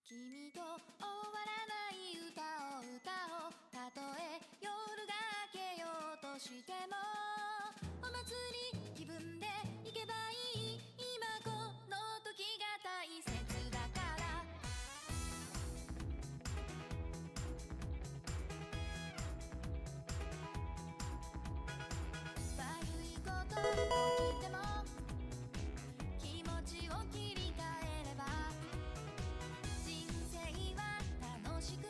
君と終わらない歌を歌おう。たとえ夜が明けようとしてもお祭り気分で行けばいい。今この時が大切だから。悪いこと起きても気持ちを切り替えれば人生は楽しく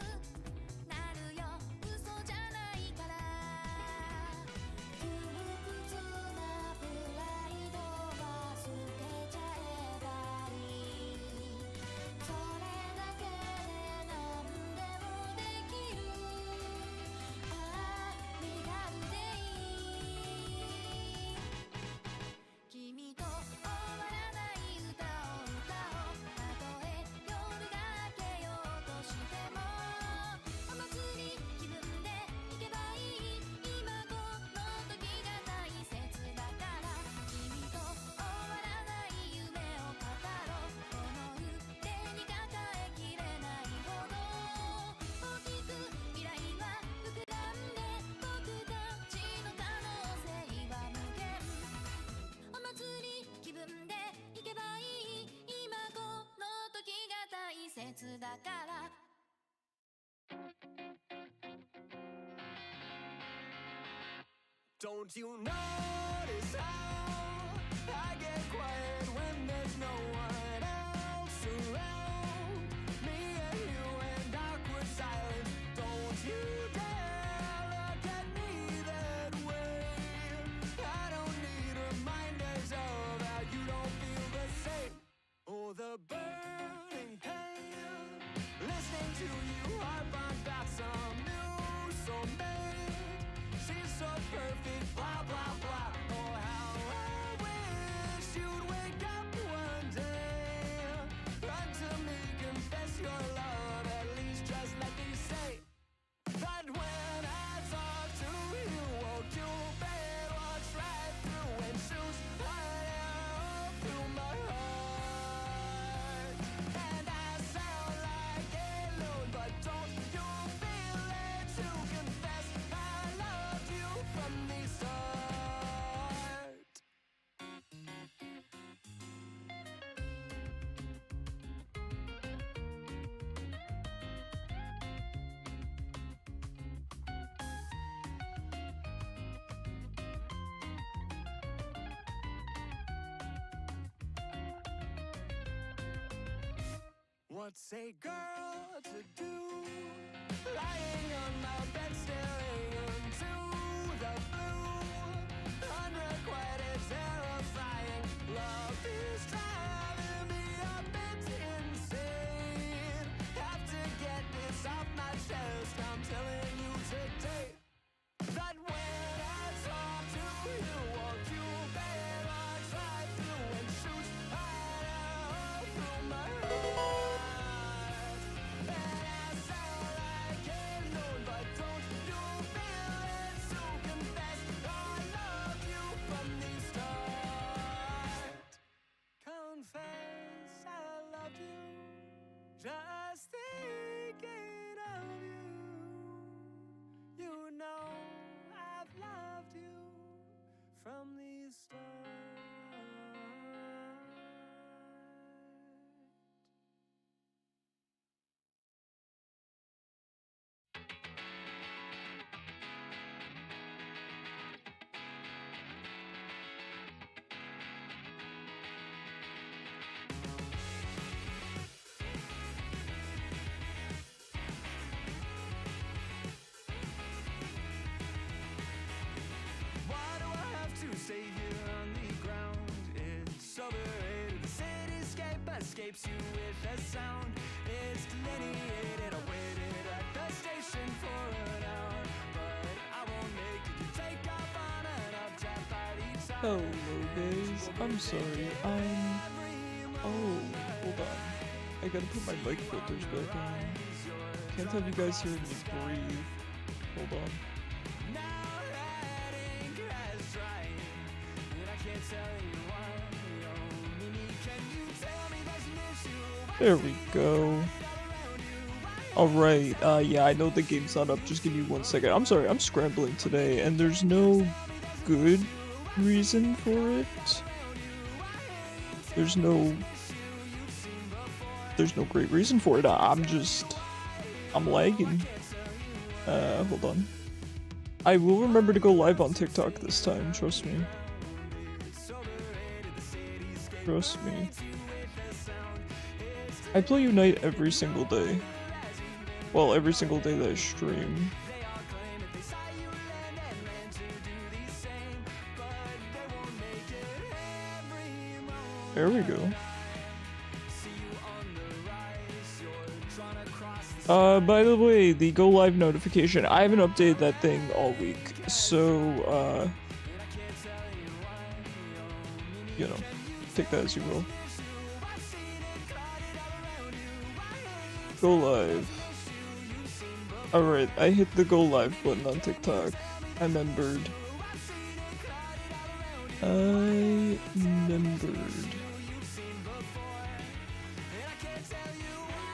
なるよ。嘘じゃないから。窮屈なプライドは捨てちゃえばいい。それだけで何でもできる。ああ身軽でいい。君と終わらない歌を歌おう。たとえ夜が明けようとしてもお祭り気分で行けばいい。今この時が大切だから。君と終わらない夢を語ろう。この腕に抱えきれないほど大きく未来は膨らんで僕たちの可能性は無限。お祭り気分で行けばいい。今この時が大切だから。Don't you notice how I get quiet when there's no one else around? Me and you and awkward silence. Don't you dare look at me that way. I don't need reminders of how you don't feel the same. Oh, the burning pain. Listening to you harp on about some new soulmate. She's so perfect, blah, blah, blah. Oh, how I wish you'd wake up one day. Run to me, confess your love. At least just let me say that when I talk to you, won't you bet walks right through and shoots right arrow through my heart. And I sound like a loon, but don't you feel it to confess I loved you from the start? What's a girl to do? Lying on my bed staring into the blue. Unrequited, terrifying. Love is driving me a bit insane. Have to get this off my chest. I'm telling you today that when I talk to you, won't you bet walks right through and shoots right arrow through my heart. And I sound like a loon, but don't you feel it to confess I love you from the start? Confess I loved you, just thinking of you. You know I've loved you from the start. Why do I have to stay here on the ground? It's overrated. The cityscape escapes you with a sound. It's delineated. I waited at the station for an hour, but I won't make it. You take off on an updraft by each side. Hello guys, I'm sorry, Oh, hold on. I gotta put my mic filters back on. Can't have you guys hearing me breathe. Hold on. Now that ink has dried, and I can't tell you why. Oh, Mimi, can you tell me there's an issue? There we go. Alright, yeah, I know the game's not up. Just give me 1 second. I'm sorry, I'm scrambling today, and there's no good reason for it. There's no great reason for it. I'm lagging. Hold on. I will remember to go live on TikTok this time, trust me. Trust me. I play Unite every single day. Well, every single day that I stream. There we go. By the way, the go live notification, I haven't updated that thing all week, so, you know, take that as you will. Go live. Alright, I hit the go live button on TikTok. I remembered.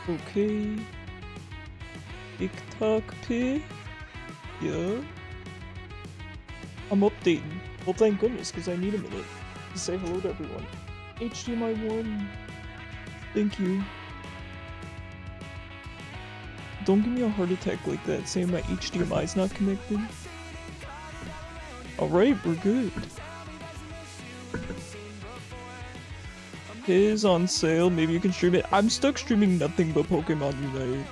Okay. TikTok P. Yeah. I'm updating. Well, thank goodness, because I need a minute to say hello to everyone. HDMI 1. Thank you. Don't give me a heart attack like that saying my HDMI is not connected. Alright, we're good. It is on sale, maybe you can stream it. I'm stuck streaming nothing but Pokemon Unite.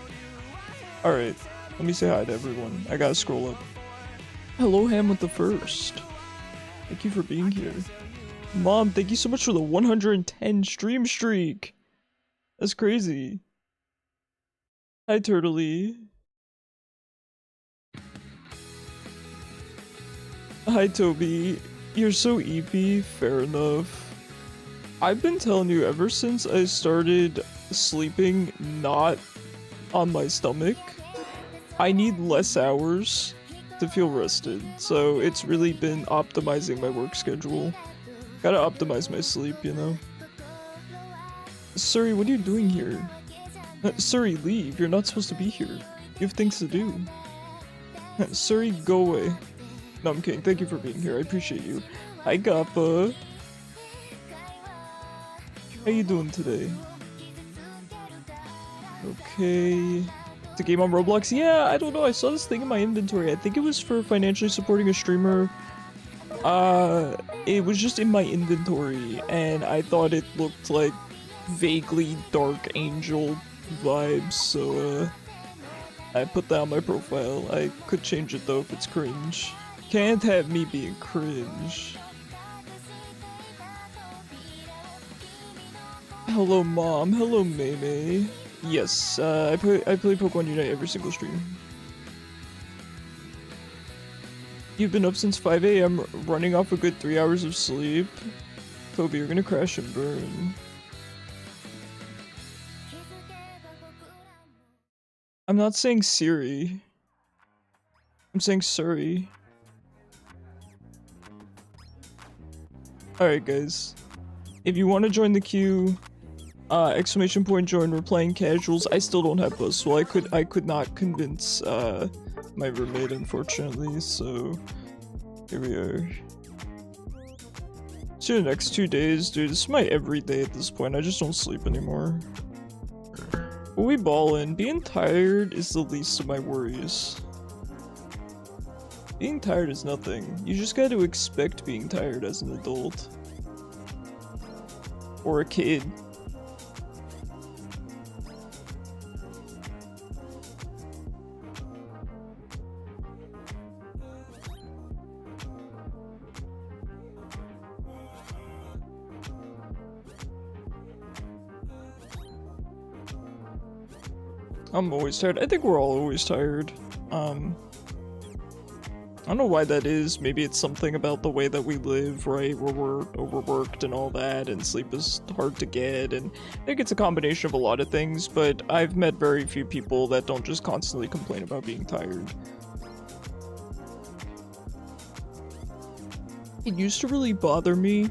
Alright, let me say hi to everyone. I gotta scroll up. Hello, Ham with the first. Thank you for being here. Mom, thank you so much for the 110 stream streak. That's crazy. Hi, Turtley. Hi, Toby. You're so EP, fair enough. I've been telling you ever since I started sleeping not on my stomach, I need less hours to feel rested. So it's really been optimizing my work schedule. Gotta optimize my sleep, you know? Suri, what are you doing here? Suri, leave. You're not supposed to be here. You have things to do. Suri, go away. No, I'm kidding. Thank you for being here. I appreciate you. Hi, Gappa. How you doing today? Okay. It's a game on Roblox? Yeah, I don't know. I saw this thing in my inventory. I think it was for financially supporting a streamer. It was just in my inventory, and I thought it looked like vaguely Dark Angel vibes, so, I put that on my profile. I could change it though if it's cringe. Can't have me being cringe. Hello, Mom. Hello, Maymay. Yes, I play Pokemon Unite every single stream. You've been up since 5 AM, running off a good 3 hours of sleep. Toby, you're gonna crash and burn. I'm not saying Siri. I'm saying Suri. Alright, guys. If you want to join the queue, exclamation point join, we're playing casuals. I still don't have bus, so I could not convince my roommate, unfortunately, so here we are. See you the next 2 days, dude. This is my everyday at this point. I just don't sleep anymore. But we ballin'. Being tired is the least of my worries. Being tired is nothing. You just gotta expect being tired as an adult. Or a kid. I'm always tired. I think we're all always tired. I don't know why that is. Maybe it's something about the way that we live, right? Where we're overworked and all that, and sleep is hard to get, and I think it's a combination of a lot of things, but I've met very few people that don't just constantly complain about being tired. It used to really bother me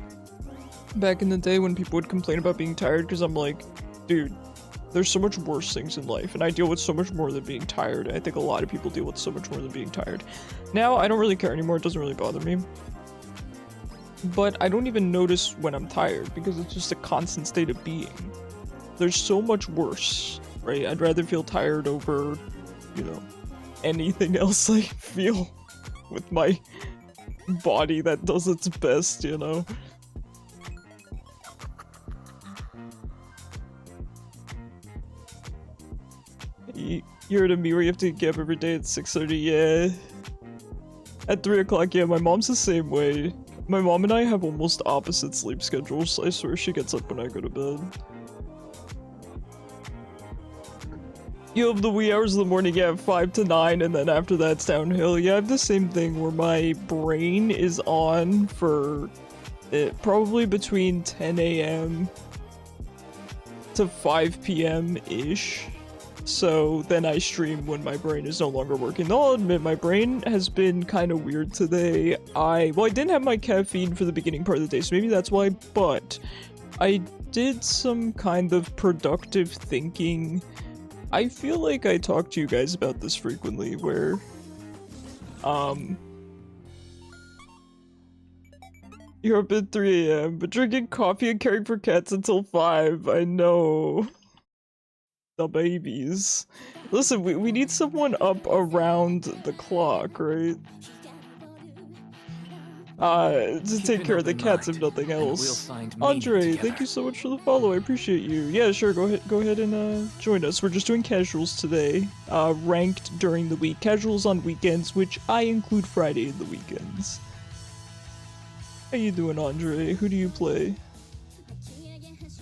back in the day when people would complain about being tired, because I'm like, dude, There's so much worse things in life, and I deal with so much more than being tired. I think a lot of people deal with so much more than being tired. Now, I don't really care anymore, it doesn't really bother me. But I don't even notice when I'm tired, because it's just a constant state of being. There's so much worse, right? I'd rather feel tired over, you know, anything else I feel with my body that does its best, you know? You're at a me where you have to get up every day at 6:30, yeah. At 3 o'clock, yeah, my mom's the same way. My mom and I have almost opposite sleep schedules. I swear she gets up when I go to bed. You have the wee hours of the morning, yeah, 5 to 9, and then after that it's downhill. Yeah, I have the same thing where my brain is on for probably between 10 a.m. to 5 p.m.-ish. So then I stream when my brain is no longer working. I'll admit my brain has been kind of weird today. I didn't have my caffeine for the beginning part of the day, so maybe that's why, but I did some kind of productive thinking. I feel like I talk to you guys about this frequently, where, you're up at 3 a.m., but drinking coffee and caring for cats until 5, I know. The babies. Listen, we need someone up around the clock, right? To take care of the cats if nothing else. Andre, thank you so much for the follow, I appreciate you. Yeah, sure, go ahead and join us. We're just doing casuals today. Ranked during the week. Casuals on weekends, which I include Friday in the weekends. How you doing, Andre? Who do you play?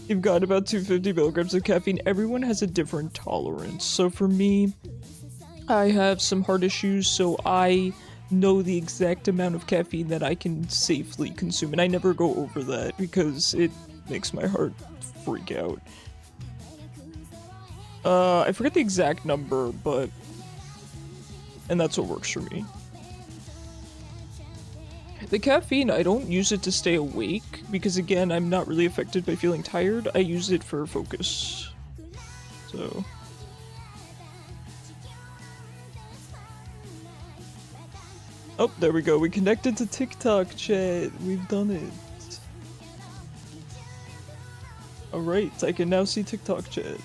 You've got about 250 milligrams of caffeine. Everyone has a different tolerance. So for me, I have some heart issues, so I know the exact amount of caffeine that I can safely consume, and I never go over that because it makes my heart freak out. I forget the exact number, but... and that's what works for me. The caffeine, I don't use it to stay awake, because again, I'm not really affected by feeling tired. I use it for focus. So... oh, there we go. We connected to TikTok chat. We've done it. Alright, I can now see TikTok chat.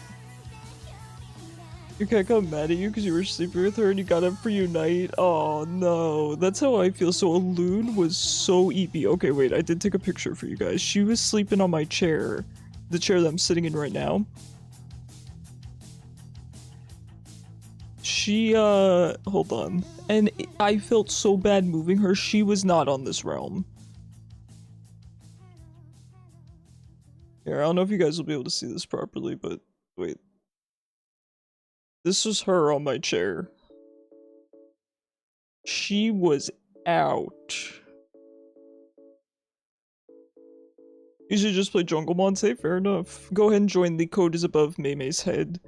Your cat got mad at you because you were sleeping with her and you got up for Unite? Oh no, that's how I feel. So Alune was so EP. Okay, wait, I did take a picture for you guys. She was sleeping on my chair. The chair that I'm sitting in right now. She, hold on. And I felt so bad moving her. She was not on this realm. Here, I don't know if you guys will be able to see this properly, but wait. This was her on my chair. She was out. You should just play Jungle Monte, fair enough. Go ahead and join, the code is above Maymay's head.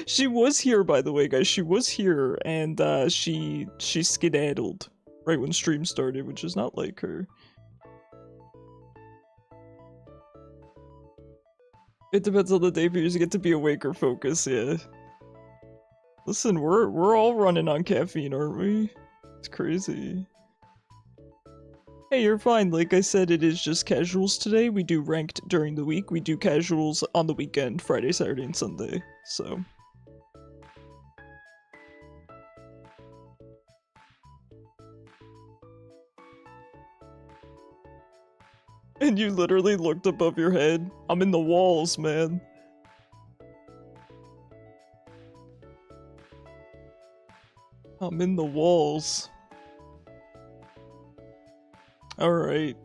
She was here, by the way, guys. She was here, and she skedaddled right when stream started, which is not like her. It depends on the day for you to get to be awake or focus, yeah. Listen, we're all running on caffeine, aren't we? It's crazy. Hey, you're fine. Like I said, it is just casuals today. We do ranked during the week. We do casuals on the weekend, Friday, Saturday, and Sunday, so... And you literally looked above your head. I'm in the walls, man. I'm in the walls. Alright.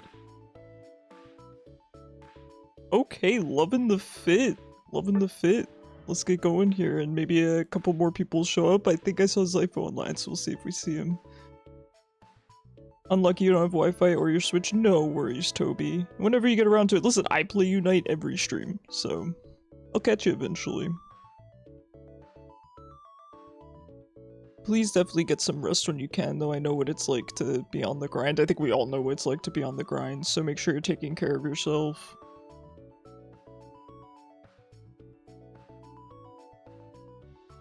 Okay, loving the fit. Loving the fit. Let's get going here, and maybe a couple more people show up. I think I saw Zypho online, so we'll see if we see him. Unlucky you don't have Wi-Fi or your Switch? No worries, Toby. Whenever you get around to it. Listen, I play Unite every stream, so I'll catch you eventually. Please definitely get some rest when you can, though. I know what it's like to be on the grind. I think we all know what it's like to be on the grind, so make sure you're taking care of yourself.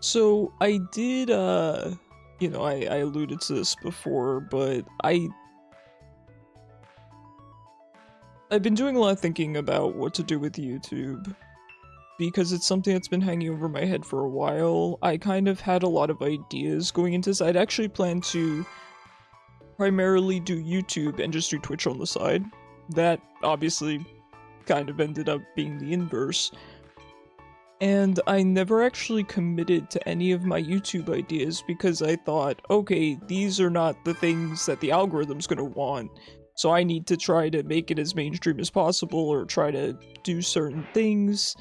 So I did, you know, I alluded to this before, but I've been doing a lot of thinking about what to do with YouTube, because it's something that's been hanging over my head for a while. I kind of had a lot of ideas going into this. I'd actually planned to primarily do YouTube and just do Twitch on the side. That obviously kind of ended up being the inverse. And I never actually committed to any of my YouTube ideas because I thought, okay, these are not the things that the algorithm's gonna want, so I need to try to make it as mainstream as possible or try to do certain things.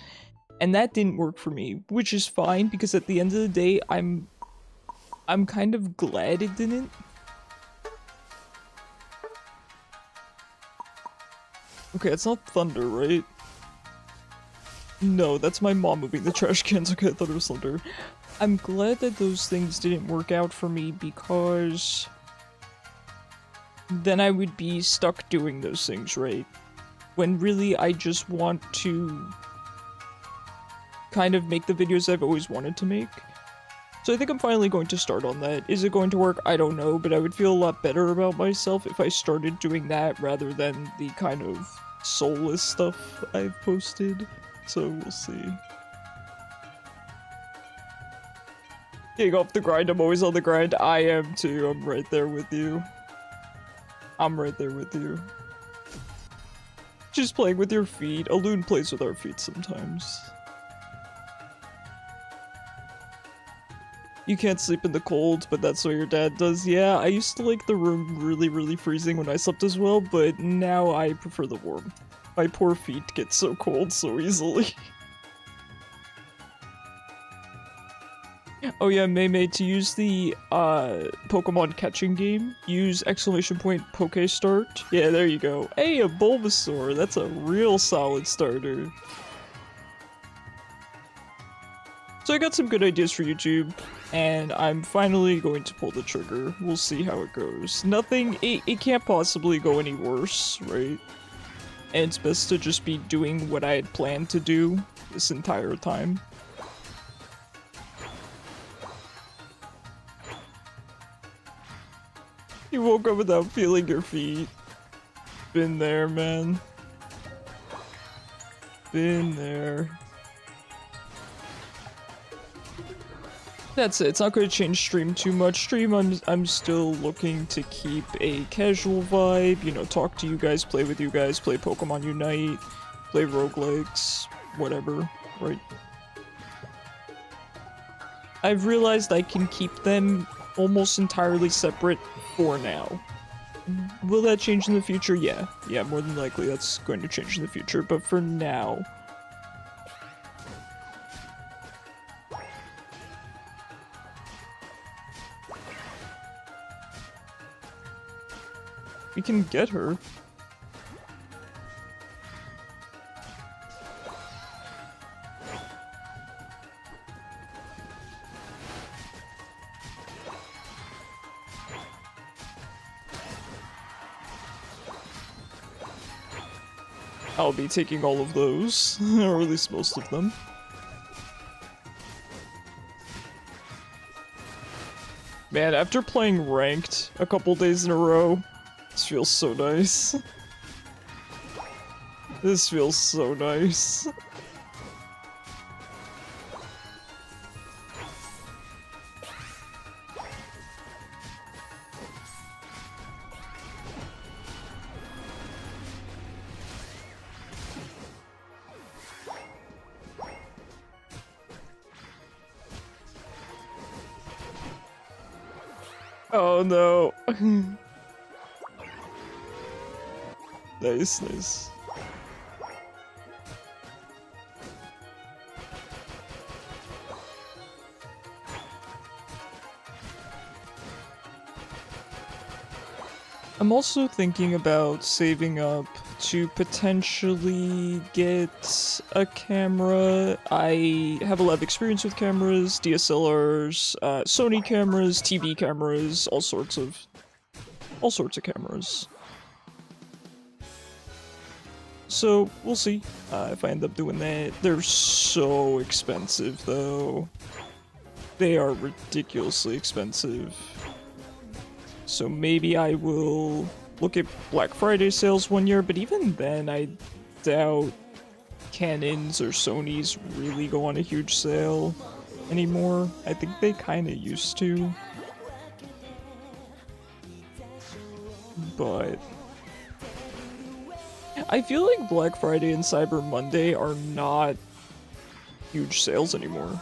And that didn't work for me, which is fine because at the end of the day, I'm kind of glad it didn't. Okay, it's not thunder, right? No, that's my mom moving the trash cans. Okay, I thought it was thunder. I'm glad that those things didn't work out for me because then I would be stuck doing those things, right? When really I just want to kind of make the videos I've always wanted to make. So I think I'm finally going to start on that. Is it going to work? I don't know, but I would feel a lot better about myself if I started doing that rather than the kind of soulless stuff I've posted. So we'll see. Getting off the grind, I'm always on the grind. I am too, I'm right there with you. I'm right there with you. Just playing with your feet. A loon plays with our feet sometimes. You can't sleep in the cold, but that's what your dad does. Yeah, I used to like the room really, really freezing when I slept as well, but now I prefer the warm. My poor feet get so cold so easily. Oh yeah, Mei, to use the Pokemon catching game, use !Poke_start. Yeah, there you go. Hey, a Bulbasaur! That's a real solid starter. So I got some good ideas for YouTube, and I'm finally going to pull the trigger. We'll see how it goes. Nothing, it can't possibly go any worse, right? And it's best to just be doing what I had planned to do this entire time. You woke up without feeling your feet. Been there, man. Been there. That's it. It's not going to change stream too much. Stream, I'm still looking to keep a casual vibe. You know, talk to you guys, play with you guys, play Pokemon Unite, play roguelikes, whatever, right? I've realized I can keep them almost entirely separate for now. Will that change in the future? Yeah. Yeah, more than likely that's going to change in the future, but for now... we can get her. I'll be taking all of those, or at least most of them. Man, after playing ranked a couple days in a row, this feels so nice. This feels so nice. Oh no. Nice, nice. I'm also thinking about saving up to potentially get a camera. I have a lot of experience with cameras, DSLRs, Sony cameras, TV cameras, all sorts of cameras. So, we'll see if I end up doing that. They're so expensive, though. they are ridiculously expensive. So maybe I will look at Black Friday sales one year, but even then I doubt Canons or Sonys really go on a huge sale anymore. I think they kind of used to. But I feel like Black Friday and Cyber Monday are not huge sales anymore.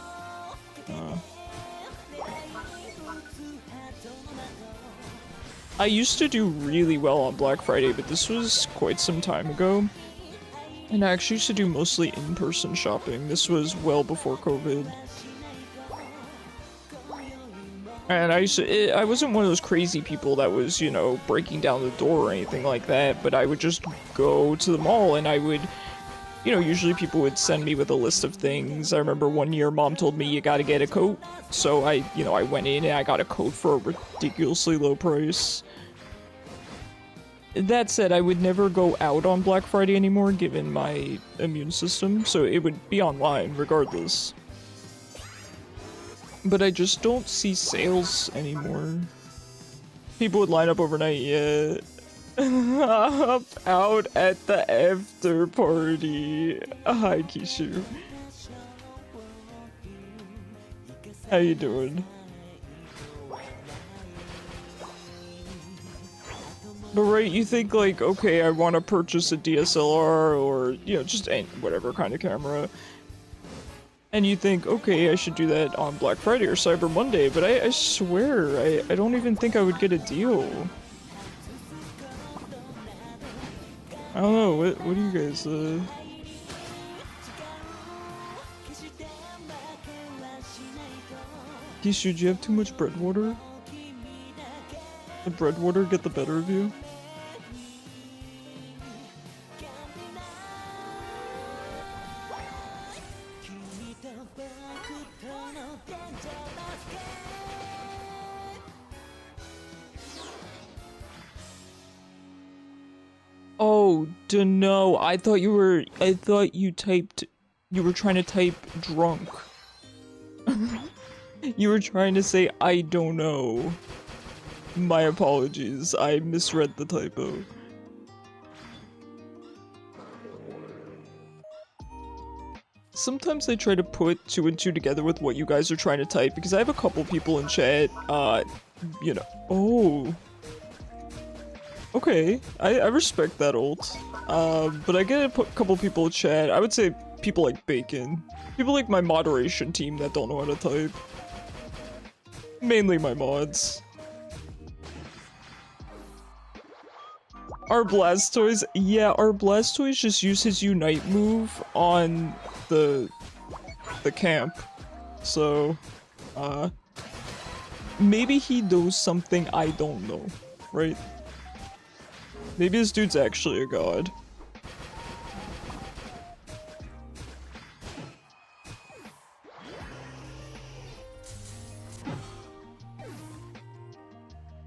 I used to do really well on Black Friday, but this was quite some time ago. And I actually used to do mostly in-person shopping. This was well before COVID. And I wasn't one of those crazy people that was, you know, breaking down the door or anything like that, but I would just go to the mall and I would, you know, usually people would send me with a list of things. I remember one year mom told me you gotta get a coat. So I went in and I got a coat for a ridiculously low price. That said, I would never go out on Black Friday anymore given my immune system, so it would be online regardless. But I just don't see sales anymore. People would line up overnight, yeah. Out at the after party. Hi, Kishu. How you doing? But right, you think like, okay, I want to purchase a DSLR or, you know, just any, whatever kind of camera. And you think, okay, I should do that on Black Friday or Cyber Monday, but I swear, I don't even think I would get a deal. I don't know, what do you guys, Kishu, do you have too much bread water? Did bread water get the better of you? Oh, dunno. I thought you were trying to type drunk. You were trying to say I don't know. My apologies, I misread the typo. Sometimes I try to put 2 and 2 together with what you guys are trying to type, because I have a couple people in chat, you know, oh. Okay, I respect that ult. But I get a couple people in chat, I would say people like Bacon. People like my moderation team that don't know how to type. Mainly my mods. Our Blastoise, yeah, our Blastoise just used his Unite move on the camp. So, maybe he knows something I don't know, right? Maybe this dude's actually a god.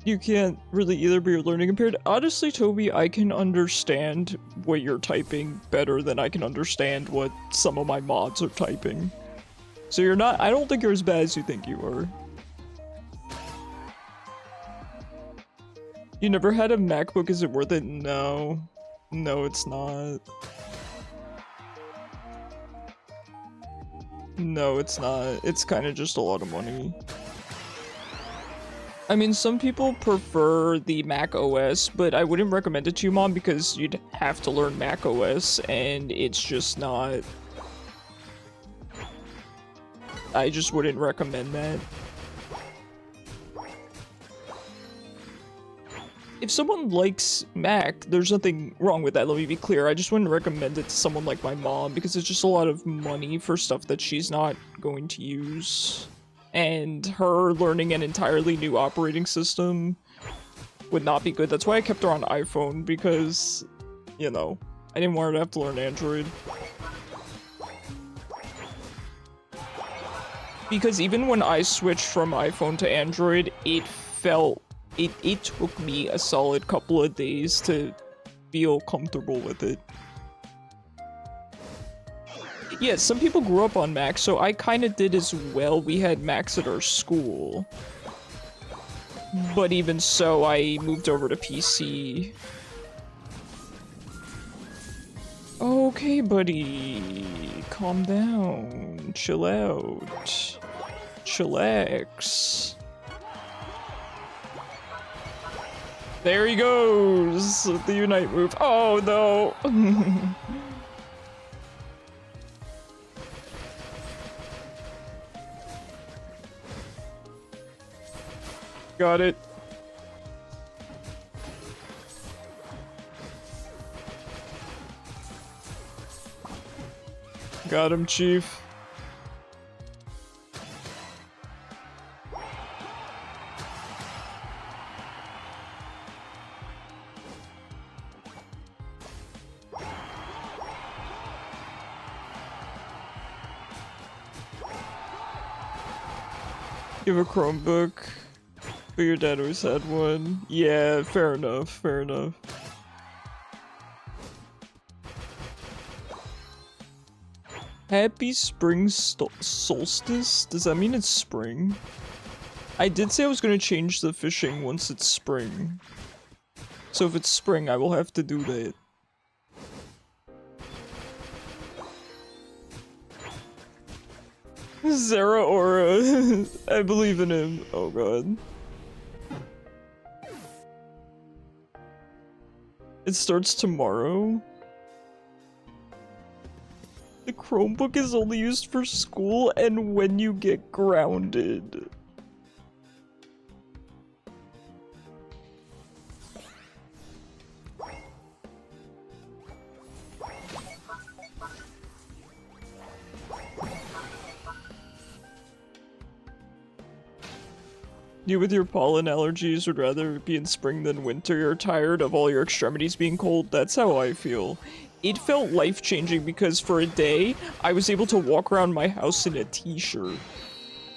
You can't really either, but you're learning impaired. Honestly, Toby, I can understand what you're typing better than I can understand what some of my mods are typing. So you're not- I don't think you're as bad as you think you are. You never had a MacBook, is it worth it? No. No, it's not. No, it's not. It's kind of just a lot of money. I mean, some people prefer the Mac OS, but I wouldn't recommend it to you, Mom, because you'd have to learn Mac OS, and it's just not... I just wouldn't recommend that. If someone likes Mac, there's nothing wrong with that, let me be clear. I just wouldn't recommend it to someone like my mom, because it's just a lot of money for stuff that she's not going to use. And her learning an entirely new operating system would not be good. That's why I kept her on iPhone, because, you know, I didn't want her to have to learn Android. Because even when I switched from iPhone to Android, it took me a solid couple of days to feel comfortable with it. Yeah, some people grew up on Mac, so I kind of did as well. We had Macs at our school. But even so, I moved over to PC. Okay, buddy. Calm down. Chill out. Chillax. There he goes! The Unite move. Oh no! Got it. Got him, Chief. You have a Chromebook, but your dad always had one. Yeah, fair enough, fair enough. Happy spring solstice? Does that mean it's spring? I did say I was gonna change the fishing once it's spring. So if it's spring, I will have to do that. Zara Aura. I believe in him. Oh god. It starts tomorrow? The Chromebook is only used for school and when you get grounded. You with your pollen allergies would rather be in spring than winter. You're tired of all your extremities being cold. That's how I feel. It felt life-changing because for a day, I was able to walk around my house in a t-shirt.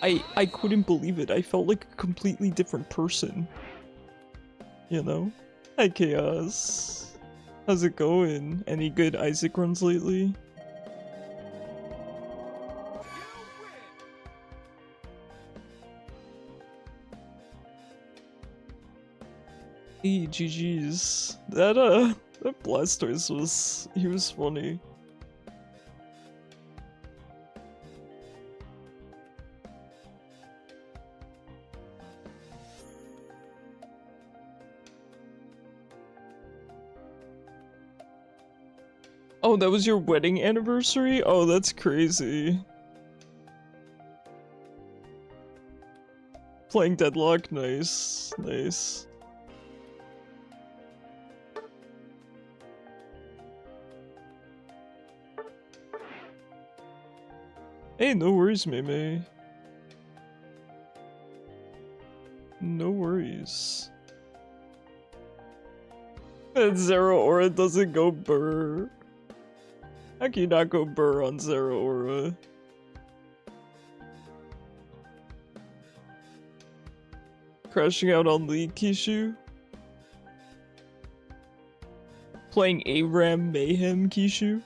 I couldn't believe it. I felt like a completely different person. You know? Hi, Chaos. How's it going? Any good Isaac runs lately? Hey, GG's. That Blastoise he was funny. Oh, that was your wedding anniversary? Oh, that's crazy. Playing Deadlock, nice, nice. Hey, no worries, Mei. No worries. And Zero Aura doesn't go burr. How can you not go burr on Zero Aura? Crashing out on League, Kishu? Playing ARAM Mayhem, Kishu?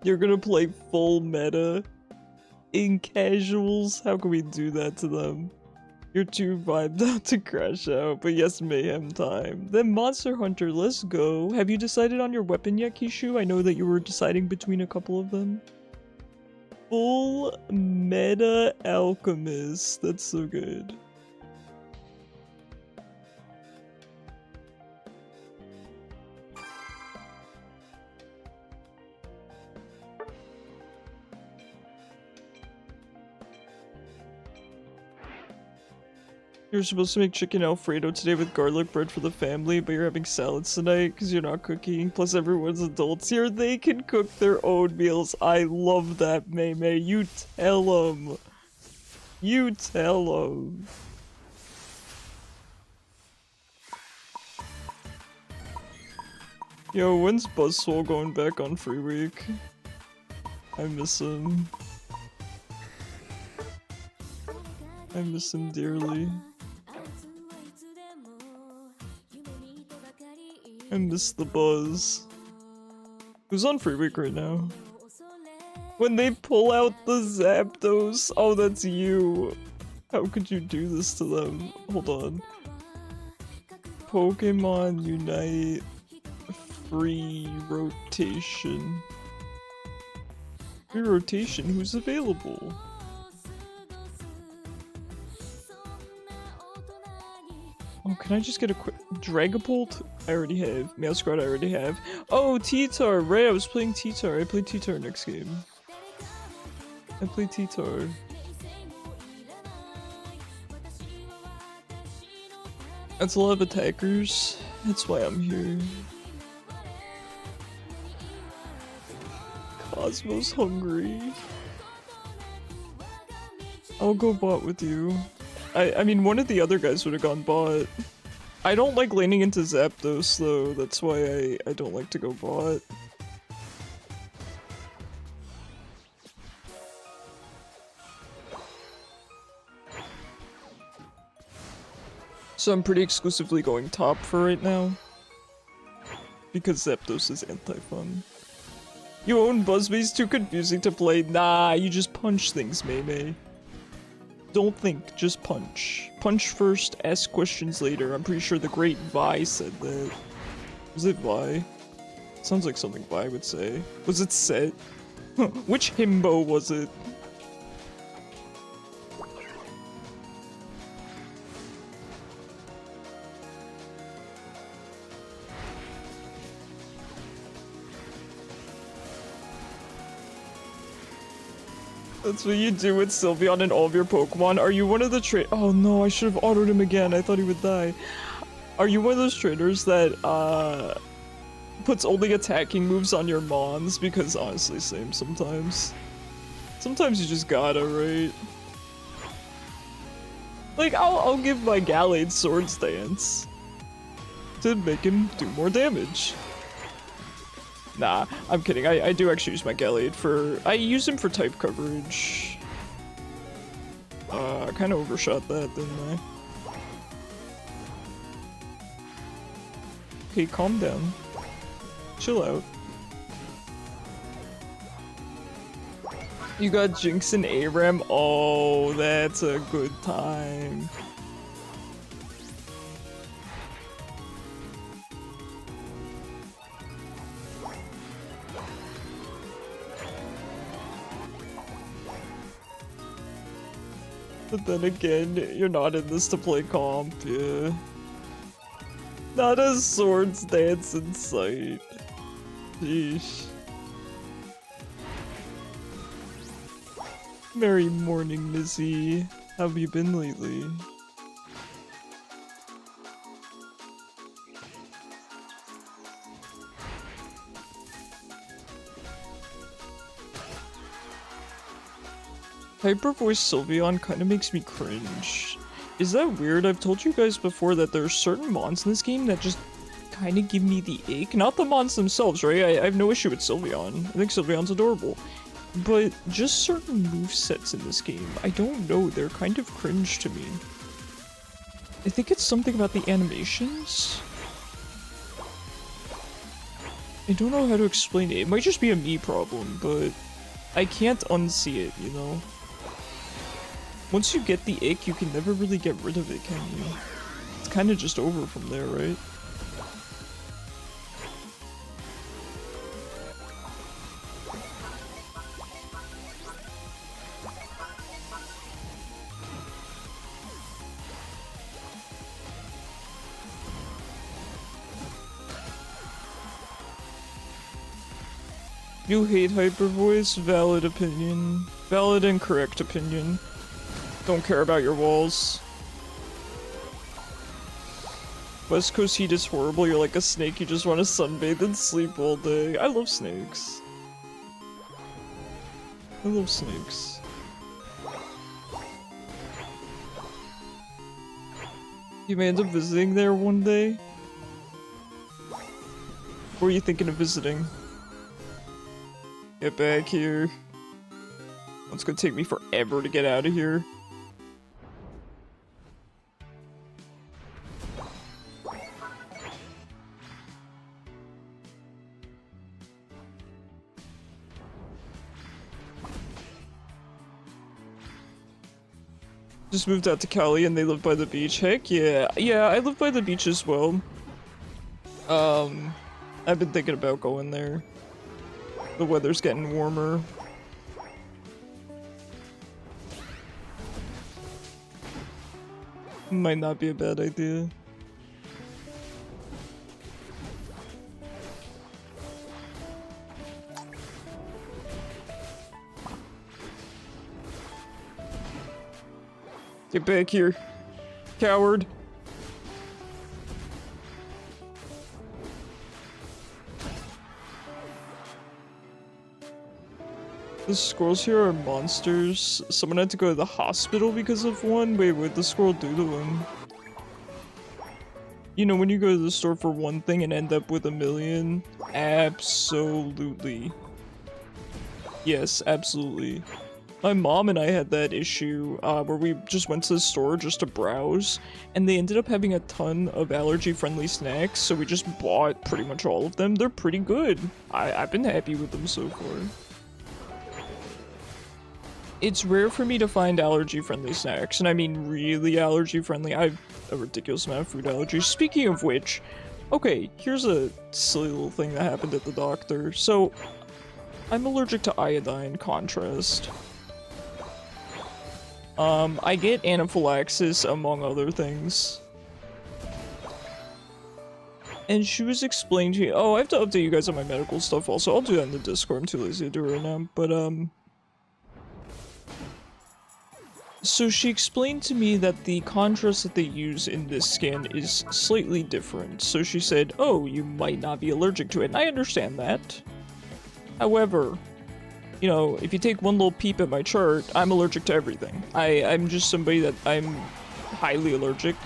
You're gonna play full meta in casuals? How can we do that to them? You're too vibed out to crash out, but yes, mayhem time. Then Monster Hunter, let's go. Have you decided on your weapon yet, Kishu? I know that you were deciding between a couple of them. Full meta alchemist. That's so good. You're supposed to make chicken Alfredo today with garlic bread for the family, but you're having salads tonight because you're not cooking. Plus everyone's adults here. They can cook their own meals. I love that, Mei. You tell them. You tell them. Yo, when's Buzzswole going back on free week? I miss him. I miss him dearly. I miss the Buzz. Who's on free week right now? When they pull out the Zapdos, oh, that's you. How could you do this to them? Hold on. Pokemon Unite free rotation. Free rotation, who's available? Oh, can I just get a quick Dragapult? I already have. Meowscarada I already have. Oh, T-Tar! Right, I was playing T-Tar. I played T-Tar next game. I played T-Tar. That's a lot of attackers. That's why I'm here. Cosmo's hungry. I'll go bot with you. I mean, one of the other guys would have gone bot. I don't like laning into Zapdos though, that's why I don't like to go bot. So I'm pretty exclusively going top for right now. Because Zapdos is anti-fun. You own Buzzbee's too confusing to play. Nah, you just punch things, Mei. Don't think, just punch. Punch first, ask questions later. I'm pretty sure the great Vi said that. Was it Vi? Sounds like something Vi would say. Was it Set? Which himbo was it? That's what you do with Sylveon and all of your Pokemon. Are you one of the oh no, I should have autoed him again. I thought he would die. Are you one of those trainers that, puts only attacking moves on your Mons? Because honestly, same sometimes. Sometimes you just gotta, right? Like, I'll give my Gallade Swords Dance to make him do more damage. Nah, I'm kidding. I do actually use my Gallade for... I use him for type coverage. I kind of overshot that, didn't I? Okay, calm down. Chill out. You got Jinx and ARAM? Oh, that's a good time. But then again, you're not in this to play comp, yeah. Not a Swords Dance in sight. Sheesh. Merry morning, Missy. How have you been lately? Hyper voice Sylveon kind of makes me cringe. Is that weird? I've told you guys before that there are certain mons in this game that just kind of give me the ick. Not the mons themselves, right? I have no issue with Sylveon. I think Sylveon's adorable. But just certain movesets in this game, I don't know, they're kind of cringe to me. I think it's something about the animations. I don't know how to explain it. It might just be a me problem, but I can't unsee it, you know? Once you get the ick, you can never really get rid of it, can you? It's kind of just over from there, right? You hate hyper voice? Valid opinion. Valid and correct opinion. Don't care about your walls. West Coast heat is horrible. You're like a snake. You just want to sunbathe and sleep all day. I love snakes. I love snakes. You may end up visiting there one day. Where are you thinking of visiting? Get back here. It's gonna take me forever to get out of here. Just moved out to Cali and they live by the beach. Heck yeah. Yeah, I live by the beach as well. I've been thinking about going there. The weather's getting warmer. Might not be a bad idea. Get back here, coward. The squirrels here are monsters. Someone had to go to the hospital because of one. Wait, what'd the squirrel do to him? You know, when you go to the store for one thing and end up with a million? Absolutely. Yes, absolutely. My mom and I had that issue where we just went to the store just to browse, and they ended up having a ton of allergy-friendly snacks, so we just bought pretty much all of them. They're pretty good. I've been happy with them so far. It's rare for me to find allergy-friendly snacks, and I mean really allergy-friendly. I have a ridiculous amount of food allergies. Speaking of which, okay, here's a silly little thing that happened at the doctor. So, I'm allergic to iodine, contrast. I get anaphylaxis, among other things. And she was explaining to me— oh, I have to update you guys on my medical stuff also. I'll do that in the Discord. I'm too lazy to do it right now. But, so she explained to me that the contrast that they use in this scan is slightly different. So she said, oh, you might not be allergic to it. And I understand that. However, you know, if you take one little peep at my chart, I'm allergic to everything. I'm just somebody that I'm highly allergic.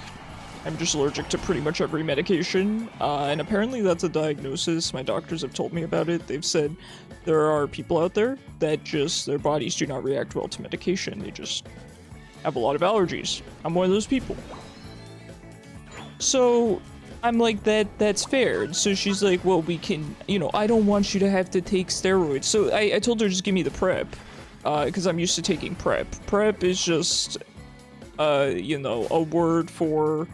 I'm just allergic to pretty much every medication, and apparently that's a diagnosis. My doctors have told me about it. They've said there are people out there that just, their bodies do not react well to medication. They just have a lot of allergies. I'm one of those people. So I'm like, that's fair. So she's like, well, we can, you know, I don't want you to have to take steroids. So I told her, just give me the prep, because I'm used to taking prep. Prep is just, you know, a word for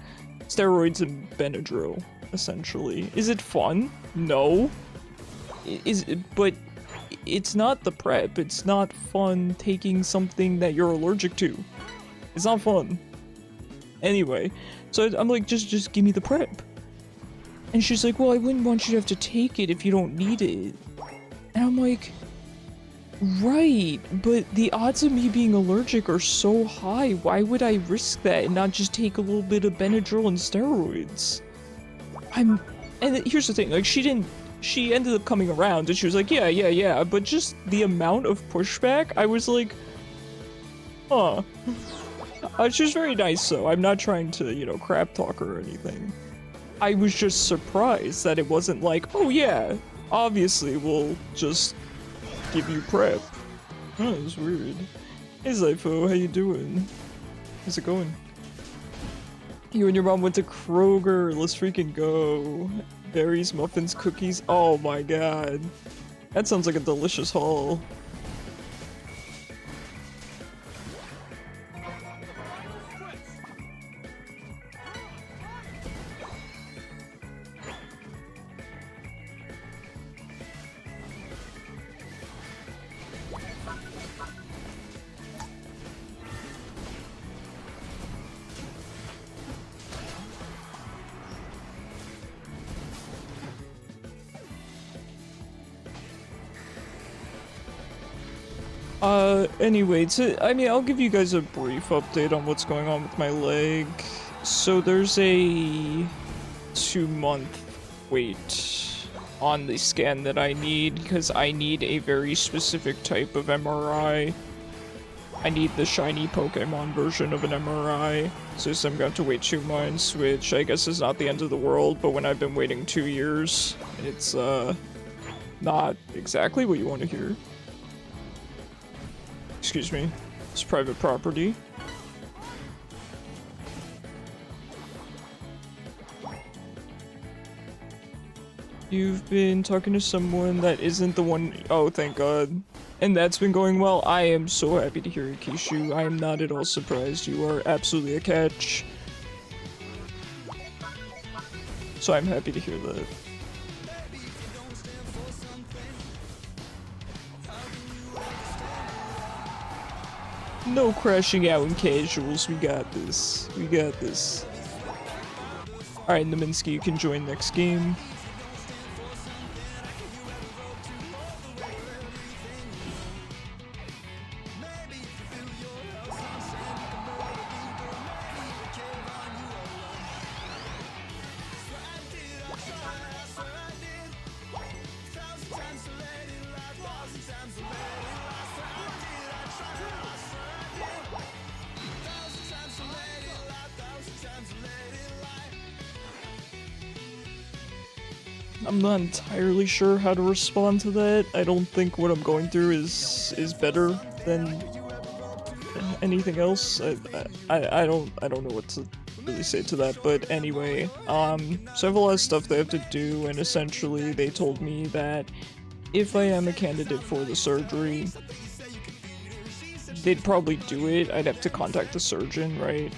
steroids and Benadryl, essentially. Is it fun? No. But it's not the prep. It's not fun taking something that you're allergic to. It's not fun. Anyway, so I'm like, just give me the prep. And she's like, well, I wouldn't want you to have to take it if you don't need it. And I'm like, right, but the odds of me being allergic are so high. Why would I risk that and not just take a little bit of Benadryl and steroids? And here's the thing, like, she ended up coming around and she was like, yeah, but just the amount of pushback, I was like, huh. She was very nice, though. I'm not trying to, you know, crap talk her or anything. I was just surprised that it wasn't like, oh yeah, obviously we'll just give you prep. Oh, it was weird. Hey Zypho, how you doing? How's it going? You and your mom went to Kroger, let's freaking go. Berries, muffins, cookies, oh my god. That sounds like a delicious haul. Anyway, I mean, I'll give you guys a brief update on what's going on with my leg. So there's a 2-month wait on the scan that I need, because I need a very specific type of MRI. I need the shiny Pokemon version of an MRI, so I'm going to wait 2 months, which I guess is not the end of the world, but when I've been waiting 2 years, it's, not exactly what you want to hear. Excuse me. It's private property. You've been talking to someone that isn't the one. Oh, thank God. And that's been going well. I am so happy to hear it, Kishu. I am not at all surprised. You are absolutely a catch. So I'm happy to hear that. No crashing out in casuals. We got this. We got this. Alright, Naminsky, you can join next game. I'm not entirely sure how to respond to that. I don't think what I'm going through is better than anything else. I don't know what to really say to that, but anyway, so I have a lot of stuff they have to do, and essentially they told me that if I am a candidate for the surgery, they'd probably do it. I'd have to contact the surgeon, right?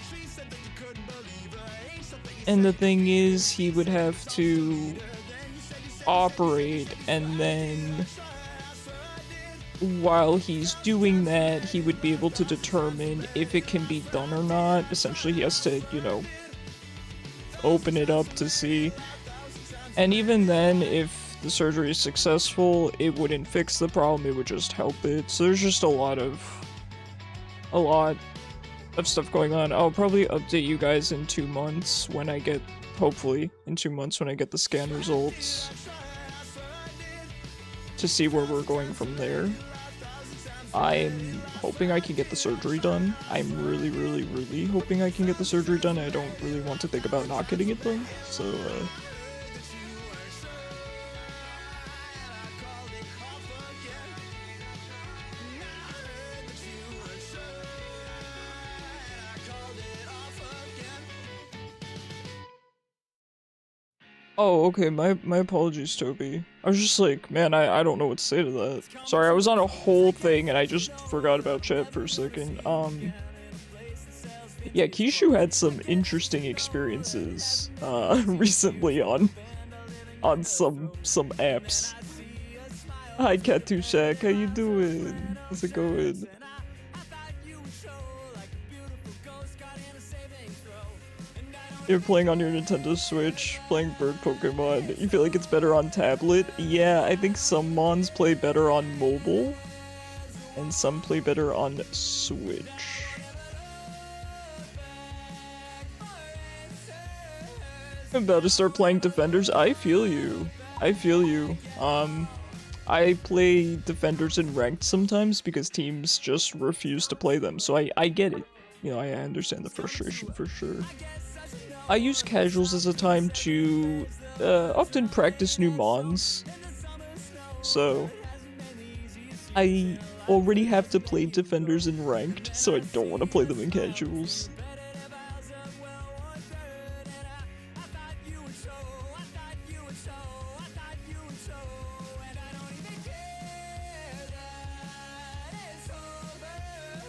And the thing is, he would have to operate, and then while he's doing that, he would be able to determine if it can be done or not. Essentially, he has to, you know, open it up to see. And even then, if the surgery is successful, it wouldn't fix the problem, it would just help it. So there's just a lot of stuff going on. I'll probably update you guys in 2 months when I get, hopefully, in 2 months when I get the scan results, to see where we're going from there. I'm hoping I can get the surgery done. I'm really, really, really hoping I can get the surgery done. I don't really want to think about not getting it done, so, Oh, okay, my apologies, Toby. I was just like, man, I don't know what to say to that. Sorry, I was on a whole thing and I just forgot about chat for a second. Yeah, Kishu had some interesting experiences, recently on some apps. Hi, Katushak, how you doing? How's it going? You're playing on your Nintendo Switch, playing Bird Pokemon. You feel like it's better on tablet? Yeah, I think some mons play better on mobile, and some play better on Switch. I'm about to start playing Defenders. I feel you. I feel you. I play Defenders in ranked sometimes because teams just refuse to play them, so I get it. You know, I understand the frustration for sure. I use casuals as a time to often practice new mons, so I already have to play Defenders in ranked, so I don't want to play them in casuals.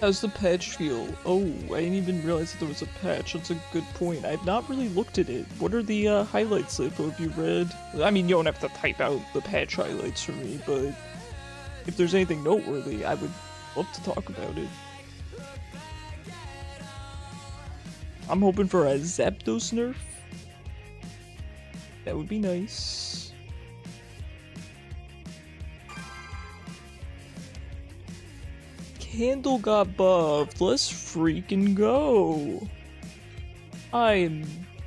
How's the patch feel? Oh, I didn't even realize that there was a patch. That's a good point. I've not really looked at it. What are the highlights that have you read? I mean, you don't have to type out the patch highlights for me, but if there's anything noteworthy, I would love to talk about it. I'm hoping for a Zapdos nerf. That would be nice. Candle got buffed. Let's freaking go. I'm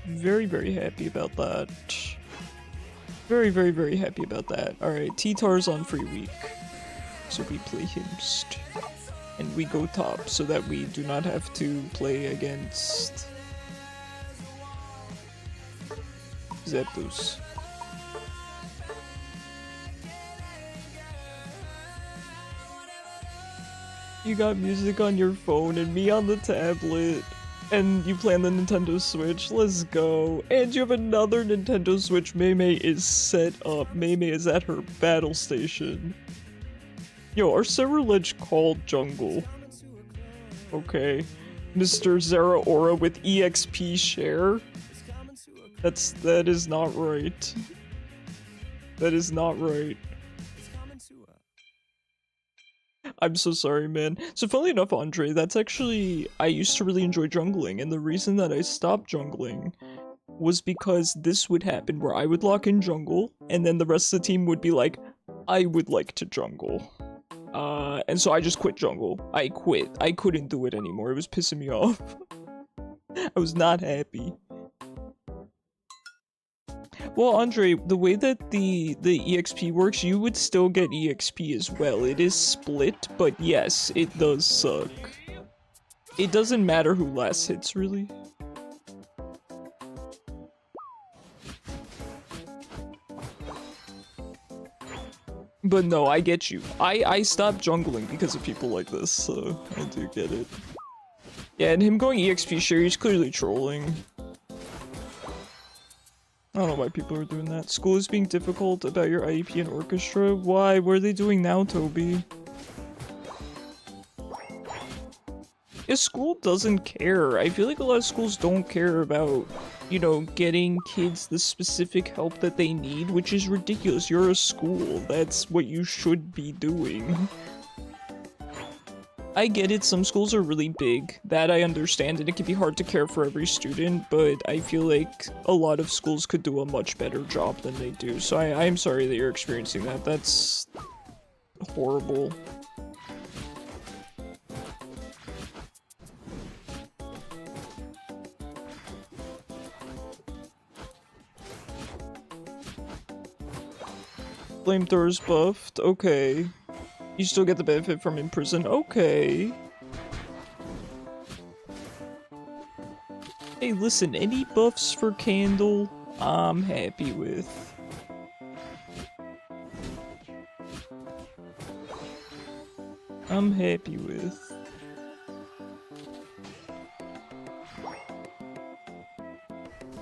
very, very happy about that. Very, very, very happy about that. Alright, T-Tar's on free week, so we play him. and we go top so that we do not have to play against Zapdos. You got music on your phone and me on the tablet, and you play on the Nintendo Switch. Let's go. And you have another Nintendo Switch. Mei is set up. Mei is at her battle station. Yo, our server ledge called Jungle. Okay. Mr. Zeraora with EXP share? That is not right. That is not right. I'm so sorry, man. So funnily enough, Andre, that's actually... I used to really enjoy jungling, and the reason that I stopped jungling was because this would happen where I would lock in jungle, and then the rest of the team would be like, I would like to jungle. And so I just quit jungle. I quit. I couldn't do it anymore. It was pissing me off. I was not happy. Well, Andre, the way that the EXP works, you would still get EXP as well. It is split, but yes, it does suck. It doesn't matter who last hits, really. But no, I get you. I stopped jungling because of people like this, so I do get it. Yeah, and him going EXP share, he's clearly trolling. I don't know why people are doing that. School is being difficult about your IEP and orchestra. Why? What are they doing now, Toby? Yeah, school doesn't care. I feel like a lot of schools don't care about, you know, getting kids the specific help that they need, which is ridiculous. You're a school. That's what you should be doing. I get it, some schools are really big, that I understand, and it can be hard to care for every student, but I feel like a lot of schools could do a much better job than they do, so I'm sorry that you're experiencing that. That's horrible. Flamethrower's buffed, okay. You still get the benefit from in prison. Okay. Hey, listen, any buffs for Candle, I'm happy with. I'm happy with.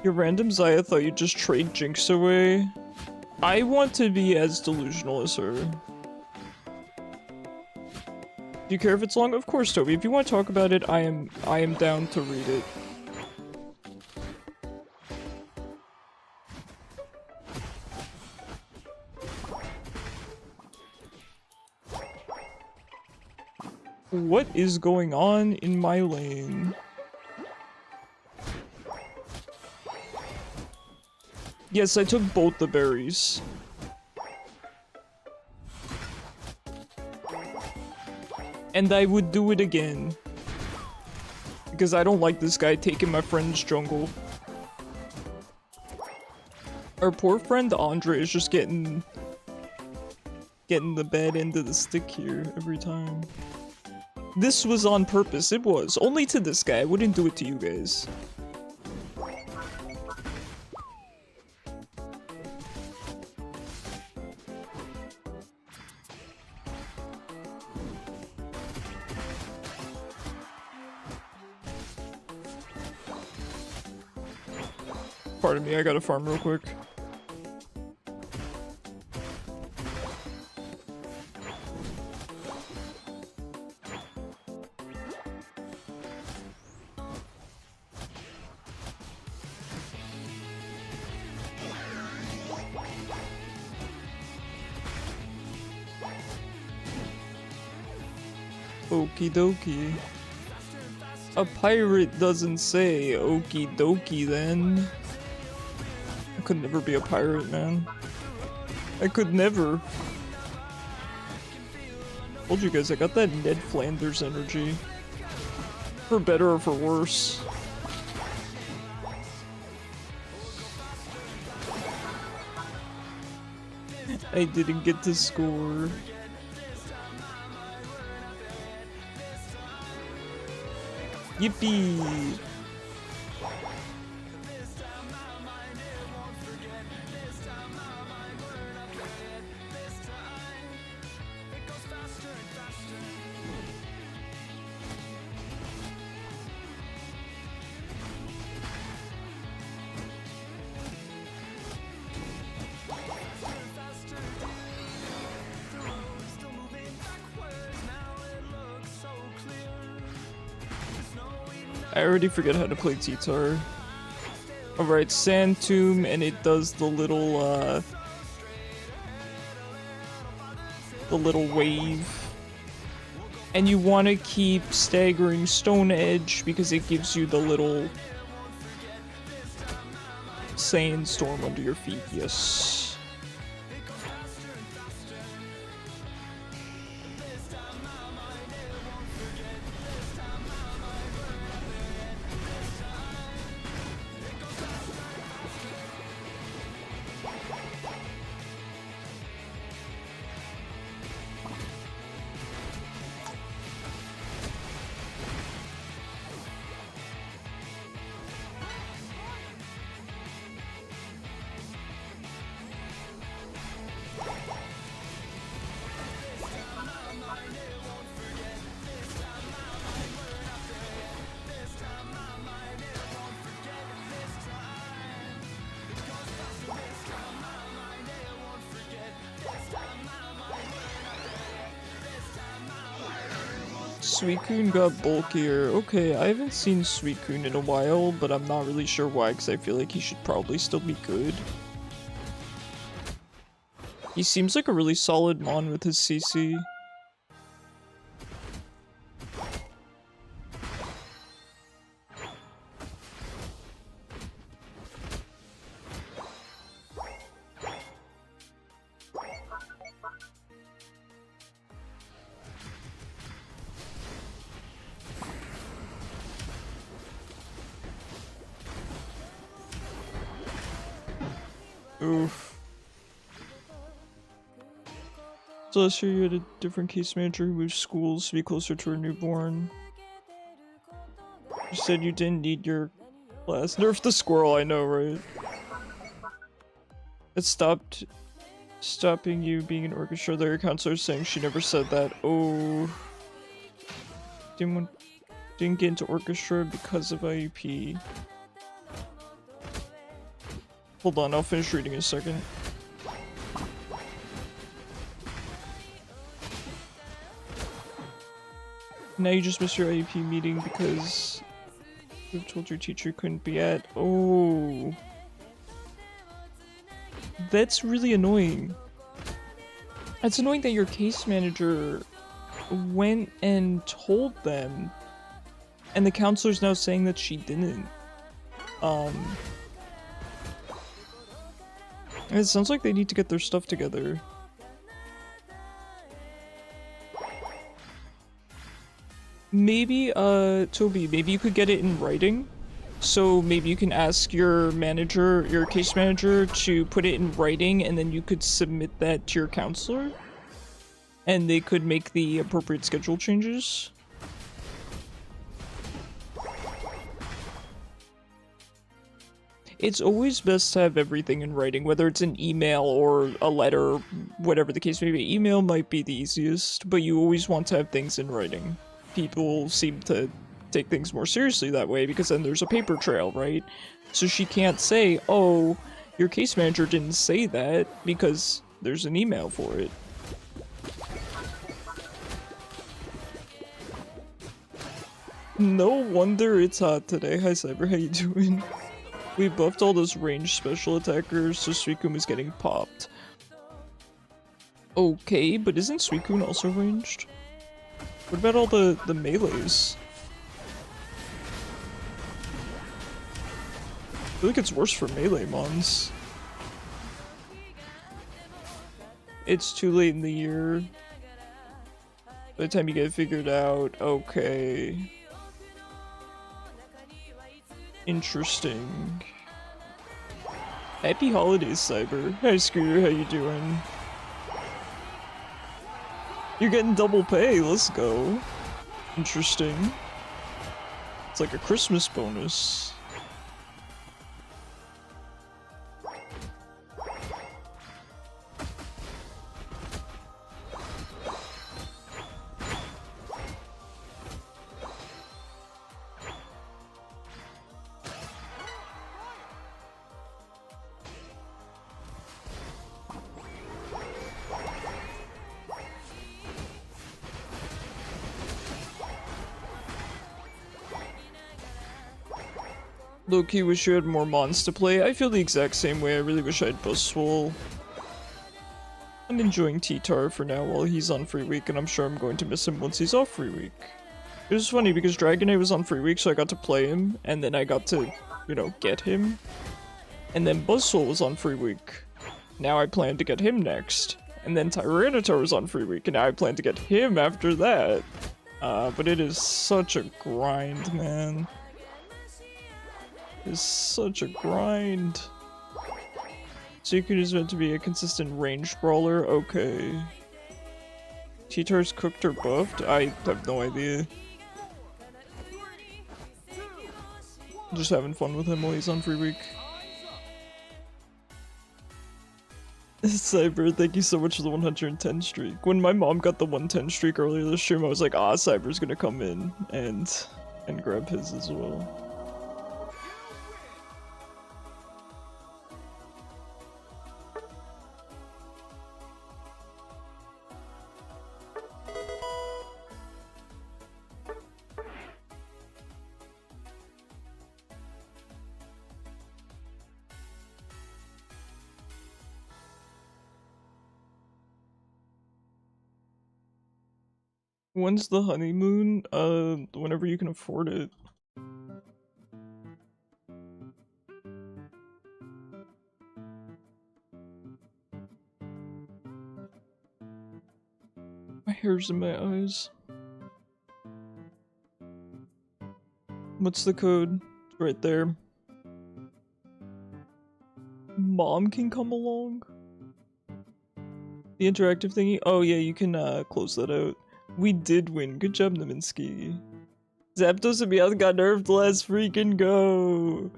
Your random Zaya thought you'd just trade Jinx away. I want to be as delusional as her. Do you care if it's long? Of course, Toby. If you want to talk about it, I am down to read it. What is going on in my lane? Yes, I took both the berries. And I would do it again. Because I don't like this guy taking my friend's jungle. Our poor friend Andre is just getting the bad end of the stick here every time. This was on purpose, it was. Only to this guy, I wouldn't do it to you guys. Pardon me, I gotta farm real quick. Okie dokie. A pirate doesn't say okie dokie then. I could never be a pirate, man. I could never. Told you guys, I got that Ned Flanders energy. For better or for worse. I didn't get to score. Yippee! I already forget how to play guitar. Alright, Sand Tomb, and it does the little wave. And you want to keep staggering Stone Edge because it gives you the little sandstorm under your feet, yes. Suicune got bulkier. Okay, I haven't seen Suicune in a while, but I'm not really sure why, because I feel like he should probably still be good. He seems like a really solid mon with his CC. Oof. So last year you had a different case manager who moved schools to be closer to her newborn. You said you didn't need your class. Nerf the squirrel, I know, right? It stopping you being in orchestra. Their counselor saying she never said that. Oh. Didn't get into orchestra because of IUP. Hold on, I'll finish reading in a second. Now you just missed your IEP meeting because you told your teacher you couldn't be at. Oh. That's really annoying. It's annoying that your case manager went and told them, and the counselor's now saying that she didn't. It sounds like they need to get their stuff together. Maybe, Toby, maybe you could get it in writing. So maybe you can ask your manager, your case manager, to put it in writing, and then you could submit that to your counselor. And they could make the appropriate schedule changes. It's always best to have everything in writing, whether it's an email or a letter, whatever the case may be. Email might be the easiest, but you always want to have things in writing. People seem to take things more seriously that way, because then there's a paper trail, right? So she can't say, oh, your case manager didn't say that, because there's an email for it. No wonder it's hot today. Hi Cyber, how you doing? We buffed all those ranged special attackers, so Suicune is getting popped. Okay, but isn't Suicune also ranged? What about all the melees? I feel like it's worse for melee mons. It's too late in the year. By the time you get it figured out, okay. Interesting. Happy holidays, Cyber. Hi, Scooter, how you doing? You're getting double pay, let's go. Interesting. It's like a Christmas bonus. Low-key wish you had more mons to play. I feel the exact same way. I really wish I had Buzzwole. I'm enjoying T-Tar for now while he's on free week, and I'm sure I'm going to miss him once he's off free week. It was funny because Dragonite was on free week, so I got to play him, and then I got to, you know, get him. And then Buzzwole was on free week. Now I plan to get him next. And then Tyranitar was on free week, and now I plan to get him after that. But it is such a grind, man. It's such a grind. Suicune is meant to be a consistent ranged brawler? Okay. T-Tar's cooked or buffed? I have no idea. Just having fun with him while he's on free week. Cyber, thank you so much for the 110 streak. When my mom got the 110 streak earlier this stream, I was like, ah, Cyber's gonna come in and grab his as well. When's the honeymoon? Whenever you can afford it. My hair's in my eyes. What's the code? It's right there. Mom can come along? The interactive thingy? Oh yeah, you can close that out. We did win. Good job, Naminsky. Zapdos and Meowth got nerfed. Let's freaking go.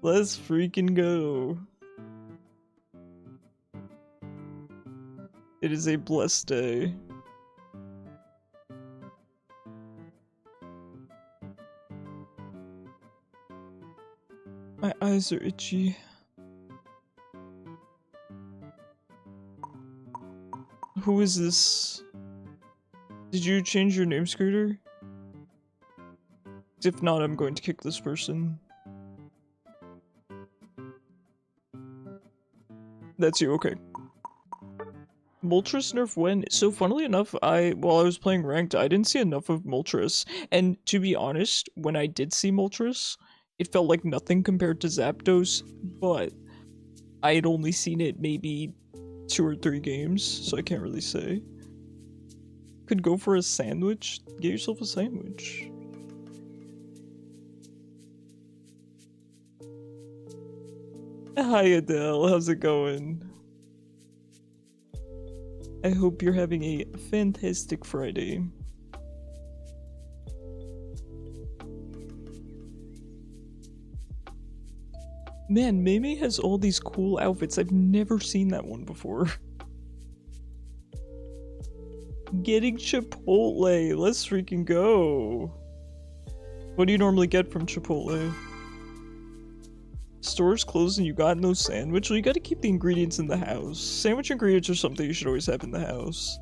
Let's freaking go. It is a blessed day. My eyes are itchy. Who is this? Did you change your name, Scooter? If not, I'm going to kick this person. That's you, okay. Moltres nerf when? So funnily enough, while I was playing ranked, I didn't see enough of Moltres. And to be honest, when I did see Moltres, it felt like nothing compared to Zapdos, but I had only seen it maybe 2 or 3 games, so I can't really say. Could go for a sandwich? Get yourself a sandwich. Hi Adele, how's it going? I hope you're having a fantastic Friday. Man, Mei has all these cool outfits. I've never seen that one before. Getting Chipotle. Let's freaking go. What do you normally get from Chipotle? Stores closed and you got no sandwich? Well, you gotta keep the ingredients in the house. Sandwich ingredients are something you should always have in the house.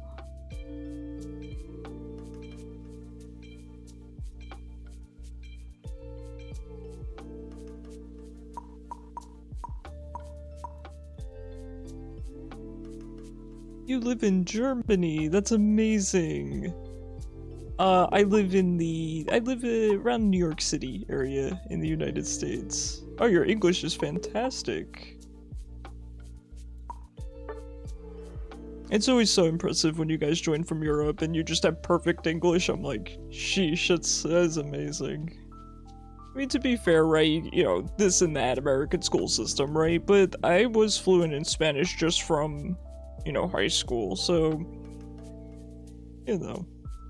You live in Germany. That's amazing. I live around New York City area in the United States. Oh, your English is fantastic. It's always so impressive when you guys join from Europe and you just have perfect English. I'm like, sheesh, that's amazing. I mean, to be fair, right, you know, this and that American school system, right? But I was fluent in Spanish just from, you know, high school, so, you know,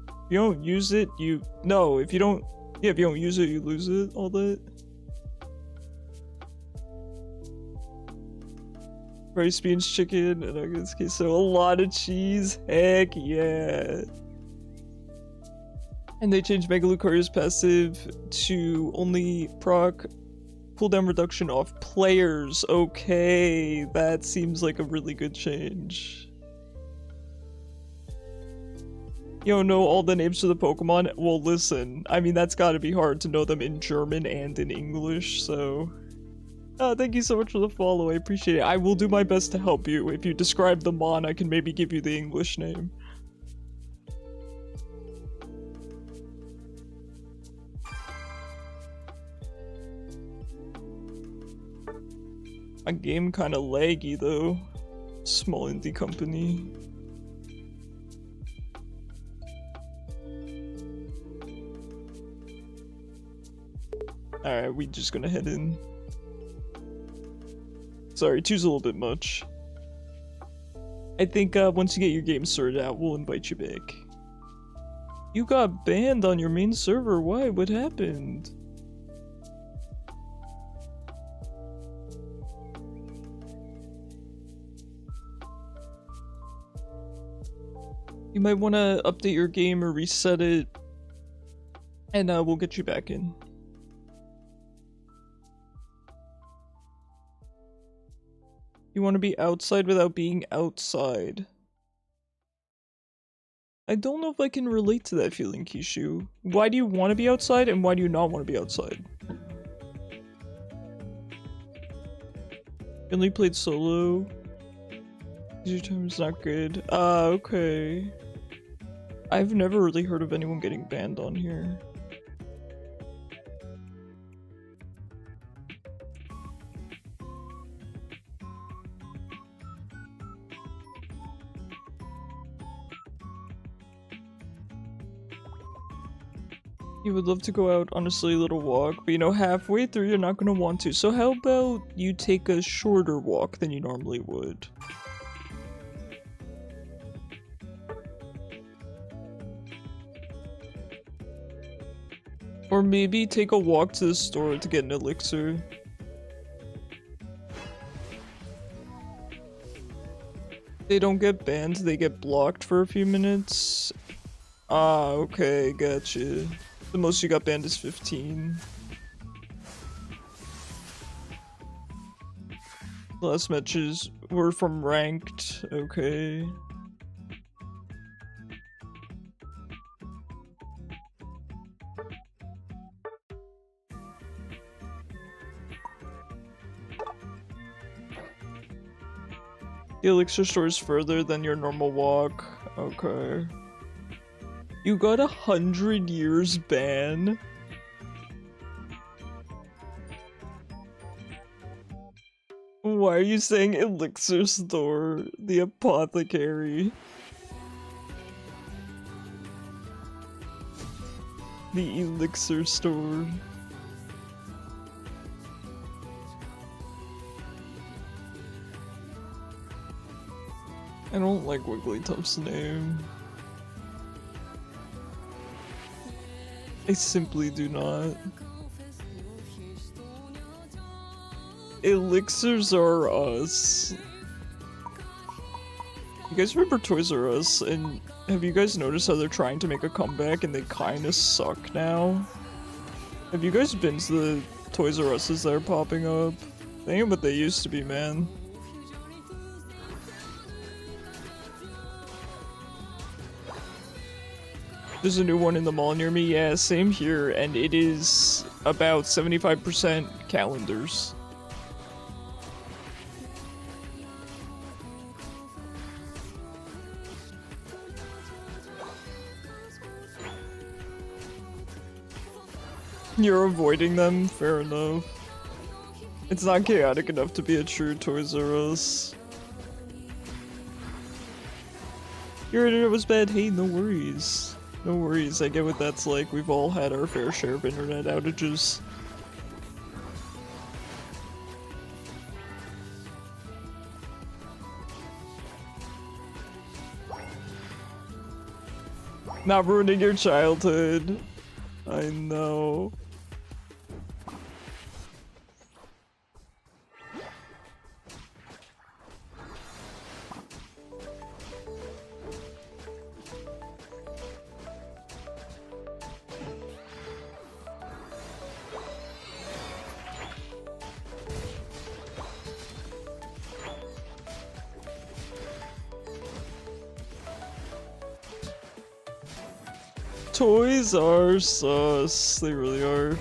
if you don't use it, if you don't Yeah, if you don't use it, you lose it, all that. Rice, beans, chicken, and nuggets, queso, a lot of cheese. Heck yeah. And they changed Mega Lucario's passive to only proc cooldown reduction off players. Okay, that seems like a really good change. You don't know all the names for the Pokemon? Well, listen, I mean, that's gotta be hard to know them in German and in English, so... thank you so much for the follow, I appreciate it. I will do my best to help you. If you describe the Mon, I can maybe give you the English name. My game kinda laggy though. Small indie company. Alright, we just gonna head in. Sorry, 2's a little bit much. I think once you get your game sorted out, we'll invite you back. You got banned on your main server, why? What happened? You might want to update your game or reset it, and we'll get you back in. You want to be outside without being outside. I don't know if I can relate to that feeling, Kishu. Why do you want to be outside, and why do you not want to be outside? You only played solo. Your time is not good. Okay. I've never really heard of anyone getting banned on here. You would love to go out on a silly little walk, but you know, halfway through you're not gonna want to. So how about you take a shorter walk than you normally would? Or maybe take a walk to the store to get an elixir. They don't get banned, they get blocked for a few minutes. Ah, okay, gotcha. The most you got banned is 15. Last matches were from ranked, okay. The elixir store is further than your normal walk. Okay. You got 100 years ban? Why are you saying elixir store? The apothecary. The elixir store. I don't like Wigglytuff's name. I simply do not. Elixirs are us. You guys remember Toys R Us? And have you guys noticed how they're trying to make a comeback and they kinda suck now? Have you guys been to the Toys R Us's that are popping up? They ain't what they used to be, man. There's a new one in the mall near me, yeah, same here, and it is about 75% calendars. You're avoiding them? Fair enough. It's not chaotic enough to be a true Toys R Us. Your internet was bad, hey, no worries. No worries, I get what that's like. We've all had our fair share of internet outages. Not ruining your childhood. I know. Toys are sus. They really are.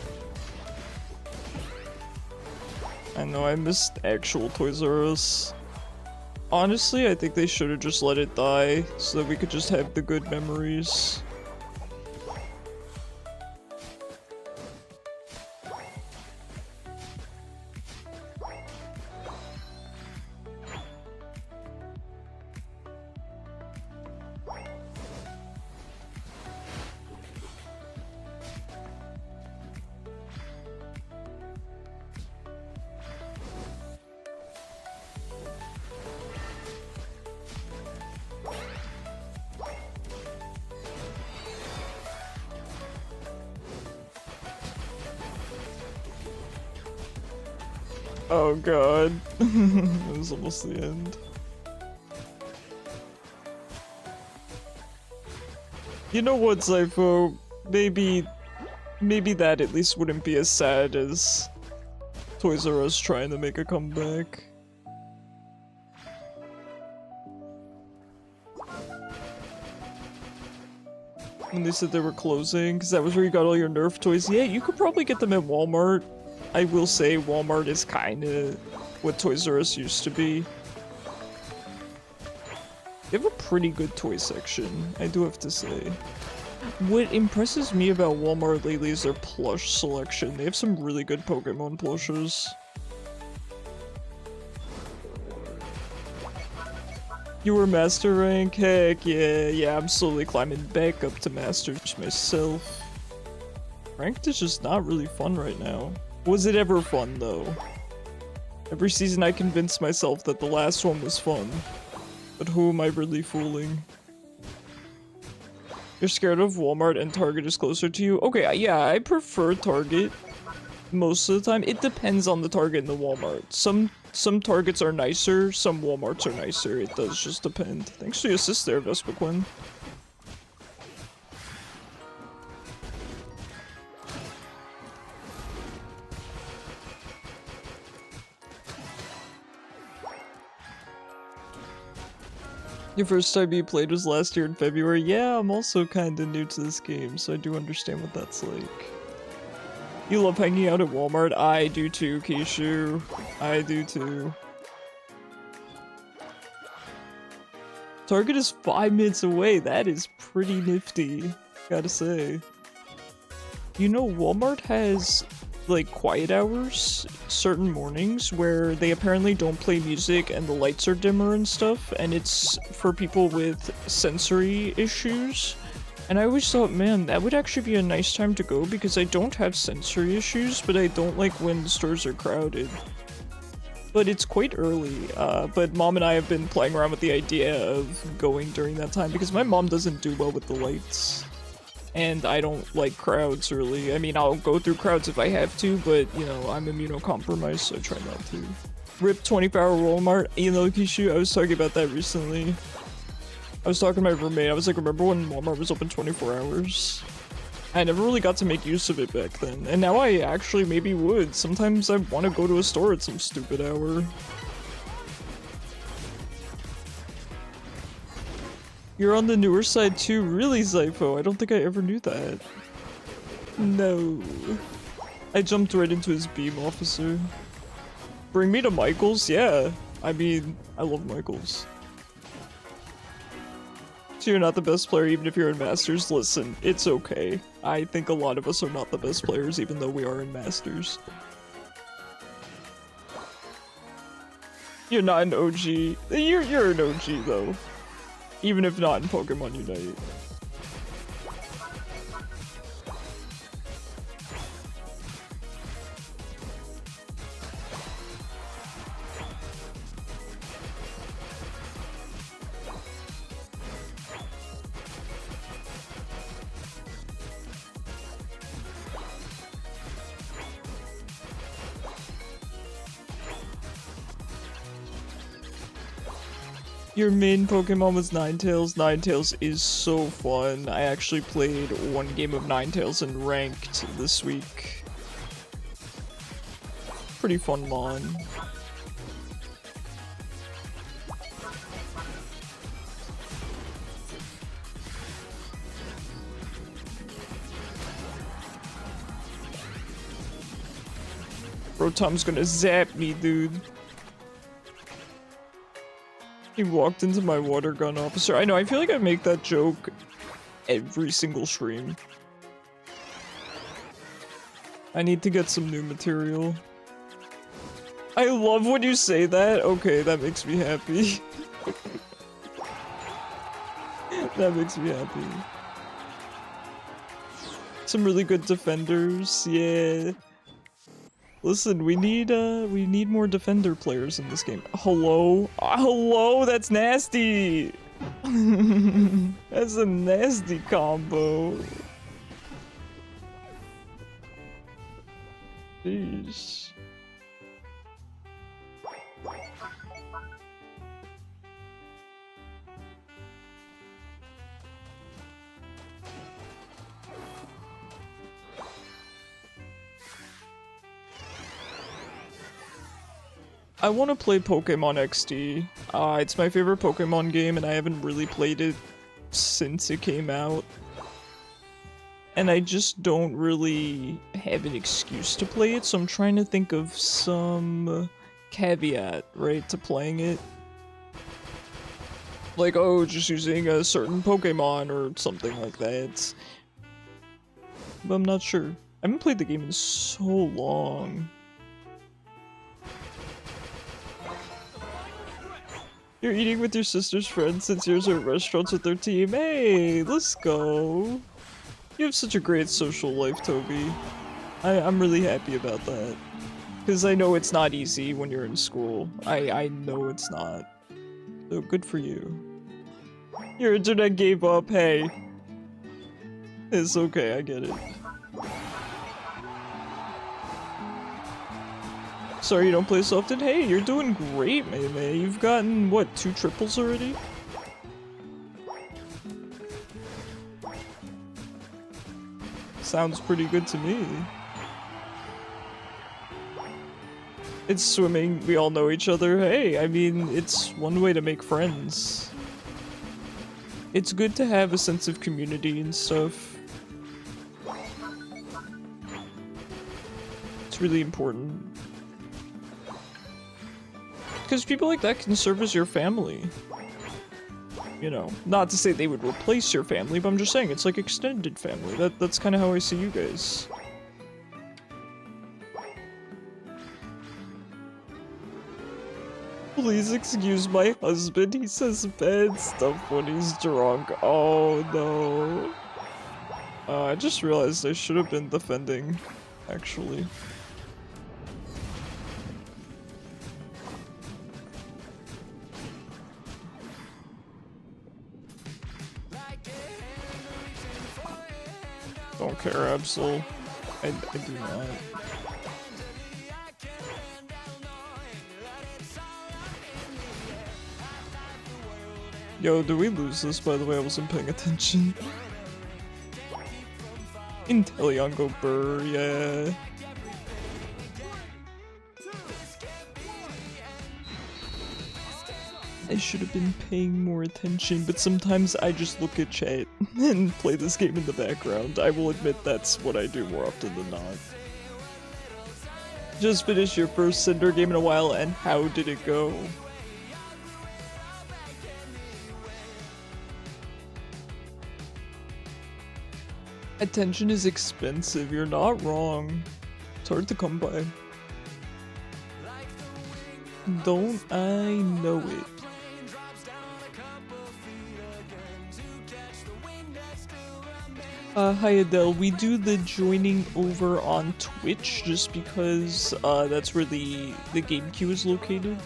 I know, I missed actual Toys R Us. Honestly, I think they should have just let it die so that we could just have the good memories. Oh god. It was almost the end. You know what, Zypho? Maybe that at least wouldn't be as sad as Toys R Us trying to make a comeback. When they said they were closing, because that was where you got all your Nerf toys. Yeah, you could probably get them at Walmart. I will say Walmart is kinda what Toys R Us used to be. They have a pretty good toy section, I do have to say. What impresses me about Walmart lately is their plush selection. They have some really good Pokemon plushes. You were Master Rank? Heck yeah, I'm slowly climbing back up to Masters myself. Ranked is just not really fun right now. Was it ever fun though? Every season I convinced myself that the last one was fun. But who am I really fooling? You're scared of Walmart and Target is closer to you? Okay, yeah, I prefer Target most of the time. It depends on the Target and the Walmart. Some Targets are nicer, some Walmarts are nicer. It does just depend. Thanks for the assist there, Vespa Quinn. Your first time you played was last year in February? Yeah, I'm also kinda new to this game, so I do understand what that's like. You love hanging out at Walmart? I do too, Keishu. I do too. Target is 5 minutes away. That is pretty nifty, gotta say. You know, Walmart has like quiet hours certain mornings where they apparently don't play music and the lights are dimmer and stuff, and it's for people with sensory issues. And I always thought, man, that would actually be a nice time to go because I don't have sensory issues, but I don't like when the stores are crowded. But it's quite early, but Mom and I have been playing around with the idea of going during that time because my mom doesn't do well with the lights. And I don't like crowds, really. I mean, I'll go through crowds if I have to, but, you know, I'm immunocompromised, so I try not to. RIP 24-hour Walmart. You know, Kishu, I was talking about that recently. I was talking to my roommate. I was like, remember when Walmart was open 24 hours? I never really got to make use of it back then. And now I actually maybe would. Sometimes I want to go to a store at some stupid hour. You're on the newer side too? Really, Zypho? I don't think I ever knew that. No. I jumped right into his beam, officer. Bring me to Michael's? Yeah. I mean, I love Michael's. So you're not the best player even if you're in Masters? Listen, it's okay. I think a lot of us are not the best players even though we are in Masters. You're not an OG. You're an OG though. Even if not in Pokemon Unite. Your main Pokemon was Ninetales. Ninetales is so fun. I actually played one game of Ninetales and ranked this week. Pretty fun mon. Bro, Tom's gonna zap me, dude. He walked into my water gun officer. I know, I feel like I make that joke every single stream. I need to get some new material. I love when you say that. Okay, that makes me happy. That makes me happy. Some really good defenders, yeah. Listen, we need more defender players in this game. Hello? Hello? That's nasty! That's a nasty combo. Jeez. I want to play Pokemon XD. It's my favorite Pokemon game and I haven't really played it since it came out. And I just don't really have an excuse to play it, so I'm trying to think of some caveat, right, to playing it. Like, oh, just using a certain Pokemon or something like that. But I'm not sure. I haven't played the game in so long. You're eating with your sister's friends since yours are at restaurants with their team. Hey, let's go. You have such a great social life, Toby. I'm really happy about that. Because I know it's not easy when you're in school. I know it's not. So good for you. Your internet gave up, hey. It's okay, I get it. Sorry you don't play so often. Hey, you're doing great, May. You've gotten, what, 2 triples already? Sounds pretty good to me. It's swimming, we all know each other. Hey, I mean, it's one way to make friends. It's good to have a sense of community and stuff. It's really important. Because people like that can serve as your family. You know, not to say they would replace your family, but I'm just saying it's like extended family. That's kind of how I see you guys. Please excuse my husband. He says bad stuff when he's drunk. Oh no. I just realized I should have been defending, actually. Don't care, Absol. I do not. Yo, did we lose this, by the way? I wasn't paying attention. Inteleon Burr, yeah. I should have been paying more attention, but sometimes I just look at chat and play this game in the background. I will admit that's what I do more often than not. Just finished your first Cinder game in a while, and how did it go? Attention is expensive, you're not wrong. It's hard to come by. Don't I know it? Hi Adele, we do the joining over on Twitch just because that's where the game queue is located.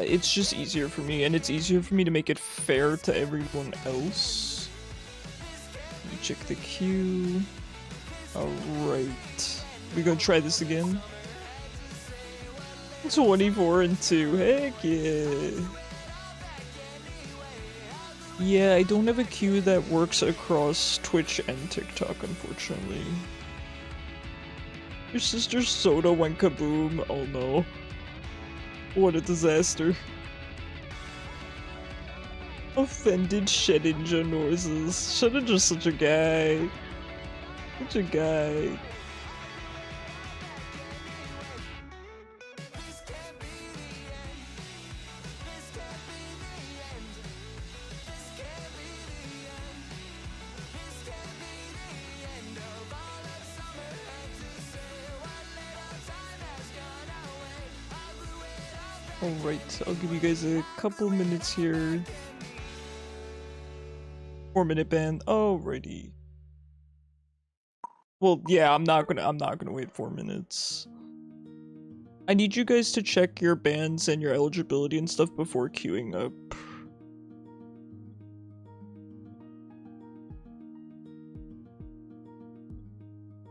It's just easier for me, and it's easier for me to make it fair to everyone else. Let me check the queue. Alright. We gonna try this again? 24 and 2. Heck yeah. Yeah, I don't have a queue that works across Twitch and TikTok, unfortunately. Your sister's soda went kaboom. Oh no. What a disaster. Offended Shedinja noises. Shedinja's such a guy. Such a guy. Alright, I'll give you guys a couple minutes here. 4-minute ban. Alrighty. Well, yeah, I'm not gonna wait 4 minutes. I need you guys to check your bans and your eligibility and stuff before queuing up.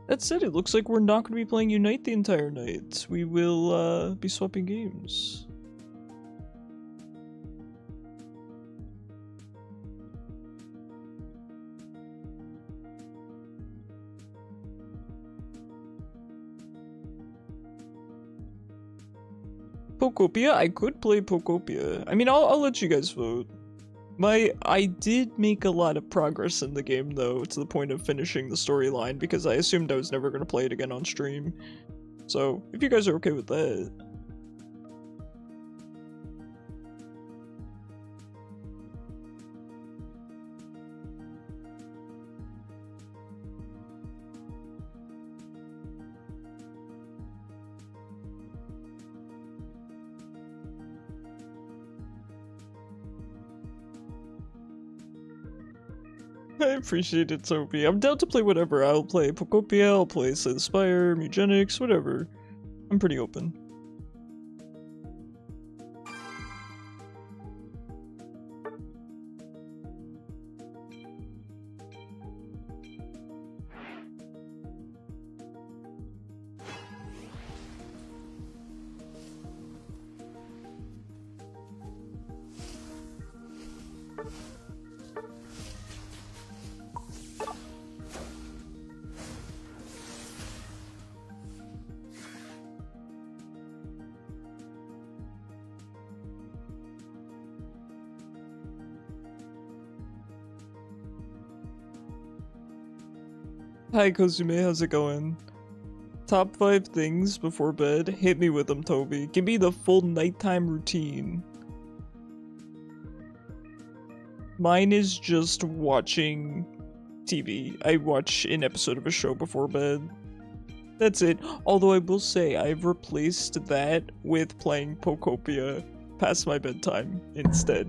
That said, it looks like we're not gonna be playing Unite the entire night. We will be swapping games. Pokopia? I could play Pokopia. I mean, I'll let you guys vote. I did make a lot of progress in the game though, to the point of finishing the storyline, because I assumed I was never going to play it again on stream. So, if you guys are okay with that. I appreciate it, Sophie. I'm down to play whatever. I'll play Pokopia, I'll play Slay the Spire, Mugenics, whatever. I'm pretty open. Hi Kozume, how's it going? Top 5 things before bed? Hit me with them, Toby. Give me the full nighttime routine. Mine is just watching TV. I watch an episode of a show before bed. That's it. Although I will say, I've replaced that with playing Pokopia past my bedtime instead.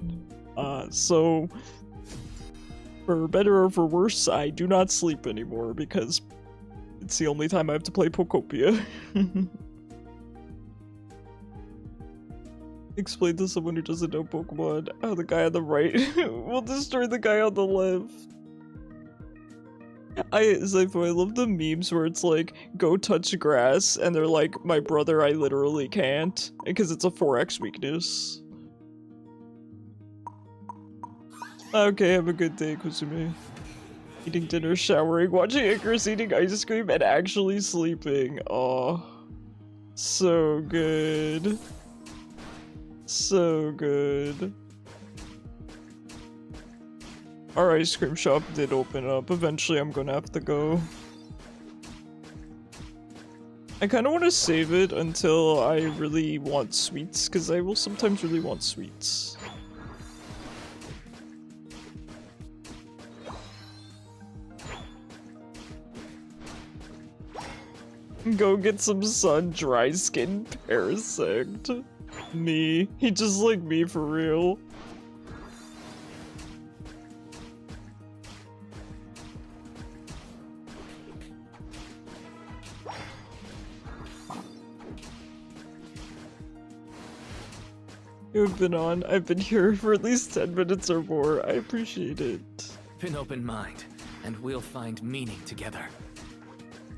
So... for better or for worse, I do not sleep anymore because it's the only time I have to play Pokopia. Explain to someone who doesn't know Pokemon how the guy on the right will destroy the guy on the left. I love the memes where it's like, go touch grass, and they're like, my brother, I literally can't, because it's a 4x weakness. Okay, have a good day, Kusume. Eating dinner, showering, watching Icarus eating ice cream, and actually sleeping. Aw. So good. So good. Our ice cream shop did open up. Eventually I'm gonna have to go. I kinda wanna save it until I really want sweets, because I will sometimes really want sweets. Go get some sun, dry skin, parasect. Me. He just like me for real. You've been on. I've been here for at least 10 minutes or more. I appreciate it. An open mind, and we'll find meaning together.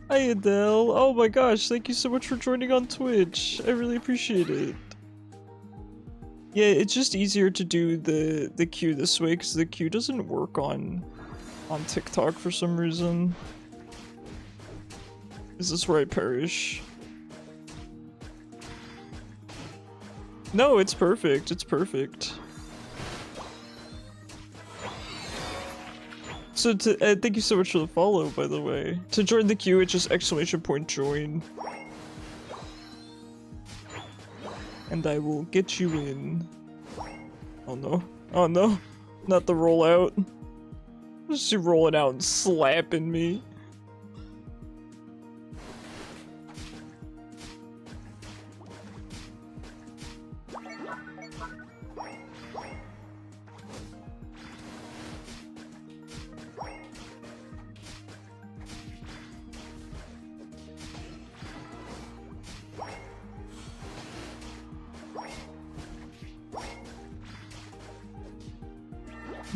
Hi Adele. Oh my gosh, thank you so much for joining on Twitch. I really appreciate it. Yeah, it's just easier to do the queue this way because the queue doesn't work on TikTok for some reason. Is this where I perish? No, it's perfect. It's perfect. So thank you so much for the follow, by the way. To join the queue, it's just !join. And I will get you in. Oh no. Oh no. Not the rollout. Just you rolling out and slapping me.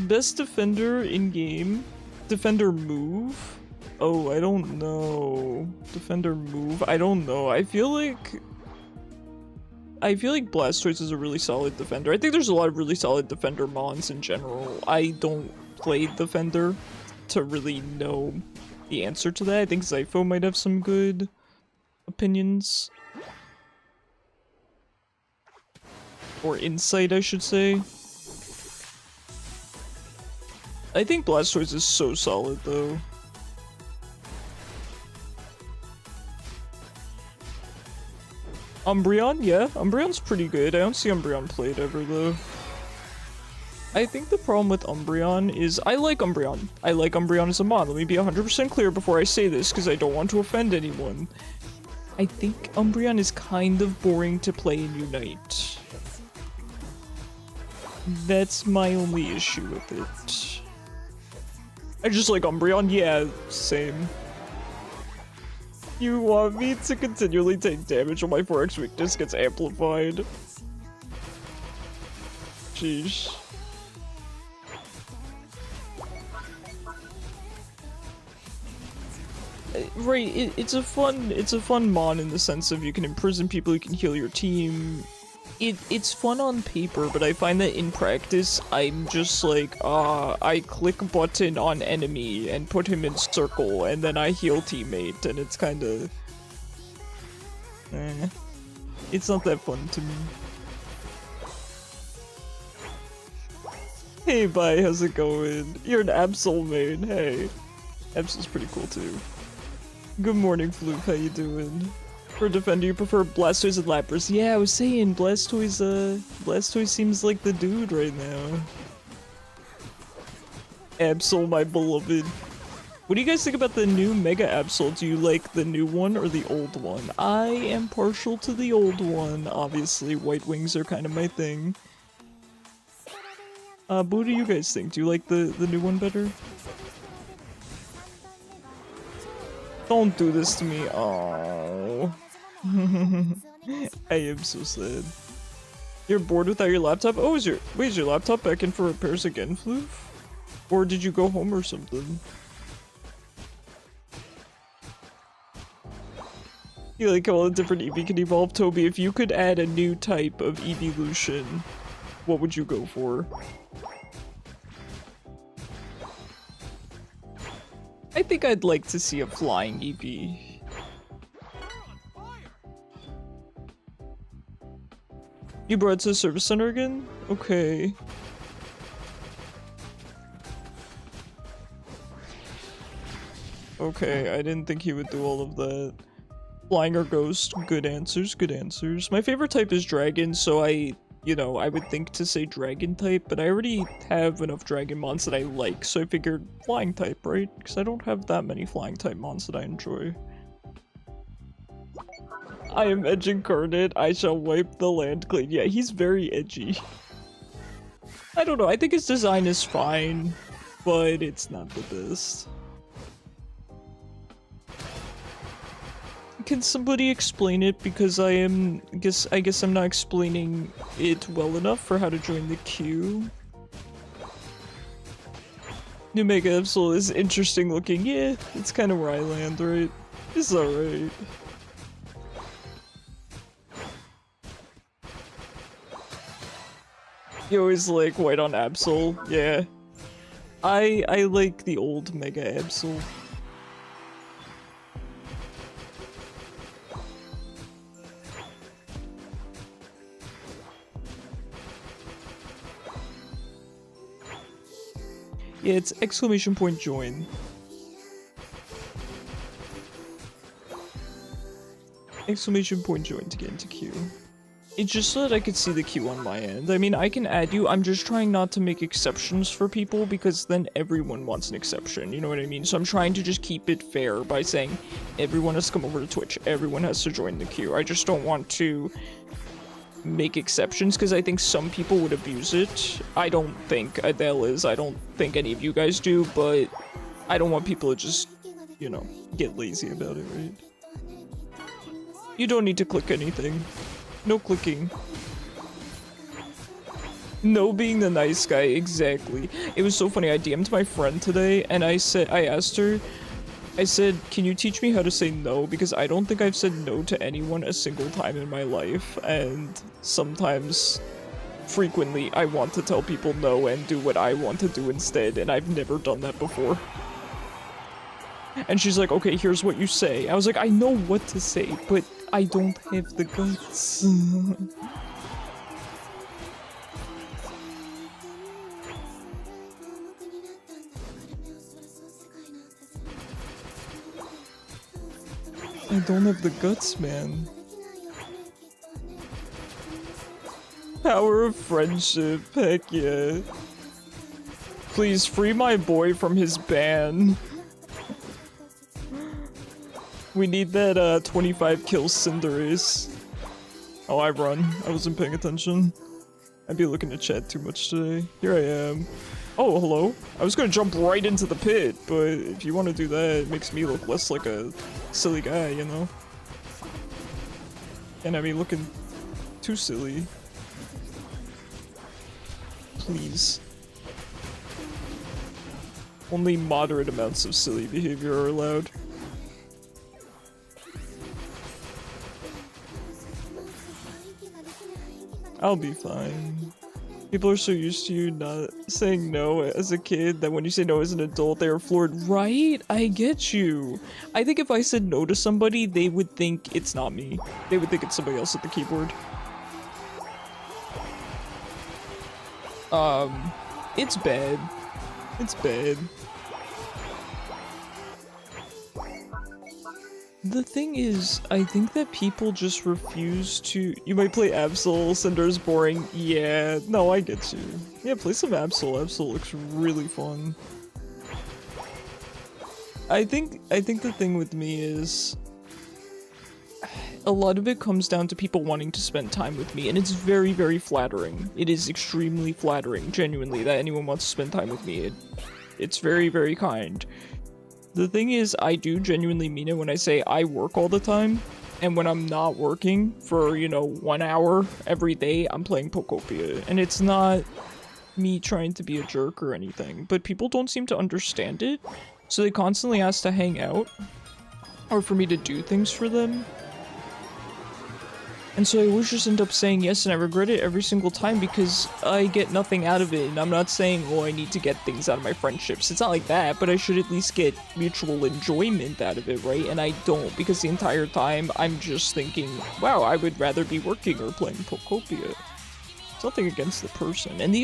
Best defender in game? Defender move? Oh, I don't know. Defender move? I don't know. I feel like Blastoise is a really solid defender. I think there's a lot of really solid defender mons in general. I don't play defender to really know the answer to that. I think Zypho might have some good opinions. Or insight, I should say. I think Blastoise is so solid, though. Umbreon? Yeah, Umbreon's pretty good. I don't see Umbreon played ever, though. I think the problem with Umbreon is I like Umbreon. I like Umbreon as a mod. Let me be 100% clear before I say this, because I don't want to offend anyone. I think Umbreon is kind of boring to play in Unite. That's my only issue with it. I just like Umbreon, yeah, same. You want me to continually take damage when my 4x weakness gets amplified? Sheesh. Right, it's a fun mon in the sense of you can imprison people, you can heal your team. It's fun on paper, but I find that in practice, I'm just like, I click button on enemy and put him in circle, and then I heal teammate, and it's kinda... It's not that fun to me. Hey, bye, how's it going? You're an Absol main, hey. Absol's pretty cool too. Good morning, Fluke, how you doing? For defender, you prefer Blastoise and Lapras. Yeah, I was saying, Blastoise seems like the dude right now. Absol, my beloved. What do you guys think about the new Mega Absol? Do you like the new one or the old one? I am partial to the old one, obviously. White wings are kind of my thing. What do you guys think? Do you like the new one better? Don't do this to me. Oh. I am so sad. You're bored without your laptop? Oh, is your laptop back in for repairs again, Floof? Or did you go home or something? You like how all the different Eevee can evolve? Toby, if you could add a new type of evolution, what would you go for? I think I'd like to see a flying Eevee. You brought it to the service center again? Okay. Okay, I didn't think he would do all of that. Flying or ghost, good answers, good answers. My favorite type is dragon, so I would think to say dragon type, but I already have enough dragon mons that I like, so I figured flying type, right? Because I don't have that many flying type mons that I enjoy. I am edge incarnate, I shall wipe the land clean. Yeah, he's very edgy. I don't know, I think his design is fine, but it's not the best. Can somebody explain it, because I guess I'm not explaining it well enough for how to join the queue. New Mega Absol is interesting looking. Yeah, it's kind of where I land, right? It's alright. You always like white on Absol, yeah. I like the old Mega Absol. Yeah, it's exclamation point join. Exclamation point join to get into queue. It's just so that I could see the queue on my end. I mean, I can add you, I'm just trying not to make exceptions for people because then everyone wants an exception, you know what I mean? So I'm trying to just keep it fair by saying everyone has to come over to Twitch, everyone has to join the queue. I just don't want to make exceptions because I think some people would abuse it. I don't think Adele is, I don't think any of you guys do, but I don't want people to just, you know, get lazy about it, right? You don't need to click anything. No clicking. No being the nice guy, exactly. It was so funny, I DM'd my friend today and I asked her, I said, can you teach me how to say no? Because I don't think I've said no to anyone a single time in my life, and sometimes, frequently, I want to tell people no and do what I want to do instead, and I've never done that before. And she's like, okay, here's what you say. I was like, I know what to say, but I don't have the guts. I don't have the guts, man. Power of friendship, heck yeah. Please free my boy from his ban. We need that 25 kill Cinderace. Oh, I run. I wasn't paying attention. I'd be looking at chat too much today. Here I am. Oh, hello. I was gonna jump right into the pit, but if you want to do that, it makes me look less like a silly guy, you know? And I mean, looking too silly. Please. Only moderate amounts of silly behavior are allowed. I'll be fine. People are so used to you not saying no as a kid that when you say no as an adult, they are floored. Right? I get you. I think if I said no to somebody, they would think it's not me. They would think it's somebody else at the keyboard. It's bad. It's bad. The thing is, I think that people just refuse to— You might play Absol, Cinder's boring. Yeah, no, I get you. Yeah, play some Absol. Absol looks really fun. I think the thing with me is a lot of it comes down to people wanting to spend time with me, and it's very, very flattering. It is extremely flattering, genuinely, that anyone wants to spend time with me. It's very, very kind. The thing is, I do genuinely mean it when I say I work all the time, and when I'm not working for, you know, 1 hour every day, I'm playing Pokopia. And it's not me trying to be a jerk or anything, but people don't seem to understand it, so they constantly ask to hang out, or for me to do things for them. And so I always just end up saying yes, and I regret it every single time because I get nothing out of it. And I'm not saying, oh, I need to get things out of my friendships. It's not like that, but I should at least get mutual enjoyment out of it, right? And I don't, because the entire time I'm just thinking, wow, I would rather be working or playing Pokopia. It's nothing against the person. And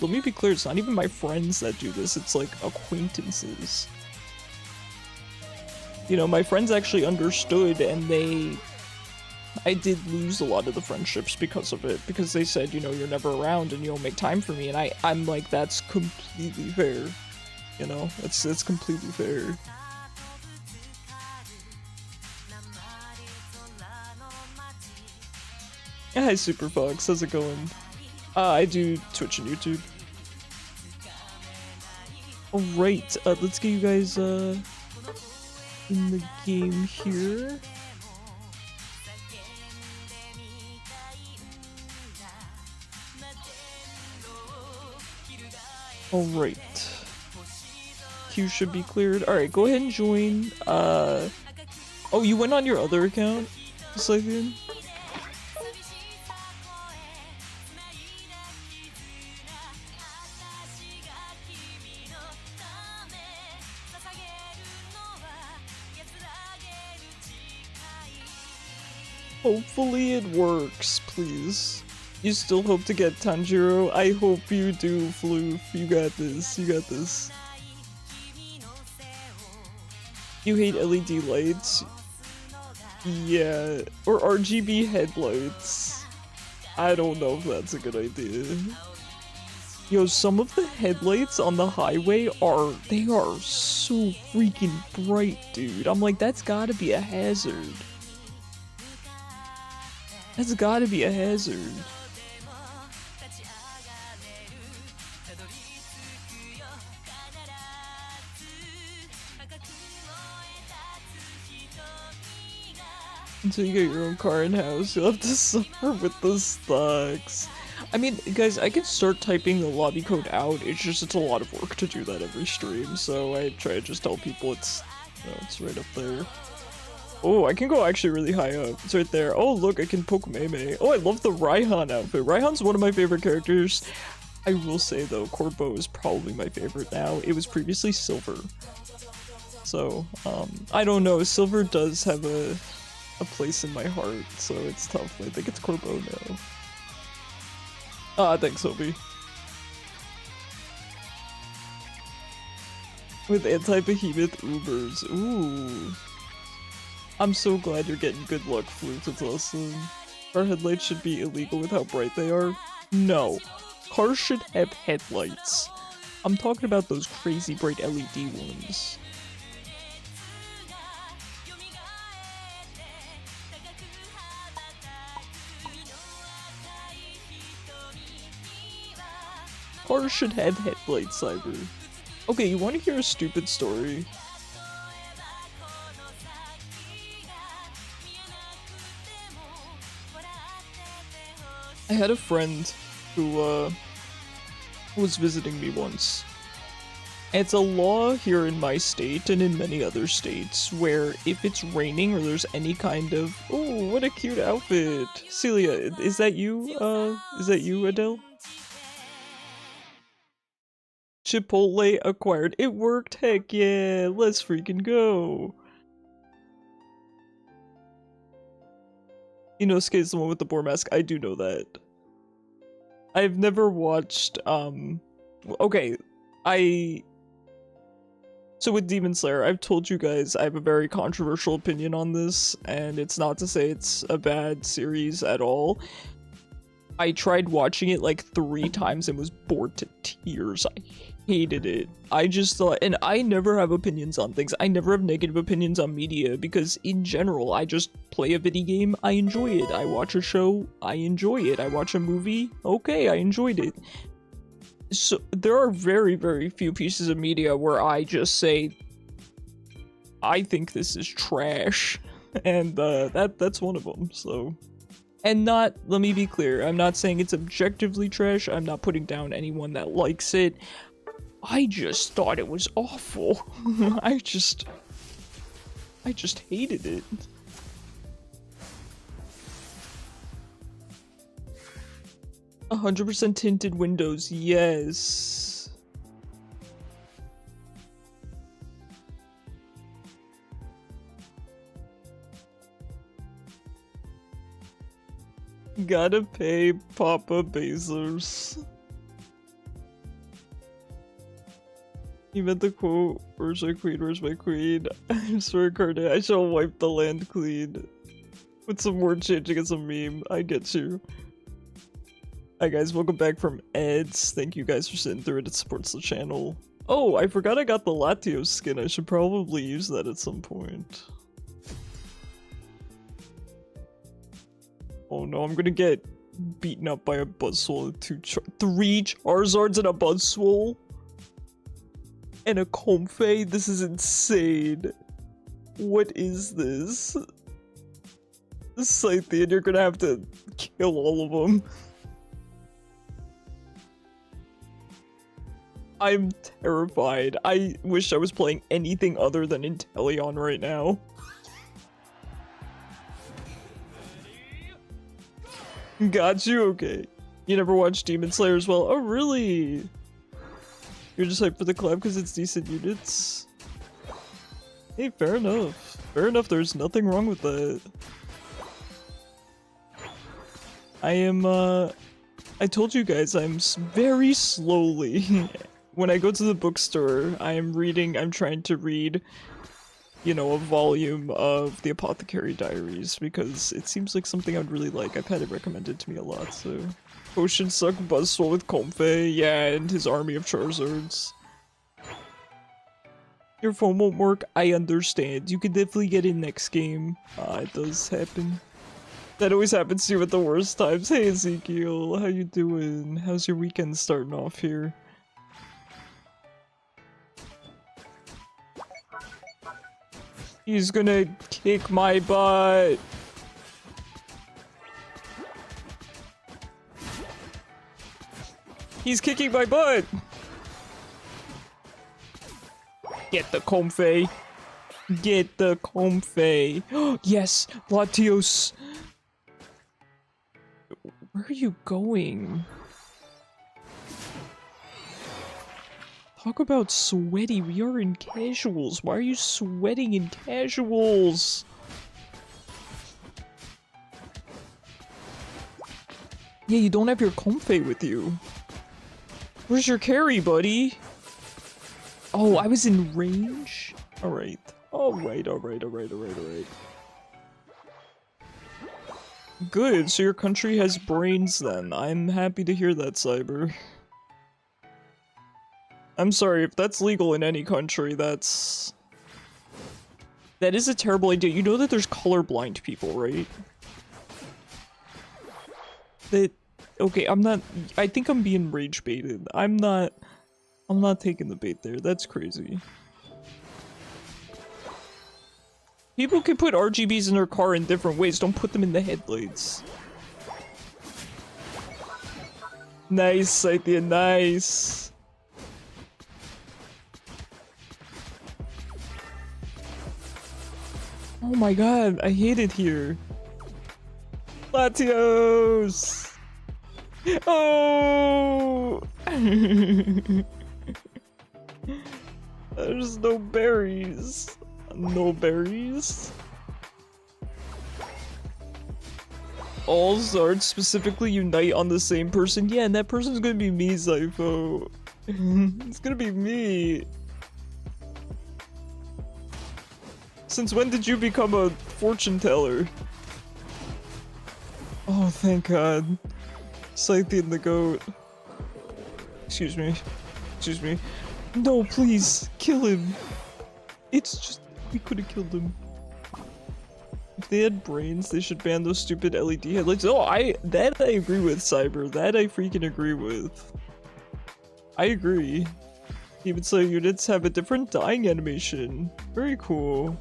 let me be clear, it's not even my friends that do this, it's like acquaintances. You know, my friends actually understood, and I did lose a lot of the friendships because of it, because they said, you know, you're never around and you don't make time for me, and I'm like, that's completely fair, you know, it's completely fair. Hi Super Fox, how's it going? I do Twitch and YouTube. Alright, let's get you guys in the game here. Alright. Queue should be cleared. Alright, go ahead and join. Oh, you went on your other account, Scythian? Hopefully it works, please. You still hope to get Tanjiro? I hope you do, Floof. You got this. You got this. You hate LED lights? Yeah. Or RGB headlights. I don't know if that's a good idea. Yo, some of the headlights on the highway they are so freaking bright, dude. I'm like, that's gotta be a hazard. That's gotta be a hazard. Until you get your own car and house, you'll have to suffer with the stocks. I mean, guys, I can start typing the lobby code out, it's a lot of work to do that every stream, so I try to just tell people it's right up there. Oh, I can go actually really high up. It's right there. Oh, look, I can poke Mei. Oh, I love the Raihan outfit. Raihan's one of my favorite characters. I will say, though, Corbo is probably my favorite now. It was previously Silver. So, I don't know. Silver does have a place in my heart, so it's tough. I think it's Corbo now. Ah, thanks, Obi. With anti-behemoth Ubers. Ooh. I'm so glad you're getting good luck, Flute. It's awesome. Car headlights should be illegal with how bright they are? No. Cars should have headlights. I'm talking about those crazy bright LED ones. Cars should have headlights, Cyber. Okay, you want to hear a stupid story? I had a friend who was visiting me once. It's a law here in my state and in many other states where if it's raining or there's any kind of— oh, what a cute outfit. Celia, is that you, Adele? Chipotle acquired. It worked, heck yeah, let's freaking go. Inosuke's the one with the boar mask. I do know that. I've never watched, okay, so with Demon Slayer, I've told you guys I have a very controversial opinion on this, and it's not to say it's a bad series at all. I tried watching it like 3 times and was bored to tears. I hated it. I just thought— and I never have opinions on things. I never have negative opinions on media because in general, I just play a video game, I enjoy it. I watch a show, I enjoy it. I watch a movie, okay, I enjoyed it. So there are very, very few pieces of media where I just say, I think this is trash. And that's one of them, so. And not— let me be clear, I'm not saying it's objectively trash, I'm not putting down anyone that likes it. I just thought it was awful. I just hated it. A 100% tinted windows, yes. Gotta pay Papa Bezos. You meant the quote, "Where's my queen, where's my queen?" I swear, Cardi, I shall wipe the land clean. With some word changing and some meme, I get you. Hi guys, welcome back from Eds. Thank you guys for sitting through it, it supports the channel. Oh, I forgot I got the Latios skin, I should probably use that at some point. Oh no, I'm gonna get beaten up by a Buzzwole and 3 Charizards and a Buzzwole? And a Comfey? This is insane. What is this? Scythian, you're gonna have to kill all of them. I'm terrified. I wish I was playing anything other than Inteleon right now. Got you, okay. You never watched Demon Slayer as well? Oh, really? You're just hyped for the collab because it's decent units? Hey, fair enough. Fair enough, there's nothing wrong with that. I told you guys I'm very slowly. When I go to the bookstore, I'm trying to read, you know, a volume of the Apothecary Diaries because it seems like something I'd really like. I've had it recommended to me a lot, so. Potion suck Buzzsaw with Comfey, yeah, and his army of Charizards. Your phone won't work, I understand. You can definitely get in next game. It does happen. That always happens to you at the worst times. Hey Ezekiel, how you doing? How's your weekend starting off here? He's gonna kick my butt. He's kicking my butt. Get the Comfey. Get the Comfey. Yes, Latios. Where are you going? Talk about sweaty. We are in casuals. Why are you sweating in casuals? Yeah, you don't have your Comfey with you. Where's your carry, buddy? Oh, I was in range? Alright. Alright. Good, so your country has brains then. I'm happy to hear that, Cyber. I'm sorry, if that's legal in any country, that is a terrible idea. You know that there's colorblind people, right? Okay, I think I'm being rage baited. I'm not taking the bait there. That's crazy. People can put RGBs in their car in different ways. Don't put them in the headlights. Nice, Scythia, nice. Oh my god, I hate it here. Latios! Oh! There's no berries. No berries. All Zards specifically unite on the same person. Yeah, and that person's gonna be me, Zypho. It's gonna be me. Since when did you become a fortune teller? Oh, thank God. Scythian the goat. Excuse me. Excuse me. No, please, kill him. It's just, we could have killed him. If they had brains, they should ban those stupid LED headlights. Oh, that I agree with, Cyber. That I freaking agree with. I agree. Even so, units have a different dying animation. Very cool.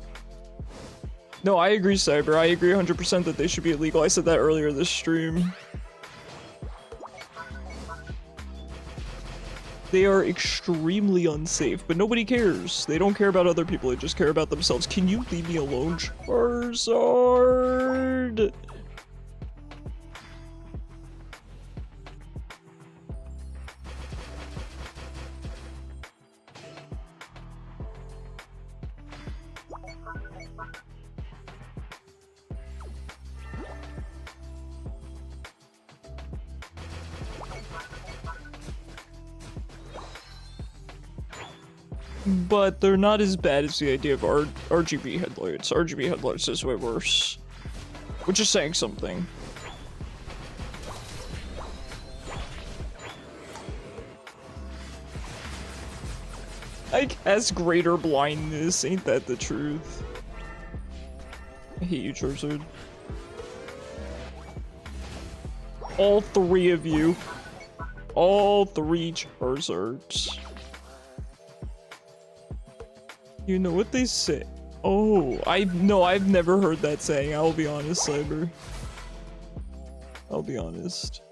No, I agree, Cyber. I agree 100% that they should be illegal. I said that earlier this stream. They are extremely unsafe, but nobody cares. They don't care about other people, they just care about themselves. Can you leave me alone, Charizard? But they're not as bad as the idea of RGB headlights. RGB headlights is way worse. Which is saying something. I guess greater blindness, ain't that the truth? I hate you, Charizard. All three of you. All three Charizards. You know what they say? Oh, I've never heard that saying. I'll be honest, Cyber. I'll be honest.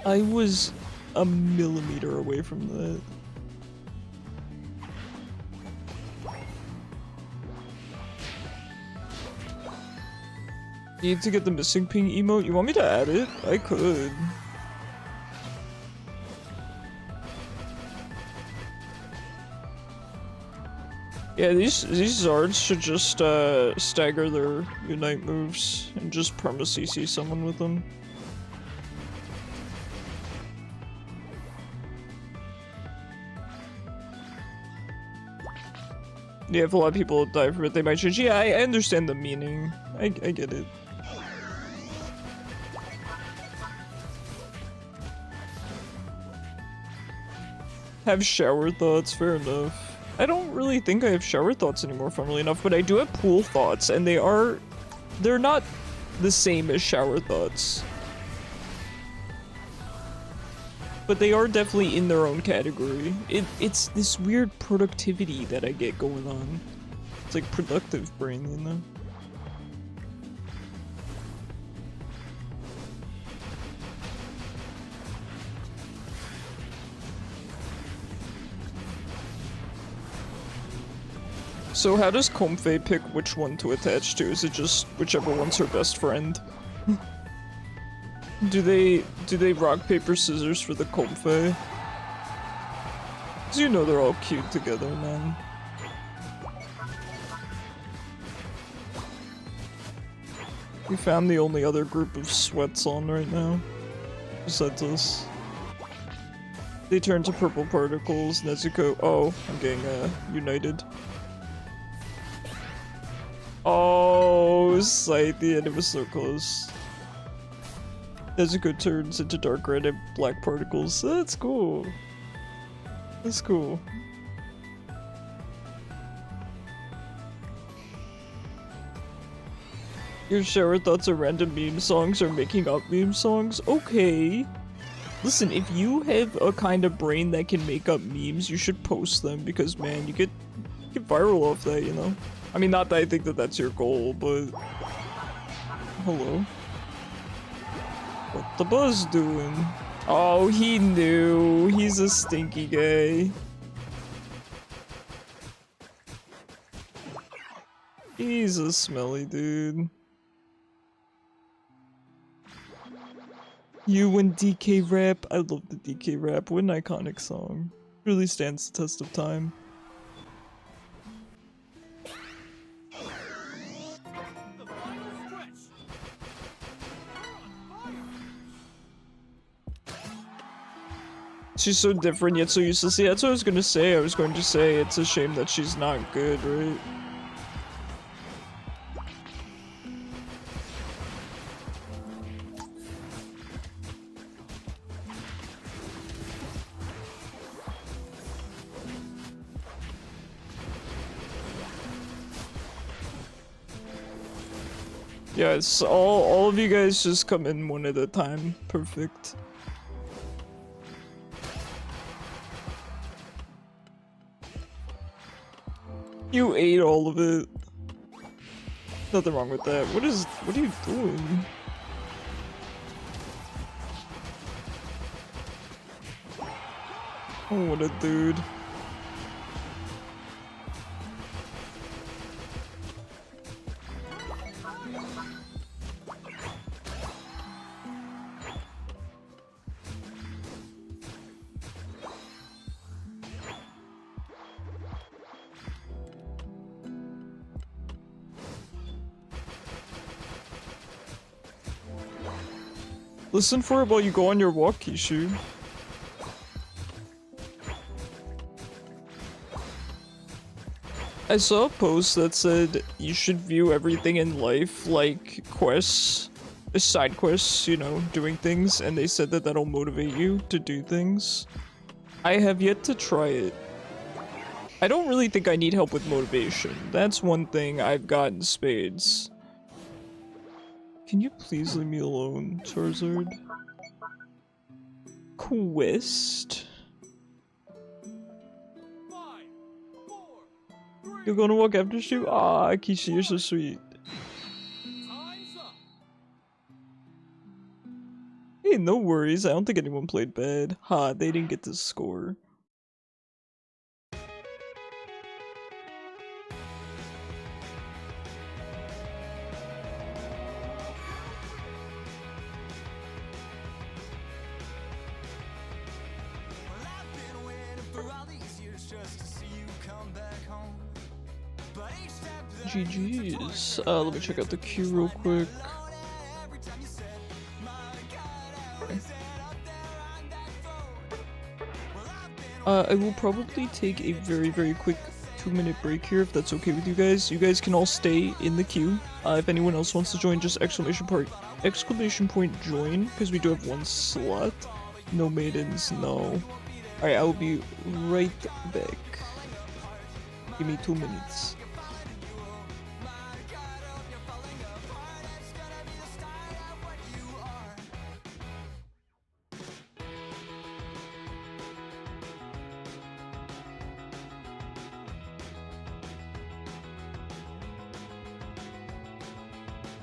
I was a millimeter away from that. Need to get the missing ping emote. You want me to add it? I could. Yeah, these Zards should just stagger their unite moves and just perma CC someone with them. Yeah, if a lot of people die for it, they might change. Yeah, I understand the meaning. I get it. Have shower thoughts, fair enough. I don't really think I have shower thoughts anymore, funnily enough, but I do have pool thoughts, and they're not the same as shower thoughts. But they are definitely in their own category. It's this weird productivity that I get going on. It's like productive brain, you know? So how does Comfey pick which one to attach to? Is it just whichever one's her best friend? Do they rock, paper, scissors for the Comfey? Cause you know they're all cute together, man. We found the only other group of sweats on right now. Besides us. They turn to purple particles, Nezuko. Oh, I'm getting united. Oh, sight, the end, it was so close. Nezuko turns into dark red and black particles. That's cool. That's cool. Your shower thoughts are random meme songs or making up meme songs? Okay. Listen, if you have a kind of brain that can make up memes, you should post them because, man, you get viral off that, you know? I mean, not that I think that that's your goal, but... Hello? What the buzz doing? Oh, he knew. He's a stinky guy. He's a smelly dude. You and DK rap. I love the DK rap. What an iconic song. Really stands the test of time. She's so different yet so useless. Yeah, that's what I was gonna say. I was going to say it's a shame that she's not good, right? Yeah, it's all of you guys just come in one at a time. Perfect. You ate all of it. Nothing wrong with that. What are you doing? Oh, what a dude. Listen for it while you go on your walk, Kishu. I saw a post that said you should view everything in life like quests, side quests, you know, doing things, and they said that that'll motivate you to do things. I have yet to try it. I don't really think I need help with motivation. That's one thing I've got in spades. Can you please leave me alone, Charizard? Quest? You're gonna walk after Shu? Ah, Kishi, you're so sweet. Hey, no worries. I don't think anyone played bad. Ha, they didn't get to score. Well, I've been waiting for all these years just to see you come back home. But each step that GG's. Let me check out the queue real quick. every time you said, my God, I always end up there on that phone. Well, I've been I will probably take a very quick 2-minute break here if that's okay with you guys. You guys can all stay in the queue. If anyone else wants to join, just exclamation point join, because we do have one slot. No maidens, no. Alright, I will be right back. Give me 2 minutes.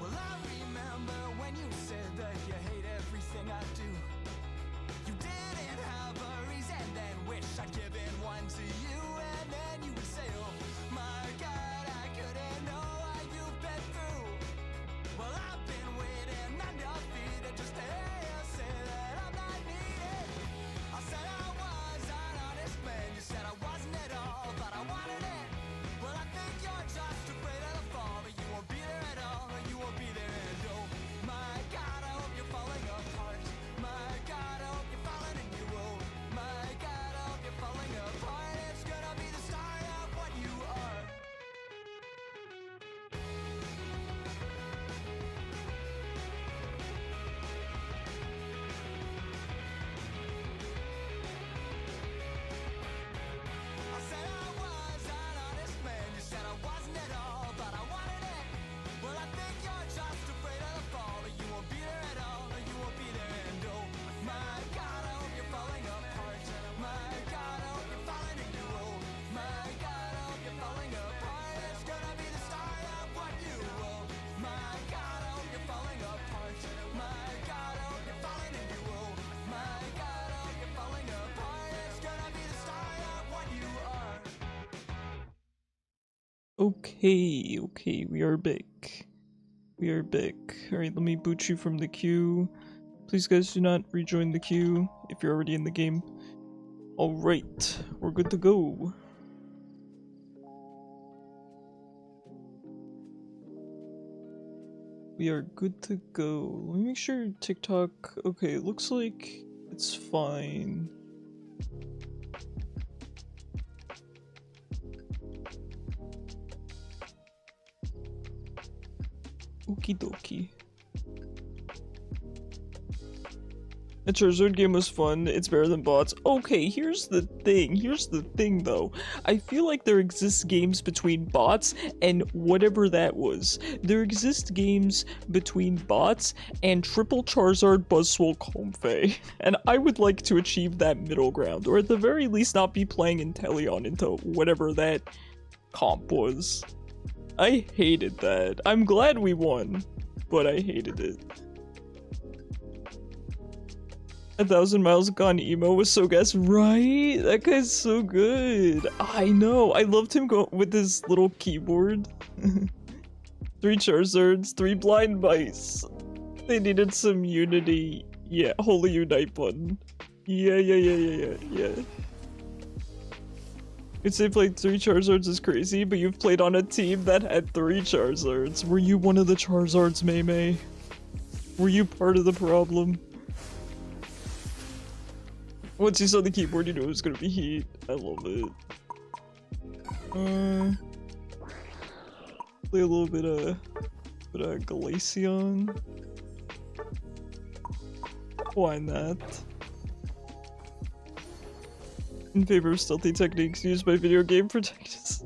Well, I remember when you said that you hate everything I do. You didn't have a reason, then wish I'd given one to you, and then you would say, oh my God, I couldn't know what you've been through. Well, I've been waiting undefeated just to hear you say that I'm not needed. I said I was an honest man, you said I wasn't at all, but I wanted it. Well, I think you're just afraid of the fall, but you won't be there at all, or you won't be there. And oh my God, I hope you're falling apart. My God, I hope you're falling and you oh my God, I hope you're falling apart. It's gonna be the start of what you are. I said I was an honest man, you said I wasn't at all, but I wanted it. Well, I think you're just afraid of the fall, or you won't be there at all, or you won't be there. And oh my God, I hope you're falling apart. My God, I hope you're falling and you oh my God, I hope you're falling apart. It's gonna be the start of what you oh my God, I hope you're falling apart. My God, I hope you're falling and you oh my God, I hope you're falling apart. It's gonna be the start of what you are. Okay, we are back. We are back. Alright, let me boot you from the queue. Please guys do not rejoin the queue if you're already in the game. Alright, we're good to go. We are good to go. Let me make sure TikTok... Okay, it looks like it's fine. Okie dokie. The Charizard game was fun. It's better than bots. Okay, here's the thing though. I feel like there exists games between bots and whatever that was. There exist games between bots and triple Charizard Buzzwole Comfey. And I would like to achieve that middle ground, or at the very least not be playing Inteleon into whatever that comp was. I hated that. I'm glad we won, but I hated it. 1,000 Miles Gone Emo was so gas, right? That guy's so good. I know. I loved him go with his little keyboard. 3 Charizards, 3 Blind Mice. They needed some unity. Yeah, Holy Unite button. Yeah. You'd say played 3 Charizards is crazy, but you've played on a team that had 3 Charizards. Were you one of the Charizards, Mei? Were you part of the problem? Once you saw the keyboard, you knew it was gonna be heat. I love it. Play a little bit of Glaceon. Why not? In favor of stealthy techniques used by video game protectors.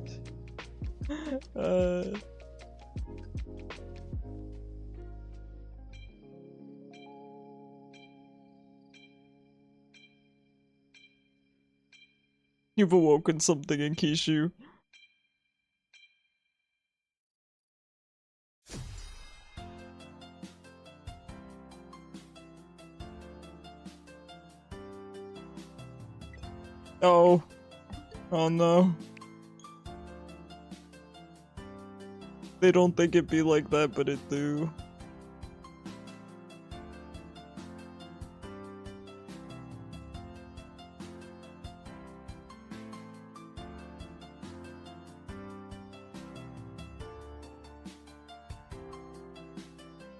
You've awoken something in Kishu. Oh. Oh no. They don't think it be like that, but it do.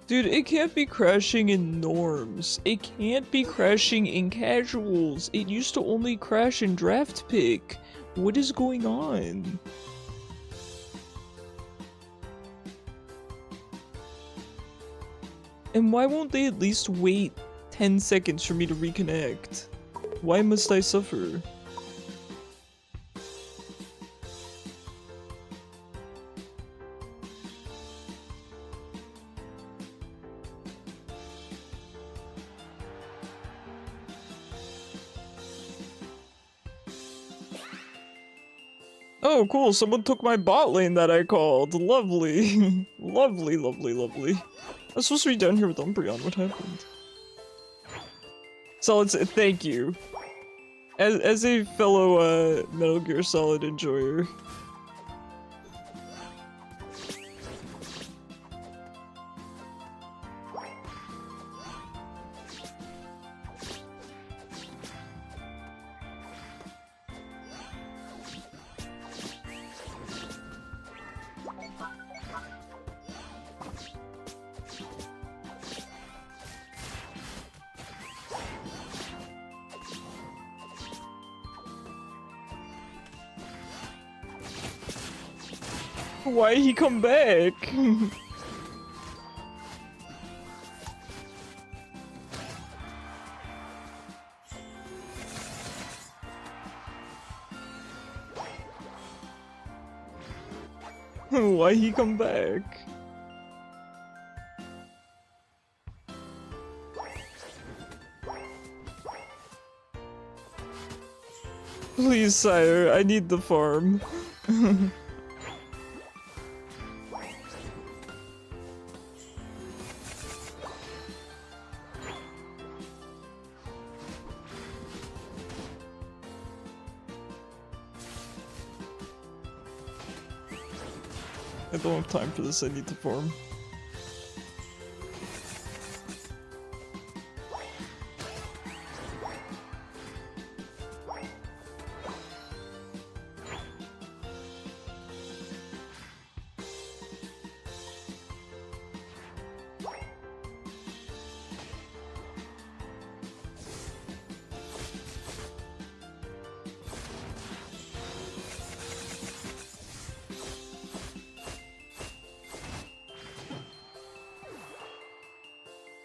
Dude, it can't be crashing in norms. It can't be crashing in casuals. It used to only crash in draft pick. What is going on? And why won't they at least wait 10 seconds for me to reconnect? Why must I suffer? Oh, cool. Someone took my bot lane that I called. Lovely. Lovely, lovely, lovely. I was supposed to be down here with Umbreon. What happened? Solid, thank you. As a fellow, Metal Gear Solid enjoyer. Why he come back? Why he come back? Please, sire, I need the farm. I don't have time for this, I need to farm.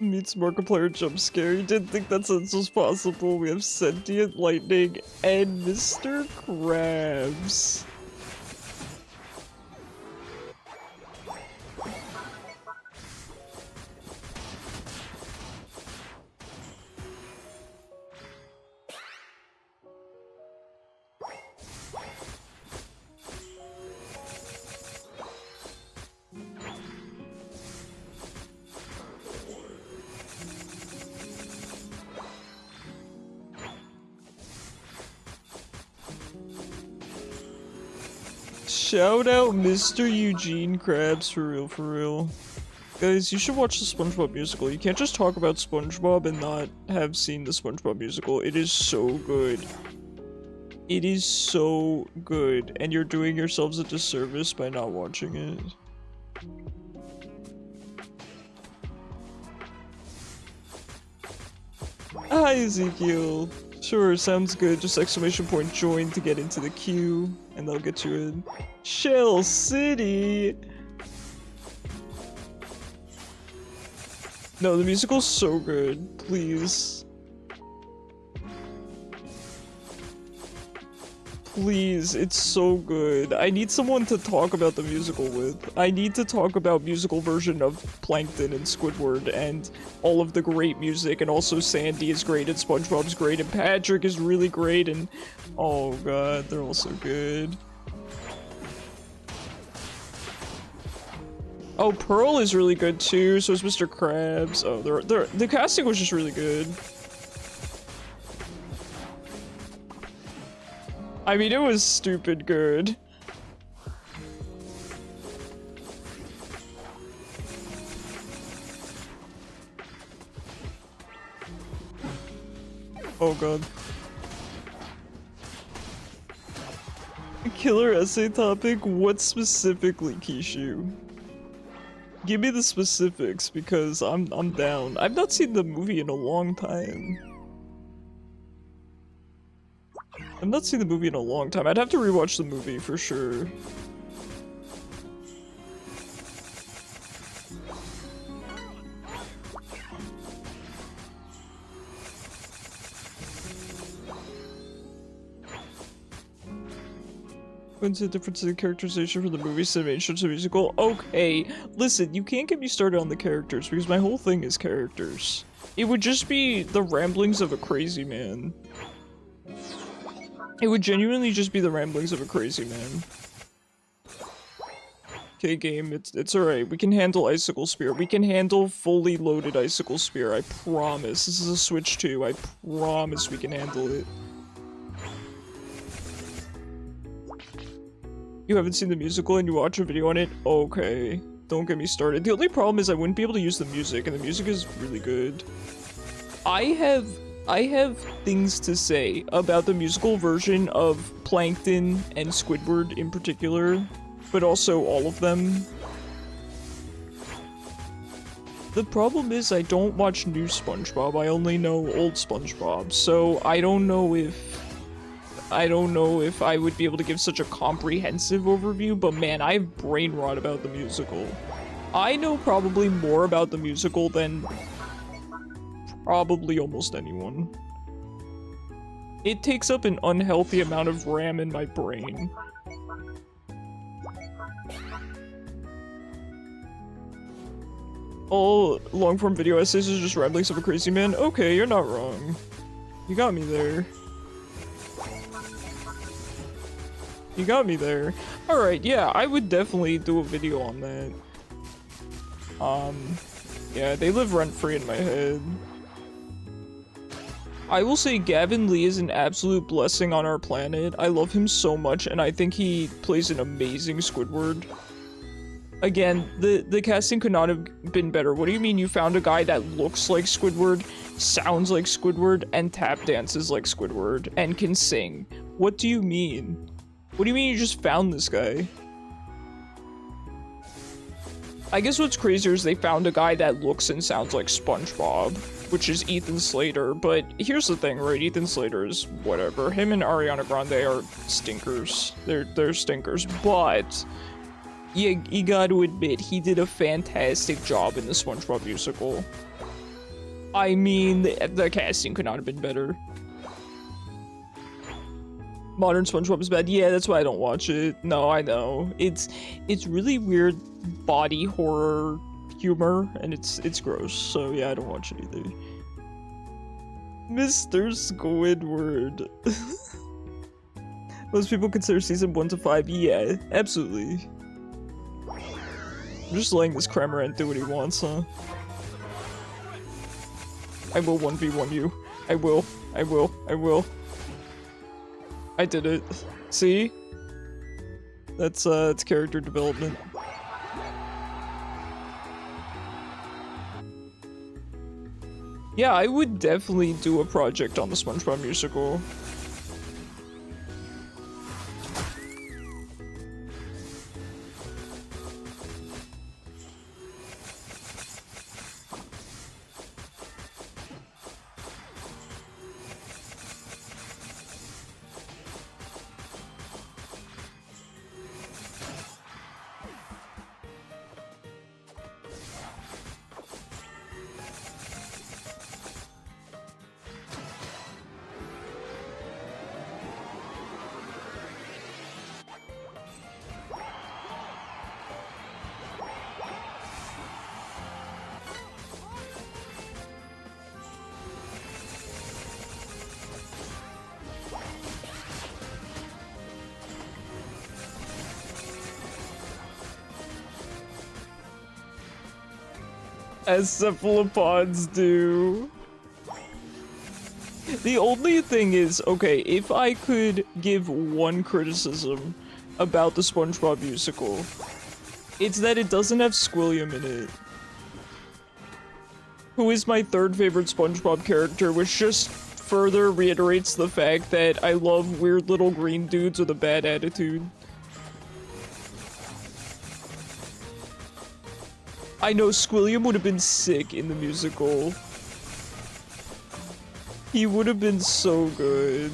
Meets Markiplier jump scare. You didn't think that sense was possible. We have sentient lightning and Mr. Krabs. Shout out Mr. Eugene Krabs, for real, for real. Guys, you should watch the SpongeBob musical. You can't just talk about SpongeBob and not have seen the SpongeBob musical. It is so good. It is so good, and you're doing yourselves a disservice by not watching it. Hi, Ezekiel. Sure, sounds good. Just exclamation point join to get into the queue, and they'll get you in. Shell City! No, the musical's so good. Please. Please, it's so good. I need someone to talk about the musical with. I need to talk about musical version of Plankton and Squidward and all of the great music, and also Sandy is great and SpongeBob's great and Patrick is really great and oh god, they're all so good. Oh, Pearl is really good too, so is Mr. Krabs. Oh, the casting was just really good. I mean, it was stupid good. Oh god. Killer essay topic? What specifically, Kishu? Give me the specifics because I'm down. I've not seen the movie in a long time. I've not seen the movie in a long time. I'd have to rewatch the movie for sure. What's the difference in the characterization from the movie animation to musical? Okay, listen, you can't get me started on the characters because my whole thing is characters. It would just be the ramblings of a crazy man. It would genuinely just be the ramblings of a crazy man. Okay, game, it's alright. We can handle Icicle Spear. We can handle fully loaded Icicle Spear, I promise. This is a Switch 2, I promise we can handle it. You haven't seen the musical and you watch a video on it? Okay. Don't get me started. The only problem is I wouldn't be able to use the music, and the music is really good. I have things to say about the musical version of Plankton and Squidward in particular, but also all of them. The problem is I don't watch new SpongeBob, I only know old SpongeBob, so I don't know if I would be able to give such a comprehensive overview, but man, I have brain rot about the musical. I know probably more about the musical than probably almost anyone. It takes up an unhealthy amount of RAM in my brain. All long-form video essays are just ramblings of a crazy man? Okay, you're not wrong. You got me there. You got me there. Alright, yeah, I would definitely do a video on that. Yeah, they live rent-free in my head. I will say Gavin Lee is an absolute blessing on our planet. I love him so much, and I think he plays an amazing Squidward. Again, the casting could not have been better. What do you mean you found a guy that looks like Squidward, sounds like Squidward, and tap dances like Squidward, and can sing? What do you mean? What do you mean you just found this guy? I guess what's crazier is they found a guy that looks and sounds like SpongeBob, which is Ethan Slater, but here's the thing, right? Ethan Slater is whatever. Him and Ariana Grande are stinkers. They're stinkers, but you gotta admit, he did a fantastic job in the SpongeBob musical. I mean, the casting could not have been better. Modern SpongeBob is bad. Yeah, that's why I don't watch it. No, I know. It's really weird body horror humor, and it's gross. So yeah, I don't watch it either. Mr. Squidward. Most people consider season 1 to 5. Yeah, absolutely. I'm just letting this Cramorant do what he wants, huh? I will 1v1 you. I will. I did it. See? That's it's character development. Yeah, I would definitely do a project on the SpongeBob musical. As cephalopods do. The only thing is, okay, if I could give one criticism about the SpongeBob musical, it's that it doesn't have Squilliam in it. Who is my third favorite SpongeBob character, which just further reiterates the fact that I love weird little green dudes with a bad attitude. I know Squilliam would have been sick in the musical. He would have been so good.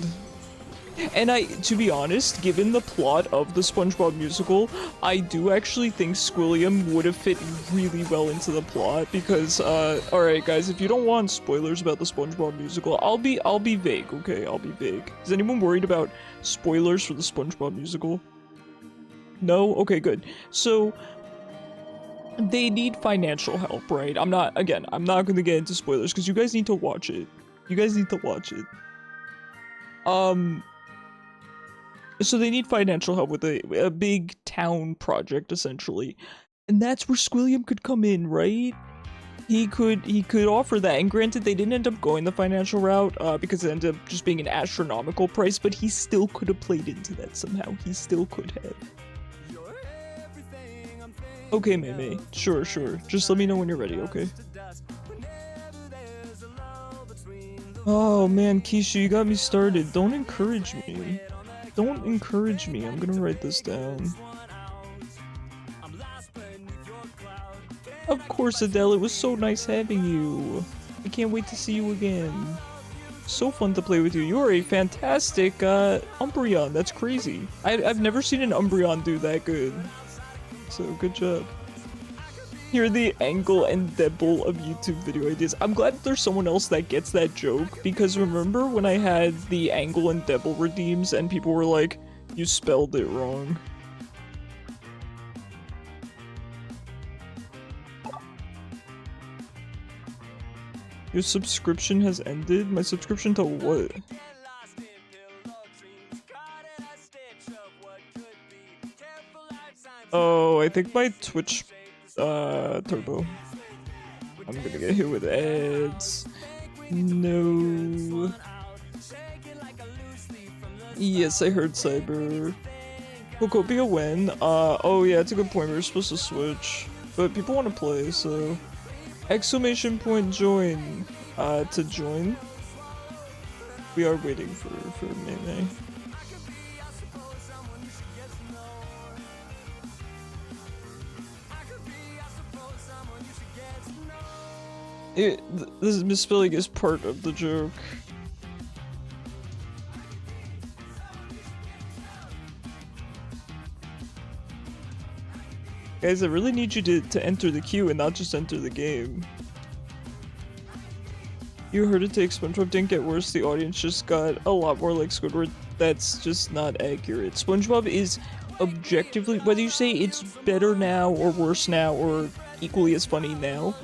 And to be honest, given the plot of the SpongeBob musical, I do actually think Squilliam would have fit really well into the plot because, alright guys, if you don't want spoilers about the SpongeBob musical, I'll be vague, okay? I'll be vague. Is anyone worried about spoilers for the SpongeBob musical? No? Okay, good. So, they need financial help, right? I'm not gonna get into spoilers because you guys need to watch it. You guys need to watch it. So they need financial help with a big town project, essentially. And that's where Squilliam could come in, right? He could offer that, and granted they didn't end up going the financial route, because it ended up just being an astronomical price, but he still could have played into that somehow. He still could have. Okay, Mei. Sure. Just let me know when you're ready, okay? Oh man, Keisha, you got me started. Don't encourage me. Don't encourage me. I'm gonna write this down. Of course, Adele, it was so nice having you. I can't wait to see you again. So fun to play with you. You are a fantastic Umbreon. That's crazy. I've never seen an Umbreon do that good. So good job. Here are the angle and debble of YouTube video ideas. I'm glad there's someone else that gets that joke, because remember when I had the angle and debble redeems and people were like, you spelled it wrong. Your subscription has ended? My subscription to what? Oh, I think my Twitch turbo. I'm gonna get hit with ads. No. Yes, I heard Cyber. Wokopia when? Oh yeah, it's a good point. We were supposed to switch. But people want to play, so... Exclamation point join. To join. We are waiting for Mei. This misspelling is part of the joke. Guys, I really need you to enter the queue and not just enter the game. You heard it take SpongeBob didn't get worse, the audience just got a lot more like Squidward. That's just not accurate. SpongeBob is objectively, whether you say it's better now or worse now or equally as funny now,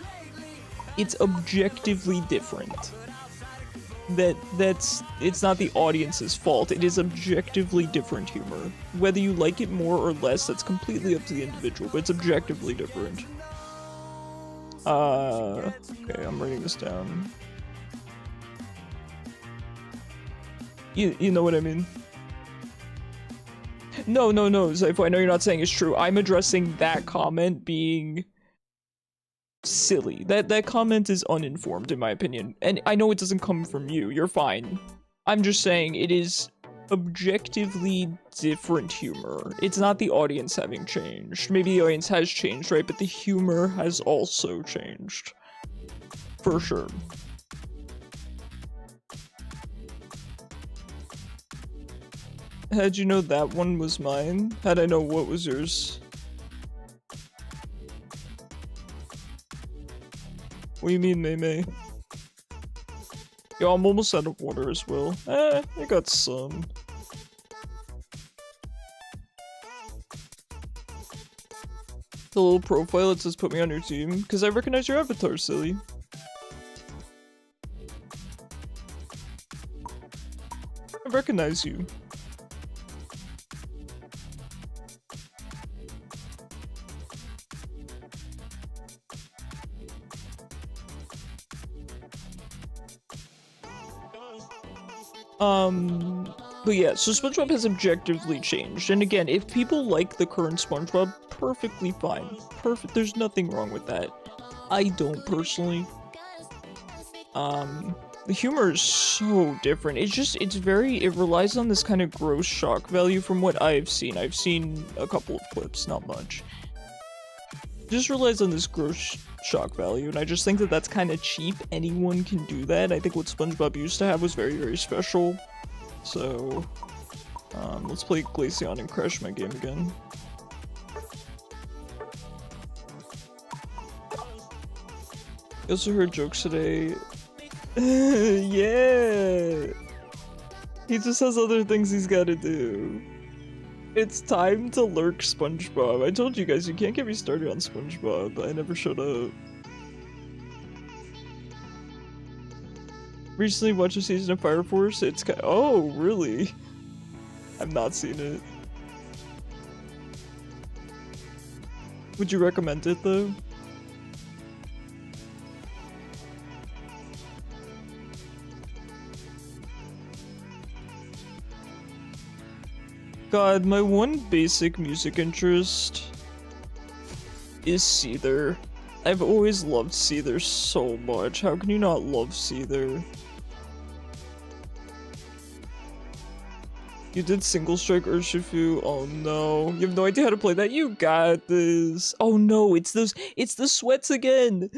it's objectively different. It's not the audience's fault, it is objectively different humor. Whether you like it more or less, that's completely up to the individual, but it's objectively different. Okay, I'm writing this down. You know what I mean? No, Zypho, I know you're not saying it's true. I'm addressing that comment being silly. That comment is uninformed in my opinion. And I know it doesn't come from you. You're fine. I'm just saying it is objectively different humor. It's not the audience having changed. Maybe the audience has changed, right? But the humor has also changed. For sure. How'd you know that one was mine? How'd I know what was yours? What do you mean, Mei? Yo, I'm almost out of water as well. I got some. The little profile that says put me on your team, because I recognize your avatar, silly. I recognize you. But yeah, so SpongeBob has objectively changed, and again, if people like the current SpongeBob, perfectly fine. Perfect, there's nothing wrong with that. I don't personally. The humor is so different. It relies on this kind of gross shock value from what I've seen. I've seen a couple of clips, not much. It just relies on this gross shock value, and I just think that that's kind of cheap. Anyone can do that. I think what SpongeBob used to have was very, very special. So, let's play Glaceon and crash my game again. I also heard jokes today. Yeah! He just has other things he's gotta do. It's time to lurk SpongeBob. I told you guys, you can't get me started on SpongeBob. I never showed up. Recently watched a season of Fire Force. It's oh, really? I've not seen it. Would you recommend it though? God, my one basic music interest is Seether. I've always loved Seether so much. How can you not love Seether? You did Single Strike Urshifu? Oh no. You have no idea how to play that? You got this. Oh no, it's the sweats again!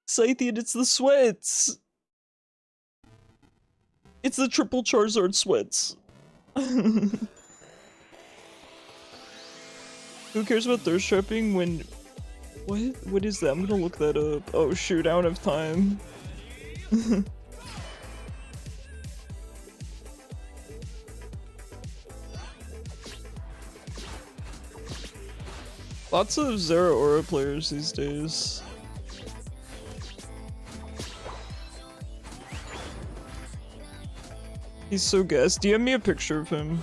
Scythian, it's the sweats! It's the triple Charizard sweats. Who cares about thirst trapping when... What? What is that? I'm gonna look that up. Oh shoot, I don't have time. Lots of Zeraora players these days. He's so gassed. DM me a picture of him.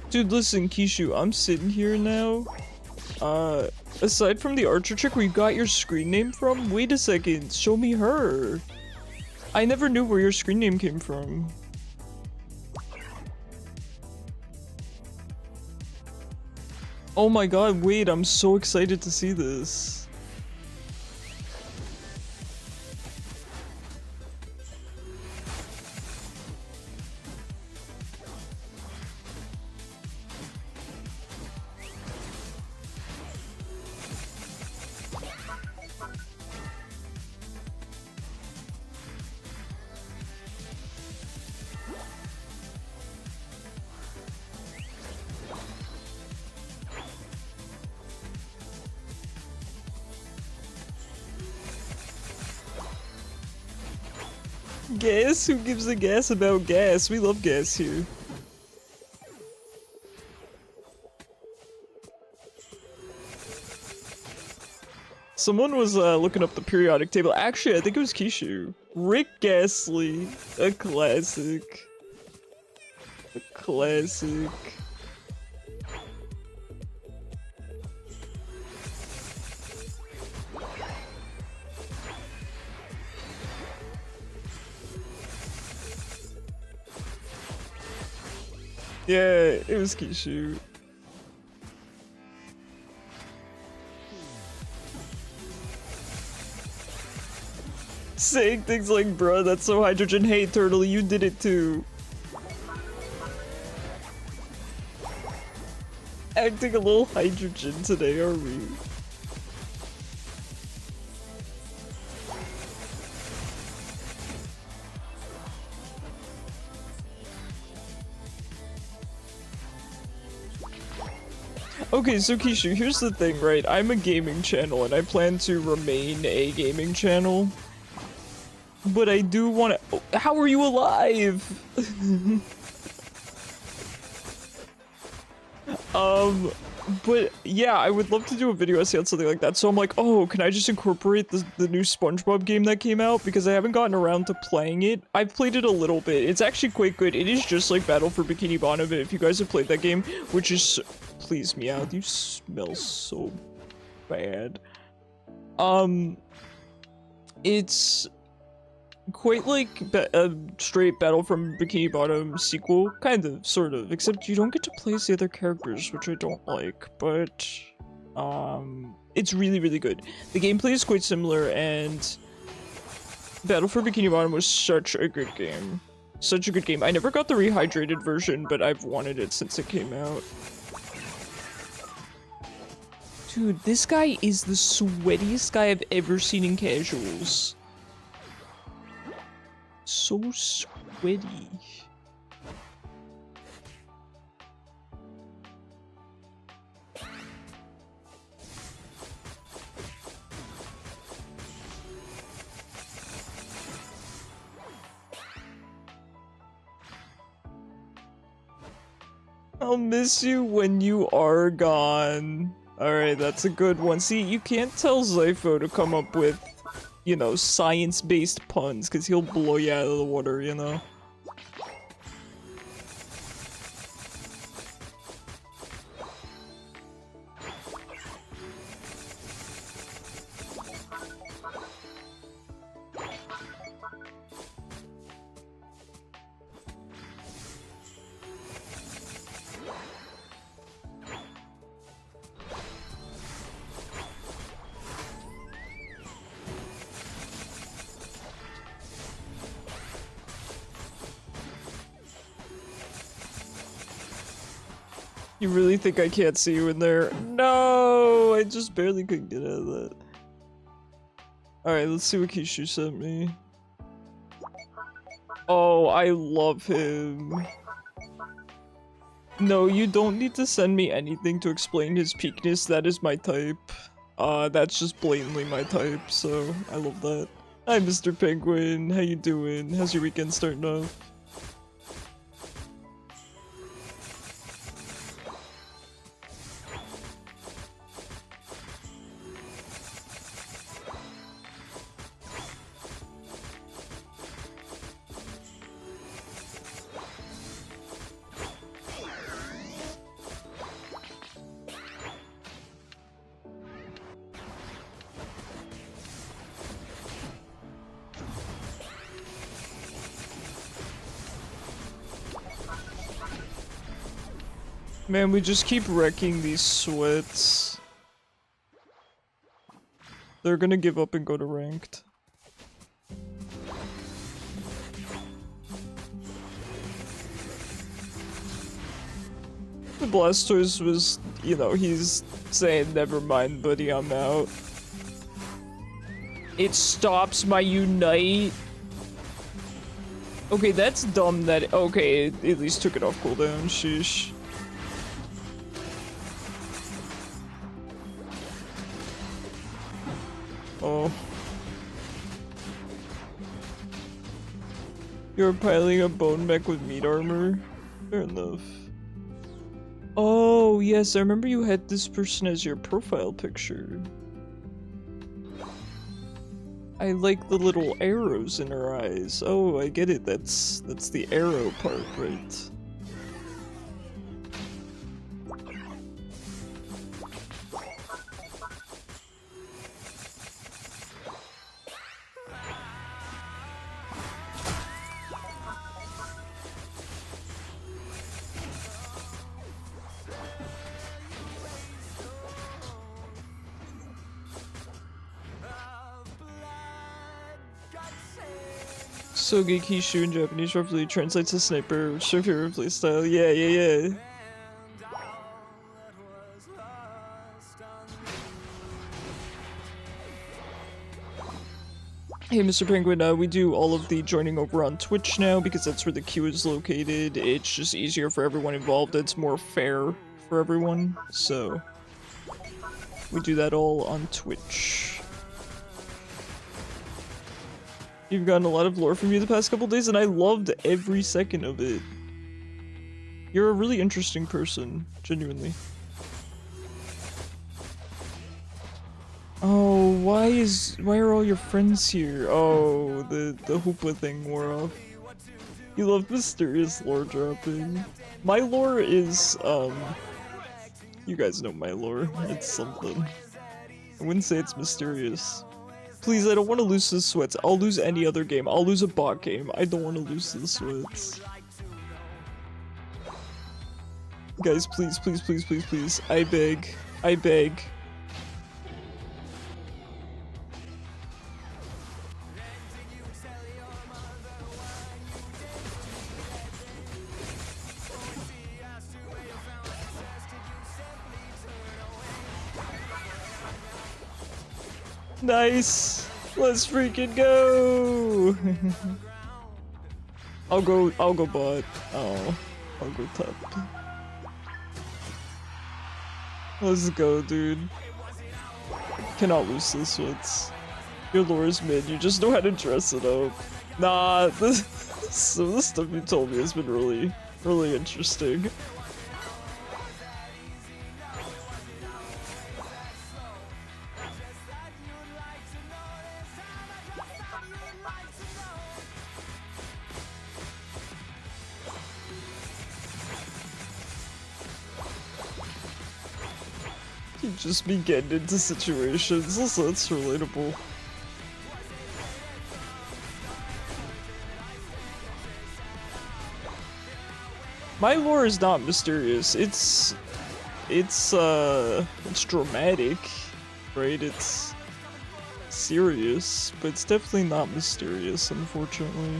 Dude, listen, Kishu, I'm sitting here now. Aside from the archer chick where you got your screen name from, wait a second, show me her. I never knew where your screen name came from. Oh my god, wait, I'm so excited to see this. Gas? Who gives a gas about gas? We love gas here. Someone was looking up the periodic table. Actually, I think it was Kishu. Rick Ghastly. A classic. A classic. Yeah, it was Kishu. Saying things like, bruh, that's so hydrogen. Hey, Turtle, you did it too. Acting a little hydrogen today, are we? Okay, so Kishu, here's the thing, right? I'm a gaming channel, and I plan to remain a gaming channel. But I do want to... Oh, how are you alive? But yeah, I would love to do a video essay on something like that. So I'm like, oh, can I just incorporate the new SpongeBob game that came out? Because I haven't gotten around to playing it. I've played it a little bit. It's actually quite good. It is just like Battle for Bikini Bottom. If you guys have played that game, which is... Please, Meowth, you smell so bad. It's quite like a straight Battle from Bikini Bottom sequel, kind of, sort of, except you don't get to play as the other characters, which I don't like, but it's really, really good. The gameplay is quite similar, and Battle for Bikini Bottom was such a good game. Such a good game. I never got the rehydrated version, but I've wanted it since it came out. Dude, this guy is the sweatiest guy I've ever seen in casuals. So sweaty. I'll miss you when you are gone. Alright, that's a good one. See, you can't tell Zypho to come up with, you know, science-based puns, because he'll blow you out of the water, you know? You really think I can't see you in there? No! I just barely could get out of that. Alright, let's see what Kishu sent me. Oh, I love him. No, you don't need to send me anything to explain his peakness. That is my type. That's just blatantly my type, so I love that. Hi, Mr. Penguin. How you doing? How's your weekend starting off? Man, we just keep wrecking these sweats. They're gonna give up and go to ranked. The Blastoise was, you know, he's saying, never mind, buddy, I'm out. It stops my Unite. Okay, that's dumb that- okay, it at least took it off cooldown, sheesh. Oh. You're piling a bone mech with meat armor? Fair enough. Oh, yes, I remember you had this person as your profile picture. I like the little arrows in her eyes. Oh, I get it. That's the arrow part, right? Soge Kishu in Japanese roughly translates to sniper, which is your favorite playstyle. Yeah, yeah, yeah. Hey, Mr. Penguin, we do all of the joining over on Twitch now because that's where the queue is located. It's just easier for everyone involved. It's more fair for everyone, so we do that all on Twitch. You've gotten a lot of lore from you the past couple days, and I loved every second of it. You're a really interesting person, genuinely. why are all your friends here? Oh, the hoopla thing wore off. You love mysterious lore dropping. My lore is, you guys know my lore. It's something. I wouldn't say it's mysterious. Please, I don't want to lose the sweats. I'll lose any other game. I'll lose a bot game. I don't want to lose the sweats. Guys, please, please, please, please, please. I beg. I beg. Nice! Let's freaking go! I'll go bot. Oh, I'll go top. Let's go, dude. Cannot lose this once. Your lore is mid, you just know how to dress it up. Nah, some of the stuff you told me has been really interesting. You just be getting into situations, also it's relatable. My lore is not mysterious. It's dramatic, right? It's serious, but it's definitely not mysterious, unfortunately.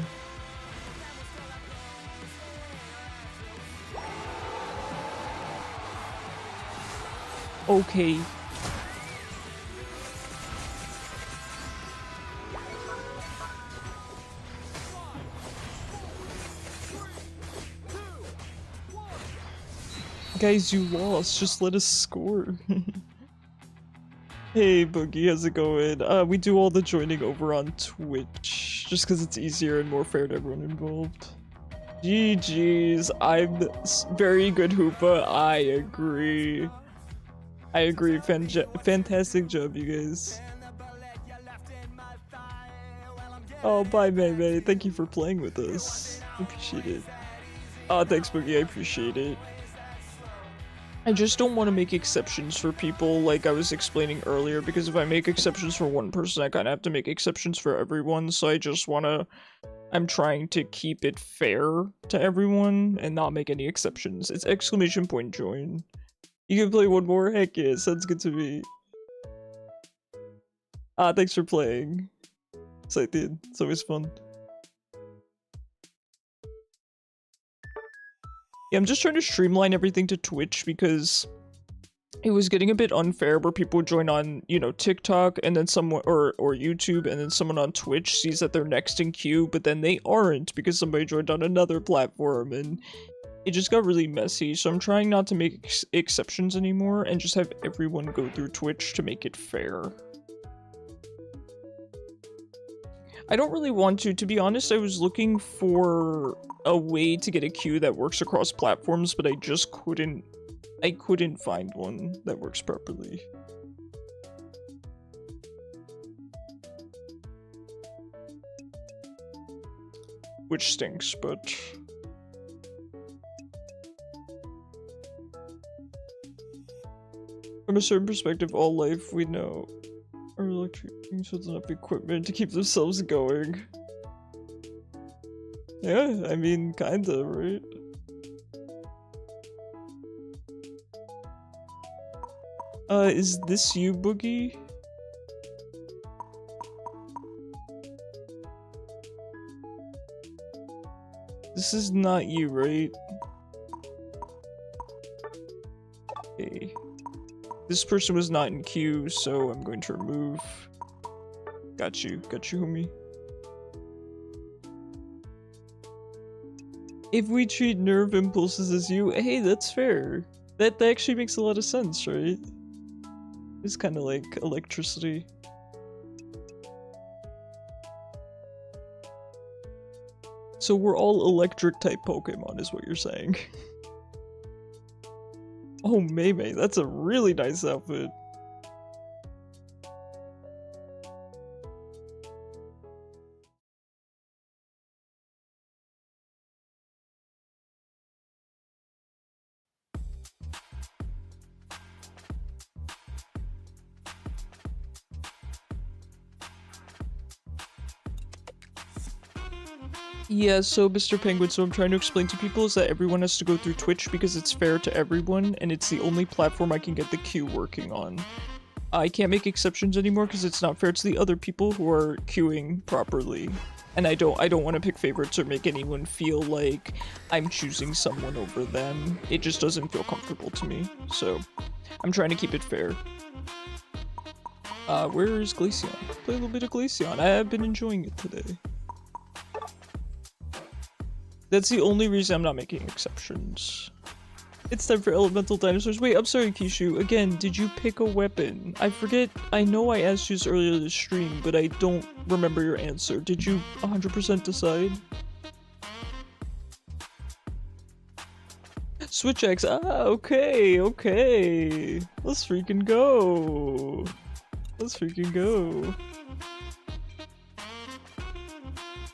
Okay. Guys, you lost. Just let us score. Hey, Boogie, how's it going? We do all the joining over on Twitch, just because it's easier and more fair to everyone involved. GG's. I'm very good, Hoopa. I agree. I agree. Fantastic job, you guys. Oh, bye, May. Thank you for playing with us. I appreciate it. Thanks, Boogie. I appreciate it. I just don't want to make exceptions for people like I was explaining earlier, because if I make exceptions for one person, I kind of have to make exceptions for everyone, so I just want to... I'm trying to keep it fair to everyone and not make any exceptions. It's exclamation point join. You can play one more? Heck yeah, sounds good to me. Thanks for playing. Excited. It's always fun. Yeah, I'm just trying to streamline everything to Twitch because it was getting a bit unfair where people would join on, you know, TikTok and then someone, or YouTube, and then someone on Twitch sees that they're next in queue, but then they aren't because somebody joined on another platform, and it just got really messy. So I'm trying not to make exceptions anymore and just have everyone go through Twitch to make it fair. I don't really want to be honest. I was looking for a way to get a queue that works across platforms, but I just couldn't find one that works properly. Which stinks, but... From a certain perspective, all life we know are electric things with enough equipment to keep themselves going. Yeah, I mean, kinda, right? Is this you, Boogie? This is not you, right? Okay. This person was not in queue, so I'm going to remove. Got you, homie. If we treat nerve impulses as you, hey, that's fair. That actually makes a lot of sense, right? It's kind of like electricity. So we're all electric type Pokemon is what you're saying. Oh, May, that's a really nice outfit. Yeah, so Mr. Penguin, so I'm trying to explain to people is that everyone has to go through Twitch because it's fair to everyone, and it's the only platform I can get the queue working on. I can't make exceptions anymore because it's not fair to the other people who are queuing properly. And I don't want to pick favorites or make anyone feel like I'm choosing someone over them. It just doesn't feel comfortable to me. So I'm trying to keep it fair. Where is Glaceon? Play a little bit of Glaceon. I have been enjoying it today. That's the only reason I'm not making exceptions. It's time for elemental dinosaurs. Wait, I'm sorry, Kishu. Again, did you pick a weapon? I forget. I know I asked you this earlier this stream, but I don't remember your answer. Did you 100% decide? Switch X. Ah, okay, okay. Let's freaking go. Let's freaking go.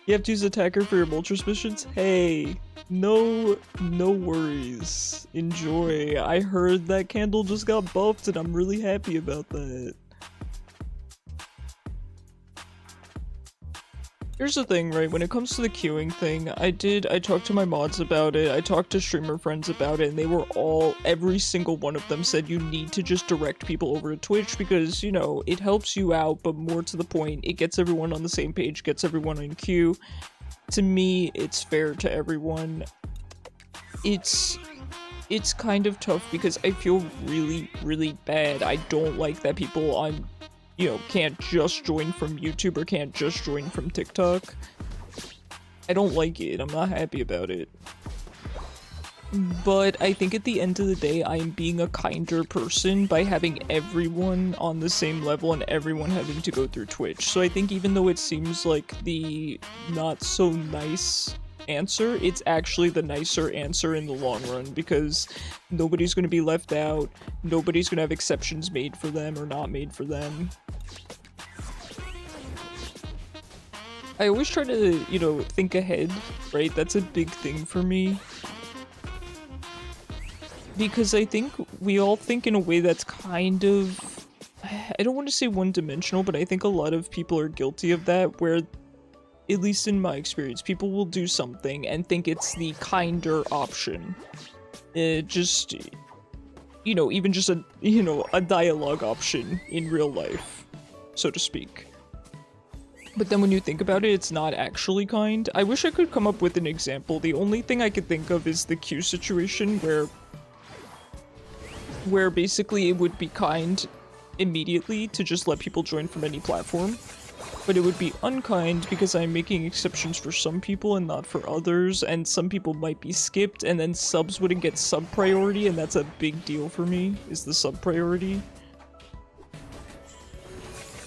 You have to use attacker for your Moltres missions? Hey, no worries. Enjoy. I heard that candle just got buffed and I'm really happy about that. Here's the thing, right? When it comes to the queuing thing, I talked to my mods about it, I talked to streamer friends about it, and they were every single one of them said you need to just direct people over to Twitch because, you know, it helps you out, but more to the point, it gets everyone on the same page, gets everyone in queue. To me, it's fair to everyone. It's kind of tough because I feel really, really bad. I don't like that people on, you know, can't just join from YouTube or can't just join from TikTok. I don't like it. I'm not happy about it. But I think at the end of the day, I am being a kinder person by having everyone on the same level and everyone having to go through Twitch. So I think even though it seems like the not so nice answer, it's actually the nicer answer in the long run because nobody's going to be left out, nobody's going to have exceptions made for them or not made for them. I always try to, you know, think ahead, right? That's a big thing for me. Because I think we all think in a way that's kind of, I don't want to say one-dimensional, but I think a lot of people are guilty of that, where, at least in my experience, people will do something and think it's the kinder option. Just, you know, even just a dialogue option in real life, so to speak. But then when you think about it, it's not actually kind. I wish I could come up with an example. The only thing I could think of is the queue situation where basically it would be kind immediately to just let people join from any platform, but it would be unkind because I'm making exceptions for some people and not for others, and some people might be skipped, and then subs wouldn't get sub priority, and that's a big deal for me, is the sub priority.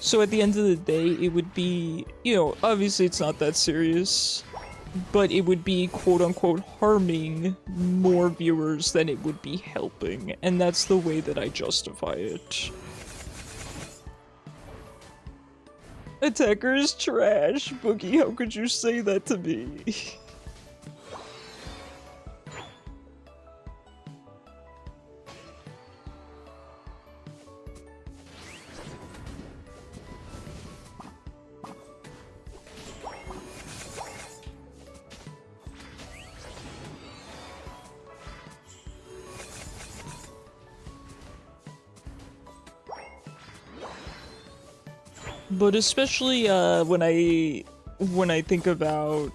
So at the end of the day, it would be, you know, obviously it's not that serious, but it would be quote-unquote harming more viewers than it would be helping, and that's the way that I justify it. Attacker is trash, Boogie, how could you say that to me? But especially when I think about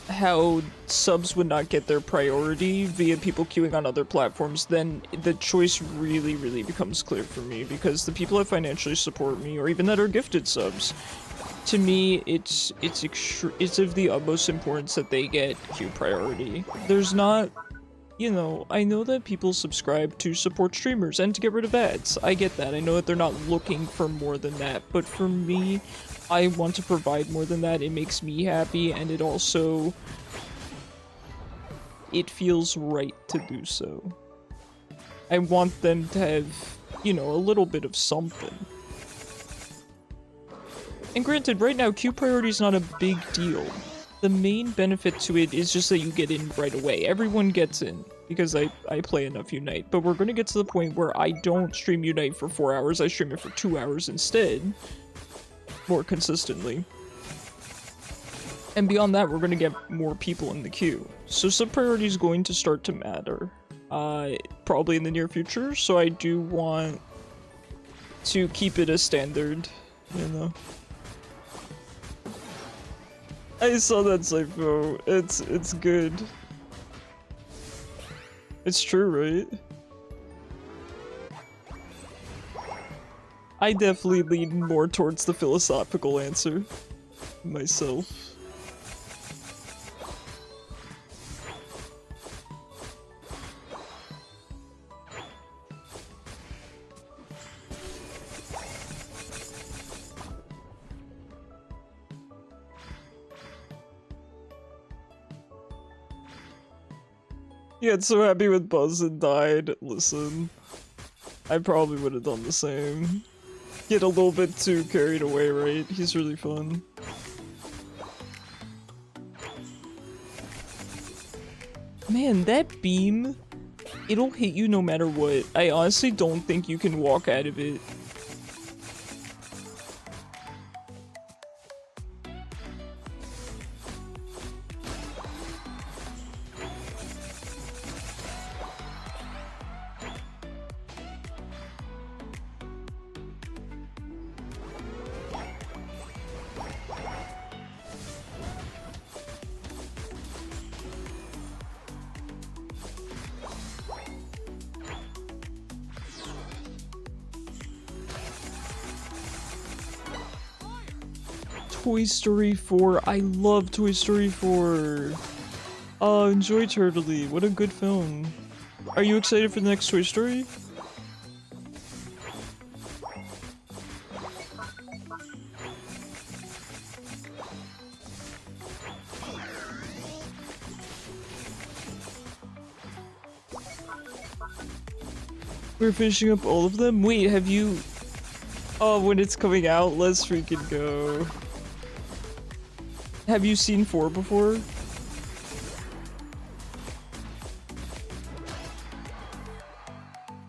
how subs would not get their priority via people queuing on other platforms, then the choice really, really becomes clear for me, because the people that financially support me, or even that are gifted subs, to me, it's of the utmost importance that they get queue priority. There's not, you know, I know that people subscribe to support streamers and to get rid of ads. I get that. I know that they're not looking for more than that, but for me, I want to provide more than that. It makes me happy, and it also, it feels right to do so. I want them to have, you know, a little bit of something. And granted, right now, queue priority is not a big deal. The main benefit to it is just that you get in right away. Everyone gets in, because I play enough Unite. But we're gonna get to the point where I don't stream Unite for 4 hours, I stream it for 2 hours instead. More consistently. And beyond that, we're gonna get more people in the queue. So sub-priority is going to start to matter. Probably in the near future, so I do want to keep it a standard, you know. I saw that Cypho. It's good. It's true, right? I definitely lean more towards the philosophical answer myself. Yeah, it's so happy with Buzz and died. Listen, I probably would have done the same. Get a little bit too carried away, right? He's really fun. Man, that beam, it'll hit you no matter what. I honestly don't think you can walk out of it. Toy Story 4. I love Toy Story 4. Enjoy Turtley. What a good film. Are you excited for the next Toy Story? We're finishing up all of them? Wait, have you... Oh, when it's coming out, let's freaking go. Have you seen 4 before?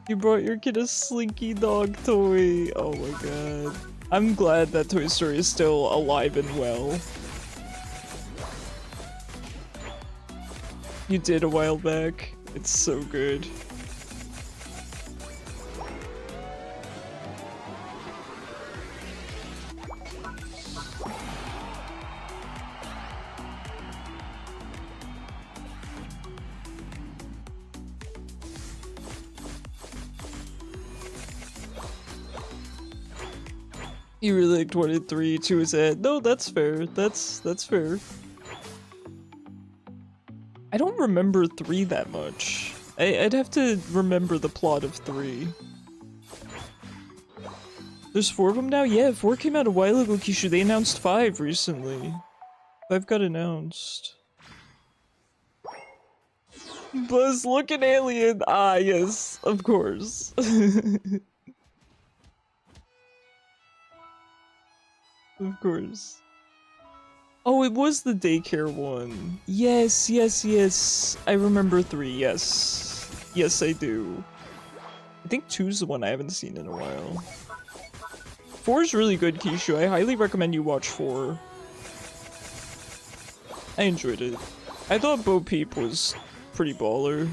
You brought your kid a Slinky Dog toy. Oh my god. I'm glad that Toy Story is still alive and well. You did a while back. It's so good. You really like 23 to his head. No, that's fair. That's fair. I don't remember 3 that much. I'd have to remember the plot of 3. There's 4 of them now? Yeah, 4 came out a while ago, Kishu. They announced 5 recently. 5 got announced. Buzz, look at Alien! Ah, yes, of course. Of course. Oh, it was the daycare one. Yes, yes, yes. I remember 3, yes. Yes, I do. I think 2's the one I haven't seen in a while. 4 is really good, Kishu. I highly recommend you watch 4. I enjoyed it. I thought Bo Peep was pretty baller.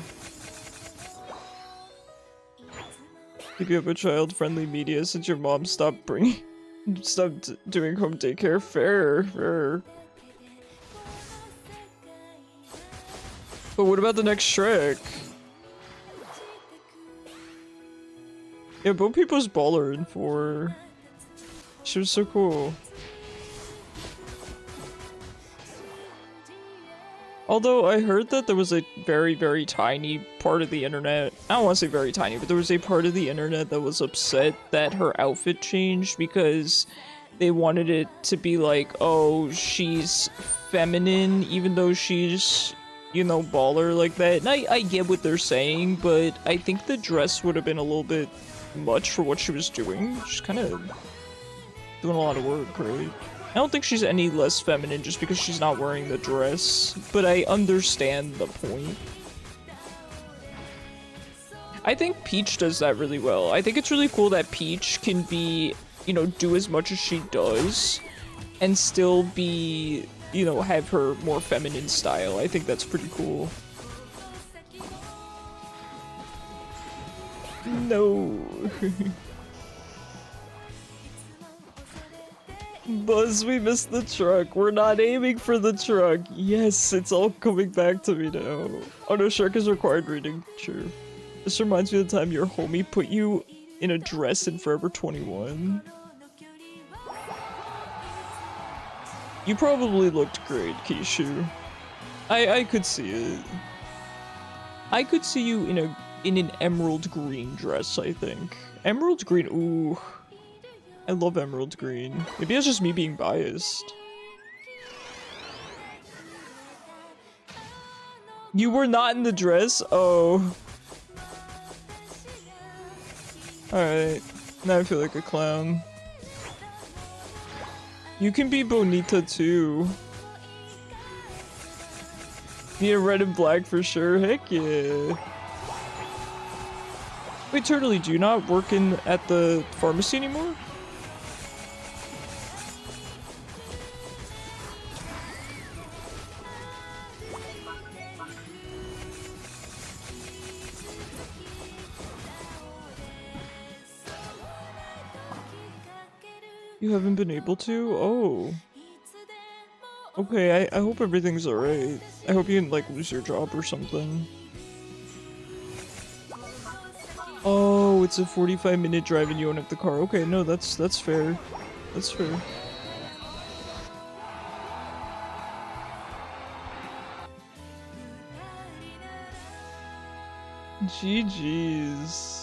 If you have a child-friendly media since your mom stopped doing home daycare. Fair. But what about the next Shrek? Yeah, Bo Peep was baller in 4. She was so cool. Although I heard that there was a very, very tiny part of the internet, I don't want to say very tiny, but there was a part of the internet that was upset that her outfit changed because they wanted it to be like, oh, she's feminine even though she's, you know, baller like that. And I get what they're saying, but I think the dress would have been a little bit much for what she was doing. She's kind of doing a lot of work, right? I don't think she's any less feminine just because she's not wearing the dress, but I understand the point. I think Peach does that really well. I think it's really cool that Peach can be, you know, do as much as she does, and still be, you know, have her more feminine style. I think that's pretty cool. No. Buzz, we missed the truck. We're not aiming for the truck. Yes, it's all coming back to me now. Oh no, Shark is required reading. True. This reminds me of the time your homie put you in a dress in Forever 21. You probably looked great, Kishu. I could see it. I could see you in an emerald green dress, I think. Emerald green, ooh. I love emerald green. Maybe it's just me being biased. You were not in the dress? Oh. Alright. Now I feel like a clown. You can be Bonita too. Yeah, red and black for sure. Heck yeah. Wait, Turtley, do you not work at the pharmacy anymore? You haven't been able to? Oh. Okay, I hope everything's alright. I hope you didn't, like, lose your job or something. Oh, it's a 45-minute drive and you don't have the car. Okay, no, that's fair. That's fair. GG's.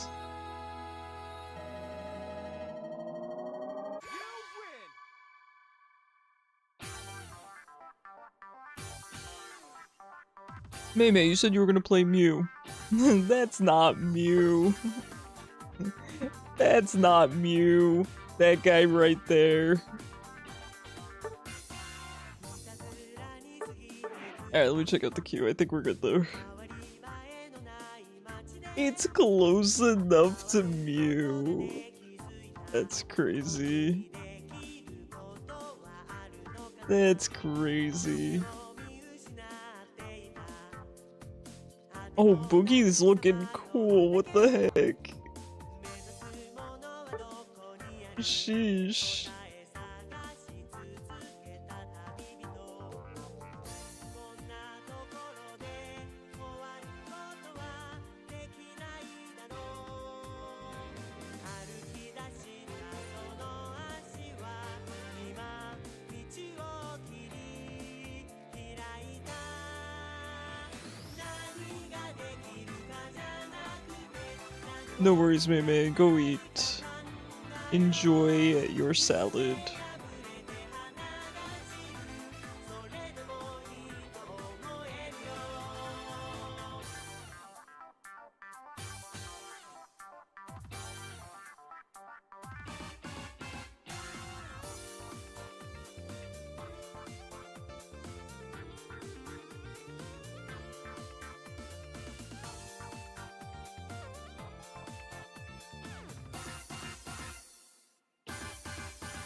May, you said you were gonna play Mew. That's not Mew. That's not Mew. That guy right there. Alright, let me check out the queue. I think we're good though. It's close enough to Mew. That's crazy. That's crazy. Oh, Boogie's looking cool. What the heck? Sheesh. No worries, May. Go eat. Enjoy your salad.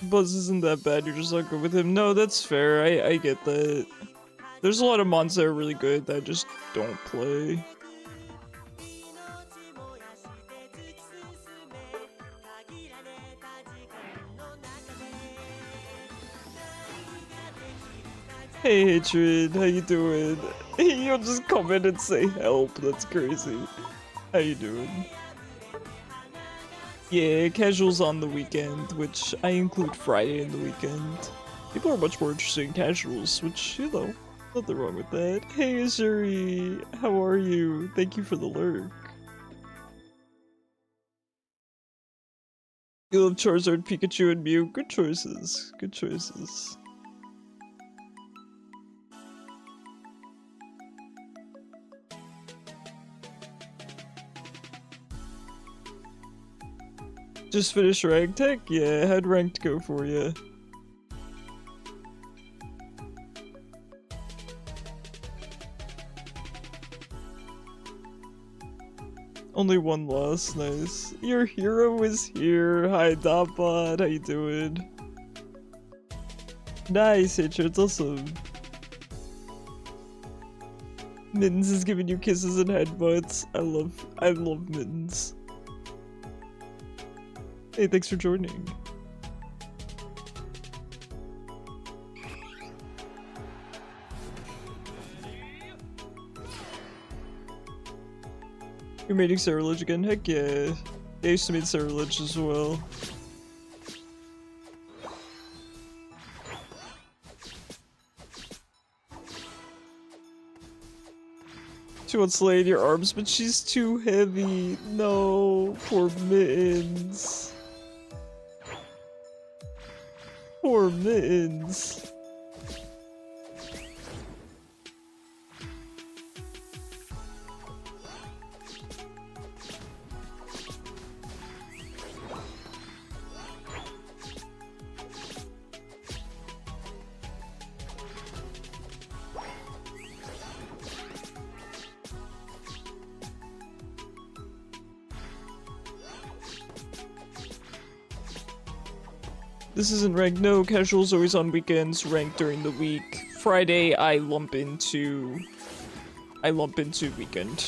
Buzz isn't that bad, you're just not good with him. No, that's fair, I get that. There's a lot of mons that are really good that I just don't play. Hey Hatred, how you doing? You'll just come in and say help, that's crazy. How you doing? Yeah, casuals on the weekend, which I include Friday in the weekend. People are much more interested in casuals, which, you know, nothing wrong with that. Hey Azuri, how are you? Thank you for the lurk. You love Charizard, Pikachu, and Mew. Good choices. Good choices. Just finished ranked tech? Yeah, how'd ranked go for you? Only one loss, nice. Your hero is here. Hi Dotbot, how you doing? Nice, HHCHA, it's awesome. Mittens is giving you kisses and headbutts. I love Mittens. Hey, thanks for joining. You're mating Cerulege again? Heck yeah. I used to mate Cerulege as well. She wants to lay in your arms, but she's too heavy. No, poor Mittens. Poor Mittens. This isn't ranked. No, casual's always on weekends, ranked during the week. Friday, I lump into weekend.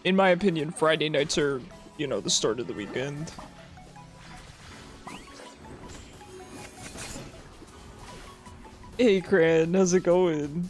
In my opinion, Friday nights are, you know, the start of the weekend. Hey, Cran, how's it going?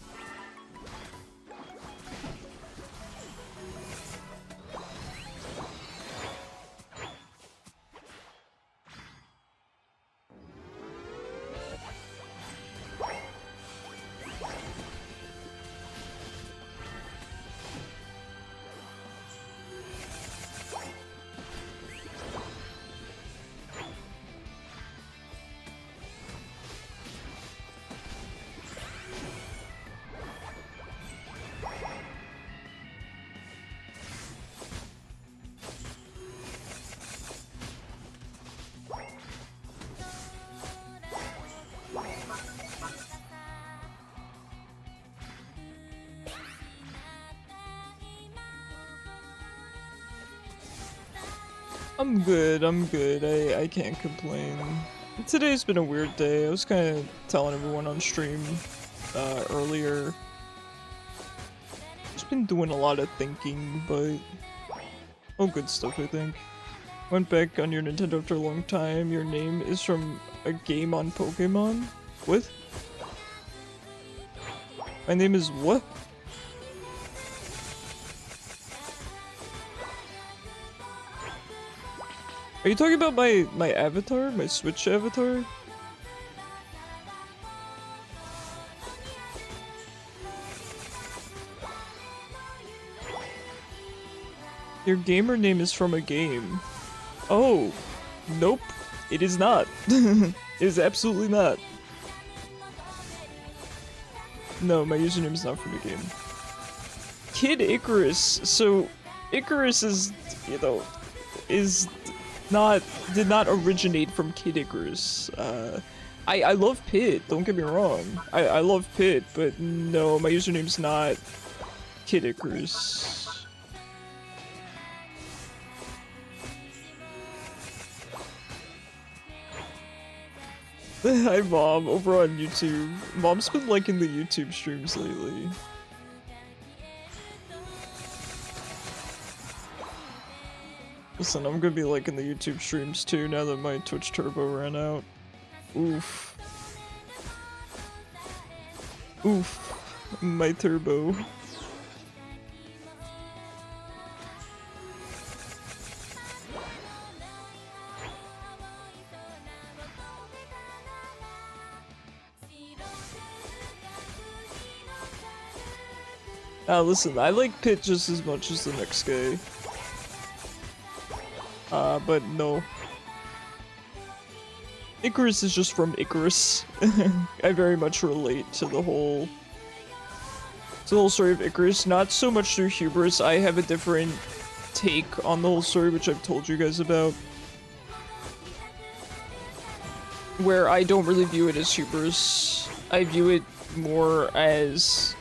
I'm good. I can't complain. Today's been a weird day. I was kind of telling everyone on stream earlier. Just been doing a lot of thinking, but all good stuff, I think. Went back on your Nintendo after a long time. Your name is from a game on Pokemon? What? My name is what? Are you talking about my avatar? My Switch avatar? Your gamer name is from a game. Oh, nope. It is not. It is absolutely not. No, my username is not from a game. Kid Icarus. So, Icarus is, you know, did not originate from Kid Icarus. I love Pit, don't get me wrong. I love Pit, but no, my username's not Kid Icarus. Hi Mom, over on YouTube. Mom's been liking the YouTube streams lately. Listen, I'm gonna be liking the YouTube streams too now that my Twitch Turbo ran out. Oof. Oof. My Turbo. Listen, I like Pit just as much as the next guy. But no. Icarus is just from Icarus. I very much relate to the whole story of Icarus. Not so much through hubris. I have a different take on the whole story, which I've told you guys about. Where I don't really view it as hubris. I view it more as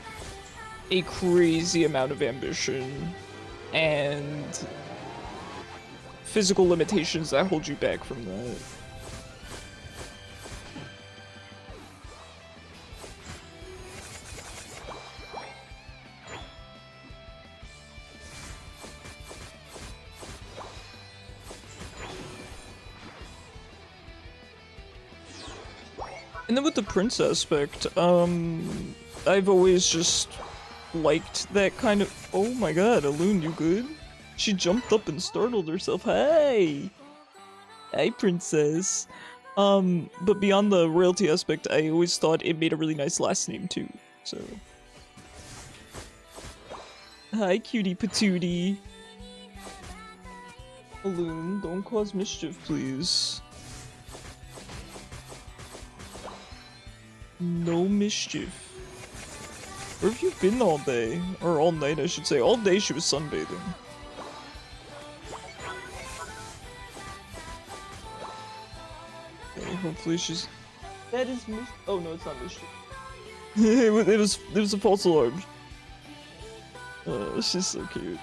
a crazy amount of ambition and physical limitations that hold you back from that. And then with the prince aspect, I've always just liked that kind of— oh my god, Alun, you good? She jumped up and startled herself. Hey! Hey, princess. But beyond the royalty aspect, I always thought it made a really nice last name too, so. Hi, cutie patootie. Alun, don't cause mischief, please. No mischief. Where have you been all day? Or all night, I should say. All day she was sunbathing. Okay, hopefully she's— that is mis— oh no, it's not mischief. it was a false alarm. She's so cute.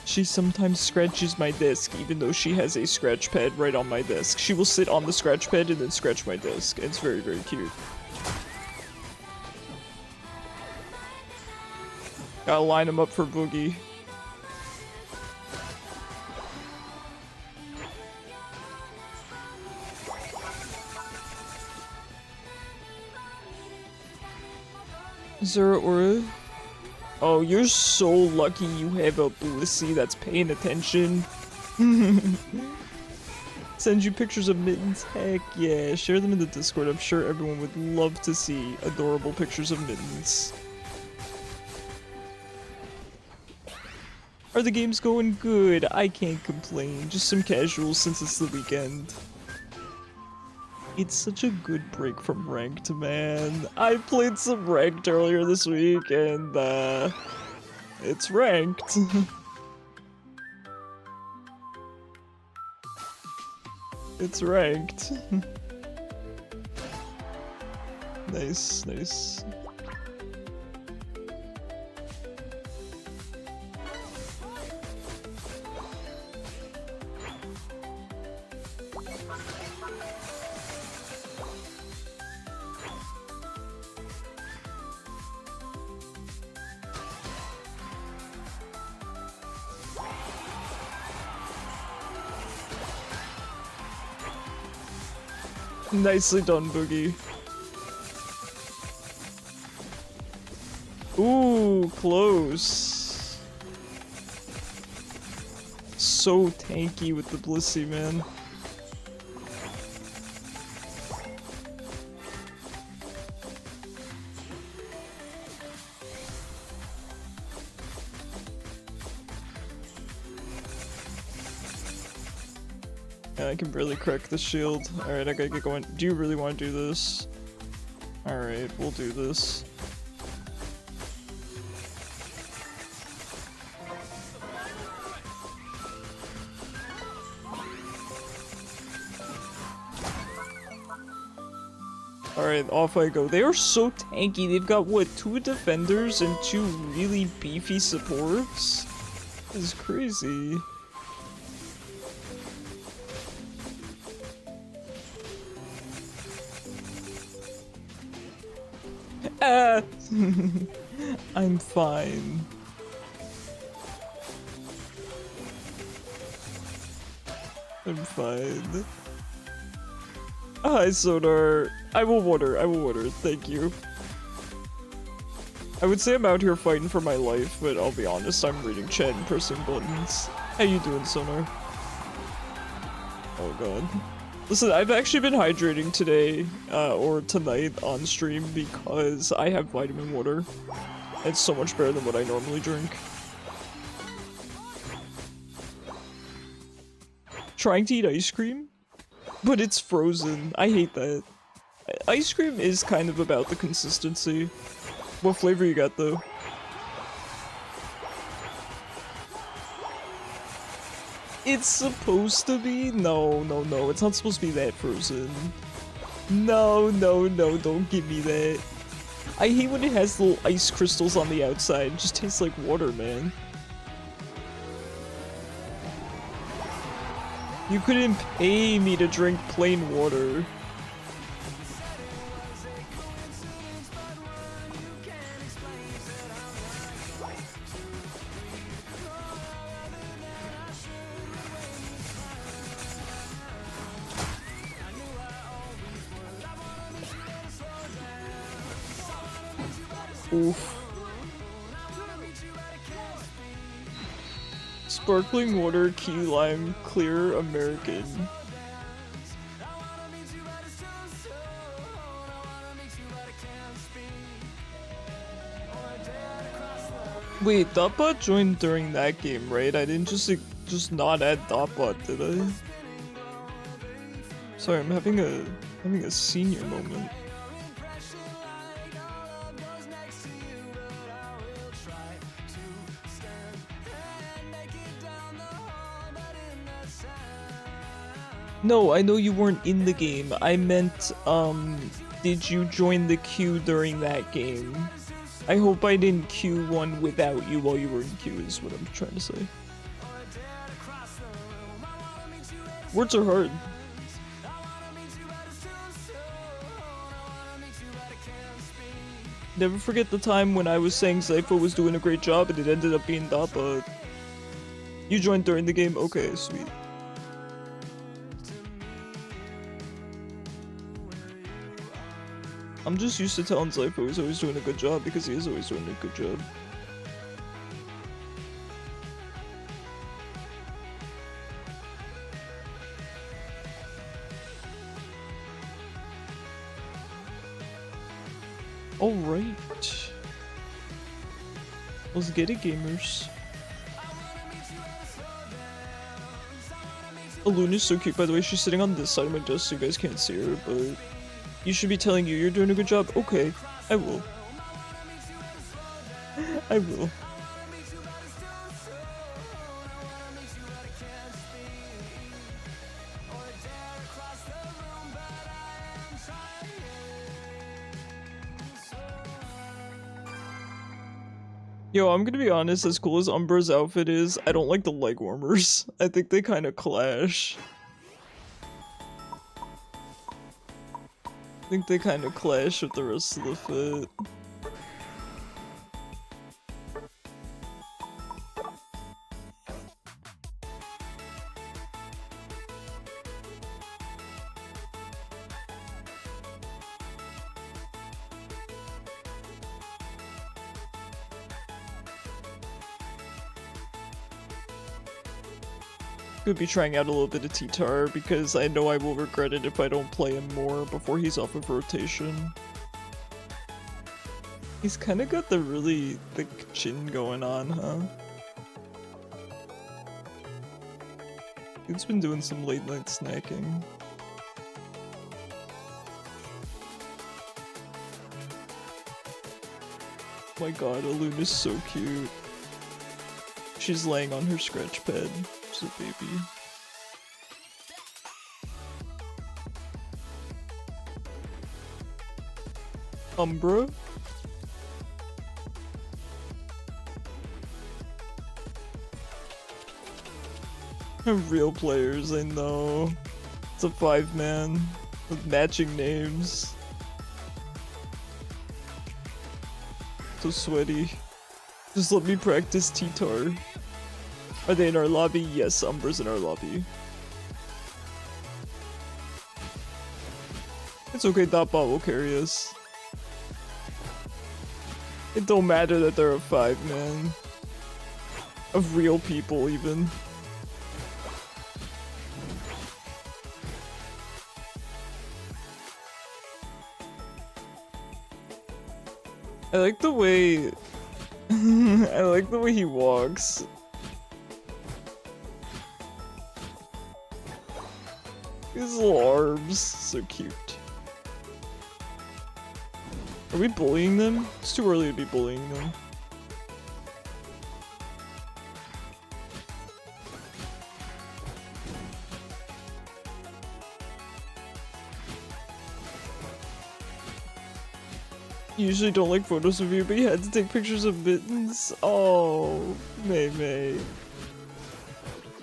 She sometimes scratches my desk, even though she has a scratch pad right on my desk. She will sit on the scratch pad and then scratch my desk. It's very, very cute. Gotta line him up for Boogie. Zero Aura. Oh, you're so lucky you have a BlueSky that's paying attention. Send you pictures of mittens. Heck yeah, share them in the Discord. I'm sure everyone would love to see adorable pictures of mittens. Are the games going good? I can't complain. Just some casuals since it's the weekend. It's such a good break from ranked, man. I played some ranked earlier this week, and it's ranked. It's ranked. Nice, nice. Nicely done, Boogie. Ooh, close. So tanky with the BlueSky, man. I can barely crack the shield. Alright, I gotta get going. Do you really want to do this? Alright, we'll do this. Alright, off I go. They are so tanky. They've got, what, 2 defenders and 2 really beefy supports? This is crazy. I'm fine. I'm fine. Hi, Sonar. I will water, thank you. I would say I'm out here fighting for my life, but I'll be honest, I'm reading chat and pressing buttons. How you doing, Sonar? Oh god. Listen, I've actually been hydrating today, or tonight on stream because I have vitamin water. It's so much better than what I normally drink. Trying to eat ice cream? But it's frozen. I hate that. Ice cream is kind of about the consistency. What flavor you got, though? It's supposed to be? No, no, no. It's not supposed to be that frozen. No, no, no. Don't give me that. I hate when it has little ice crystals on the outside. It just tastes like water, man. You couldn't pay me to drink plain water. Oof. Sparkling water, key lime, clear American. Wait, Dotbot joined during that game, right? I didn't just not add Dotbot, did I? Sorry, I'm having a senior moment. No, I know you weren't in the game. I meant, did you join the queue during that game? I hope I didn't queue one without you while you were in queue is what I'm trying to say. Words are hard. Never forget the time when I was saying Zypho was doing a great job and it ended up being Dappa. You joined during the game? Okay, sweet. I'm just used to telling Zypho he's always doing a good job because he is always doing a good job. Alright. Let's get it, gamers. Luna's so cute, by the way. She's sitting on this side of my desk so you guys can't see her, but you should be telling you're doing a good job. Okay, I will. I will. Yo, I'm gonna be honest, as cool as Umbra's outfit is, I don't like the leg warmers. I think they kind of clash. I think they kind of clash with the rest of the fit. Could be trying out a little bit of T-Tar because I know I will regret it if I don't play him more before he's off of rotation. He's kind of got the really thick chin going on, huh? He's been doing some late night snacking. My god, Aluna's so cute. She's laying on her scratch pad. She's a baby. Umbra? Real players, I know. It's a 5-man with matching names. So sweaty. Just let me practice T-Tar. Are they in our lobby? Yes, Umbra's in our lobby. It's okay, Dotbot will carry us. It don't matter that they're a 5-man. Of real people, even. I like the way... I like the way he walks. His little arms, so cute. Are we bullying them? It's too early to be bullying them. You usually don't like photos of you, but you had to take pictures of Mittens. Oh, May.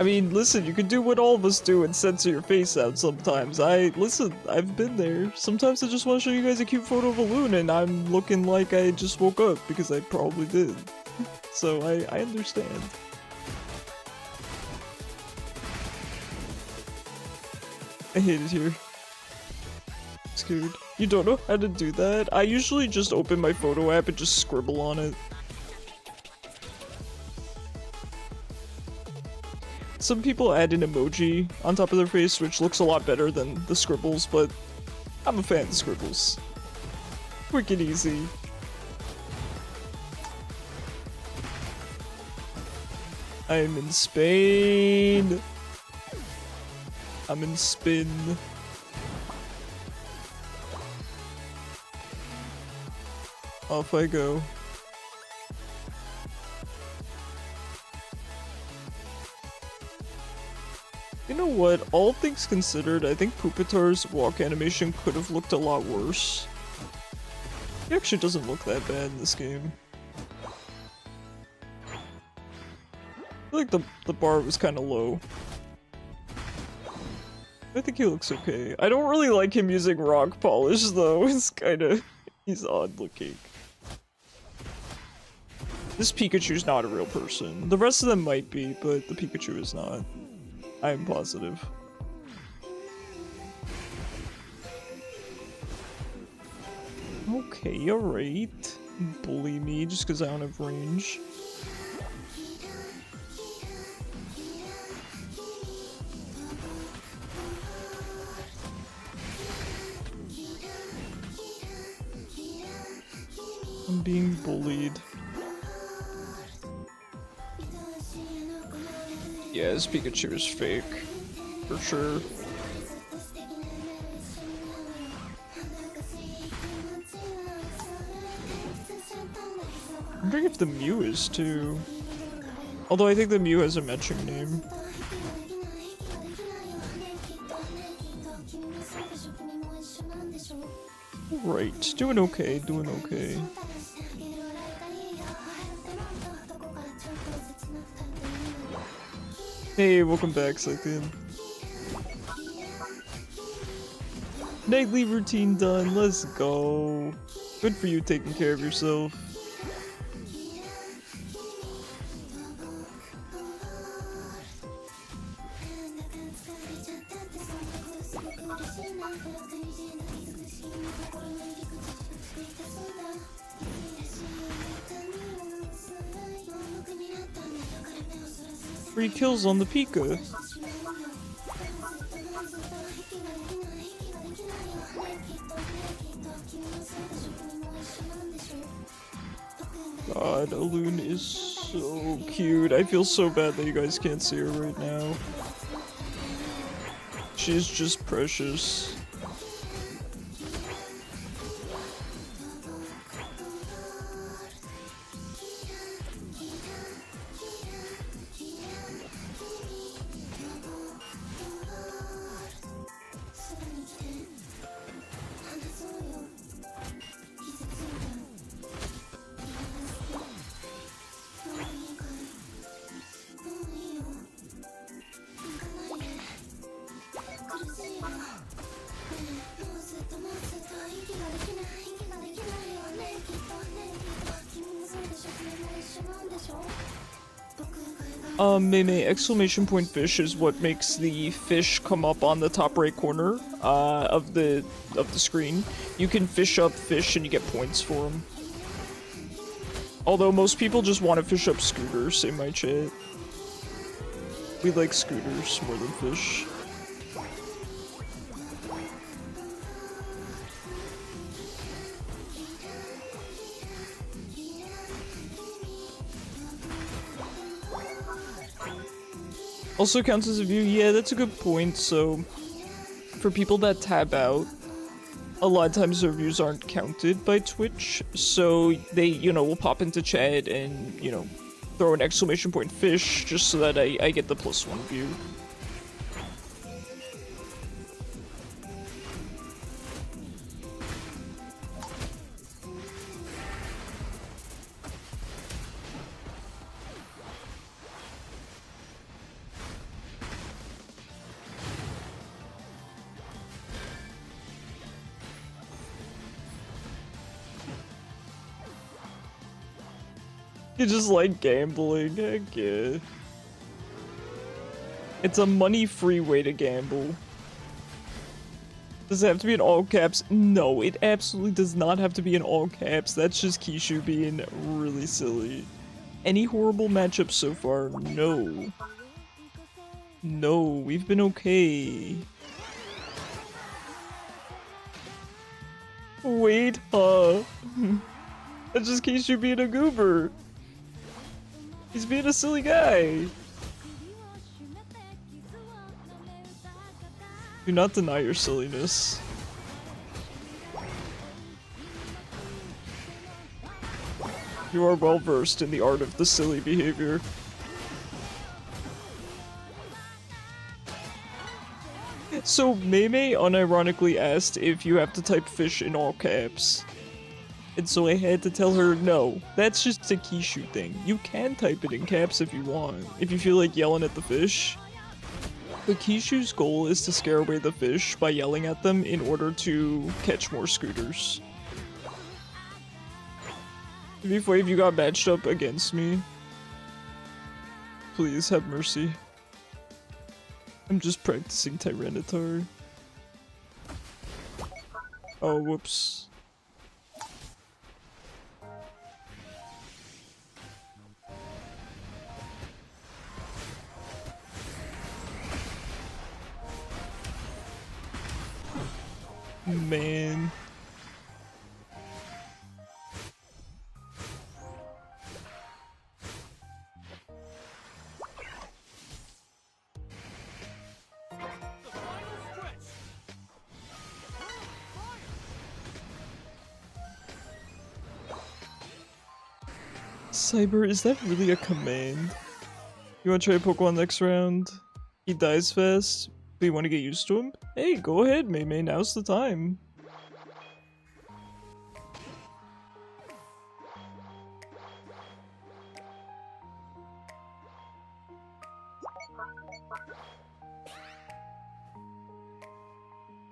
I mean, listen, you can do what all of us do and censor your face out sometimes. Listen, I've been there. Sometimes I just want to show you guys a cute photo of a loon and I'm looking like I just woke up, because I probably did. So I understand. I hate it here. Scared. You don't know how to do that? I usually just open my photo app and just scribble on it. Some people add an emoji on top of their face, which looks a lot better than the scribbles, but I'm a fan of the scribbles. Quick and easy. I'm in Spain. I'm in spin. Off I go. You know what? All things considered, I think Pupitar's walk animation could have looked a lot worse. He actually doesn't look that bad in this game. I feel like the bar was kind of low. I think he looks okay. I don't really like him using rock polish though. It's he's odd looking. This Pikachu's not a real person. The rest of them might be, but the Pikachu is not. I am positive. Okay, alright. Bully me just because I don't have range. I'm being bullied. Yeah, this Pikachu is fake. For sure. I'm wondering if the Mew is too. Although I think the Mew has a matching name. Right, doing okay, doing okay. Hey, welcome back, Second. Nightly routine done, let's go. Good for you taking care of yourself. Three kills on the Pika. God, Alune is so cute. I feel so bad that you guys can't see her right now. She's just precious. Meme exclamation point fish is what makes the fish come up on the top right corner of the screen. You can fish up fish and you get points for them. Although most people just want to fish up scooters in my chat. We like scooters more than fish. Also counts as a view. Yeah, that's a good point. So, for people that tab out, a lot of times their views aren't counted by Twitch. So they, will pop into chat and, throw an exclamation point fish just so that I get the +1 view. You just like gambling, heck yeah. It's a money-free way to gamble. Does it have to be in all caps? No, it absolutely does not have to be in all caps. That's just Kishu being really silly. Any horrible matchups so far? No. No, we've been okay. Wait, That's just Kishu being a goober. He's being a silly guy. Do not deny your silliness. You are well versed in the art of the silly behavior. So Mei unironically asked if you have to type fish in all caps. And so I had to tell her, no, that's just a Kishu thing. You can type it in caps if you want, if you feel like yelling at the fish. But Kishu's goal is to scare away the fish by yelling at them in order to catch more scooters. Before if you got matched up against me, please have mercy. I'm just practicing Tyranitar. Oh, whoops. Man. Cyber, is that really a command? You wanna try Pokemon next round? He dies fast, but you wanna get used to him? Hey, go ahead, Mei, now's the time.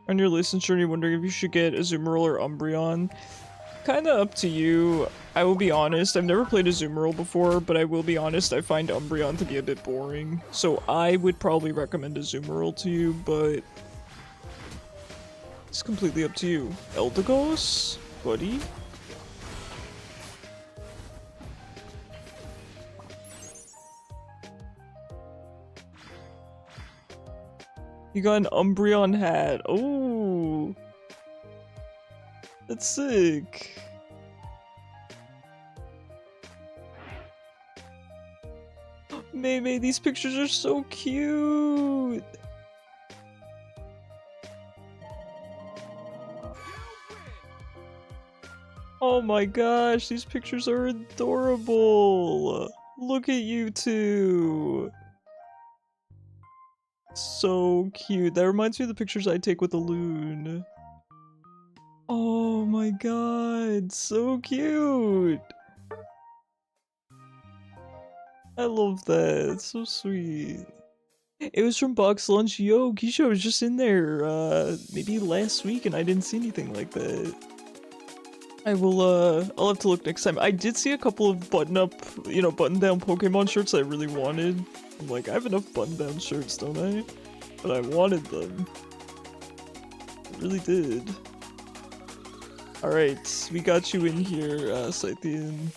On your license journey, wondering if you should get Azumarill or Umbreon? Kinda up to you. I will be honest, I've never played Azumarill before, but I will be honest, I find Umbreon to be a bit boring. So I would probably recommend Azumarill to you, but it's completely up to you. Eldegoss? Buddy? You got an Umbreon hat. Oh, that's sick. Mei, these pictures are so cute. Oh my gosh, these pictures are adorable. Look at you two. So cute. That reminds me of the pictures I take with the loon. Oh my god, so cute. I love that. It's so sweet. It was from Box Lunch. Yo, Keisha was just in there maybe last week and I didn't see anything like that. I will I'll have to look next time. I did see a couple of button down Pokemon shirts I really wanted. I'm like, I have enough button down shirts, don't I? But I wanted them. I really did. Alright, we got you in here, Scythian.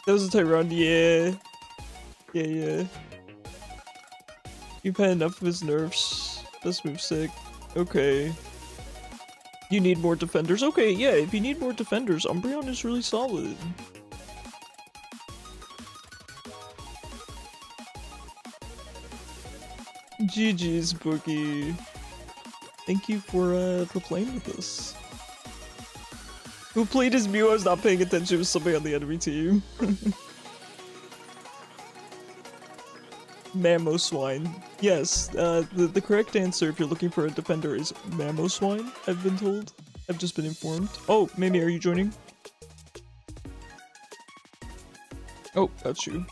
That was a tight round, yeah. Yeah. You've had enough of his nerfs. This move's sick. Okay. You need more defenders? Okay, yeah, if you need more defenders, Umbreon is really solid. GG's, Boogie. Thank you for playing with us. Who played as Mew? I was not paying attention. It was somebody on the enemy team. Mamoswine. Yes, the correct answer if you're looking for a defender is Mamoswine, I've been told. I've just been informed. Oh, Mimi, are you joining? Oh, got you.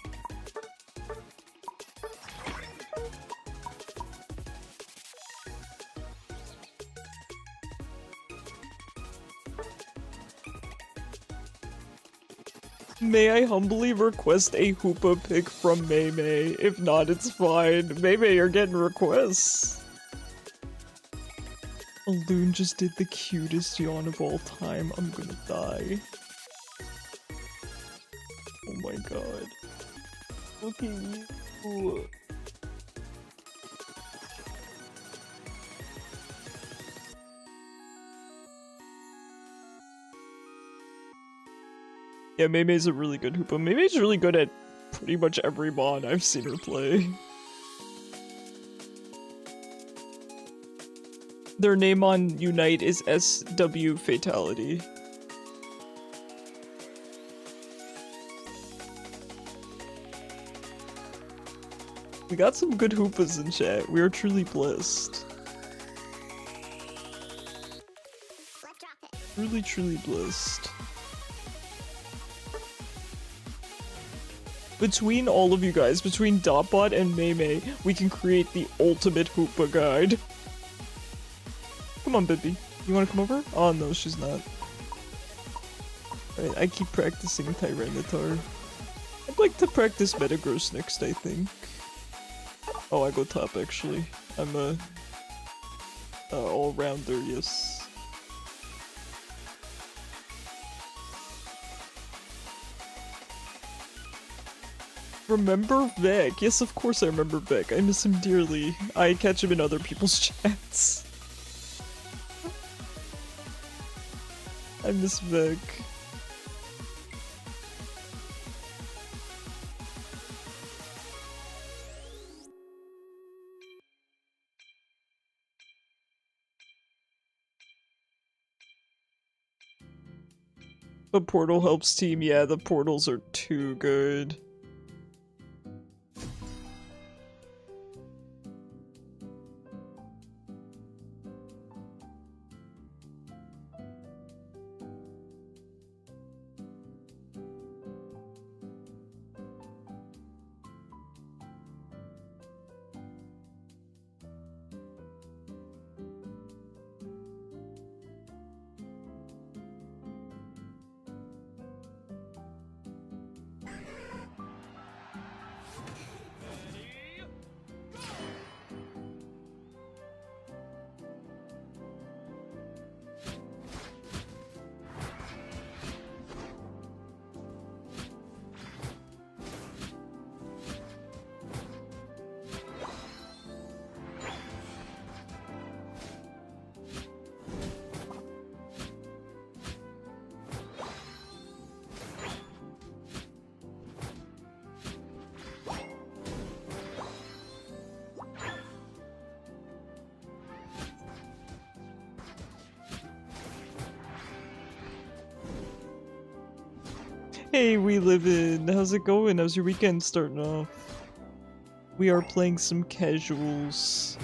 May I humbly request a Hoopa pic from Mei? If not, it's fine. Mei, you're getting requests. Loon just did the cutest yawn of all time. I'm gonna die. Oh my god. Look at you. Yeah, Maymay's a really good hoopa. Maymay's really good at pretty much every mod I've seen her play. Their name on Unite is SW Fatality. We got some good hoopas in chat. We are truly blessed. Truly, truly blessed. Between all of you guys, between Dotbot and Maymay, we can create the ultimate hoopa guide. Come on, Bippy. You wanna come over? Oh no, she's not. Alright, I keep practicing Tyranitar. I'd like to practice Metagross next, I think. Oh, I go top actually. I'm a all-rounder, yes. Remember Vec? Yes, of course I remember Vec. I miss him dearly. I catch him in other people's chats. I miss Vec. The portal helps team. Yeah, the portals are too good. Hey, we live in. How's it going? How's your weekend starting off? We are playing some casuals.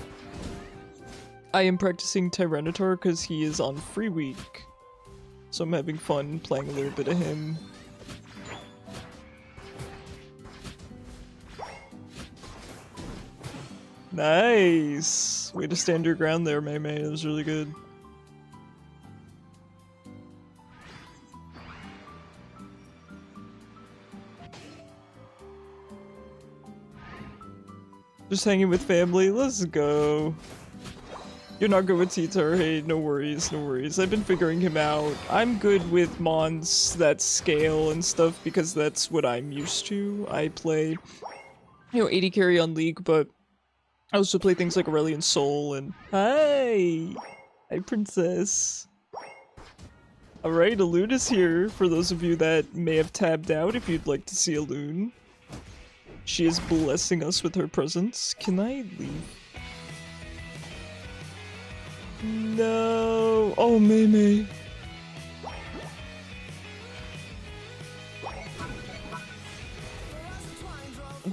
I am practicing Tyranitar because he is on free week. So I'm having fun playing a little bit of him. Nice! Way to stand your ground there, Maymay. It was really good. Just hanging with family, let's go. You're not good with T-Tar, hey, no worries, no worries. I've been figuring him out. I'm good with mons that scale and stuff because that's what I'm used to. I play, 80 carry on League, but I also play things like Aurelion Soul and... Hi! Hi, princess. Alright, a loon is here for those of you that may have tabbed out if you'd like to see a loon. She is blessing us with her presence. Can I leave? No! Oh, Maymay.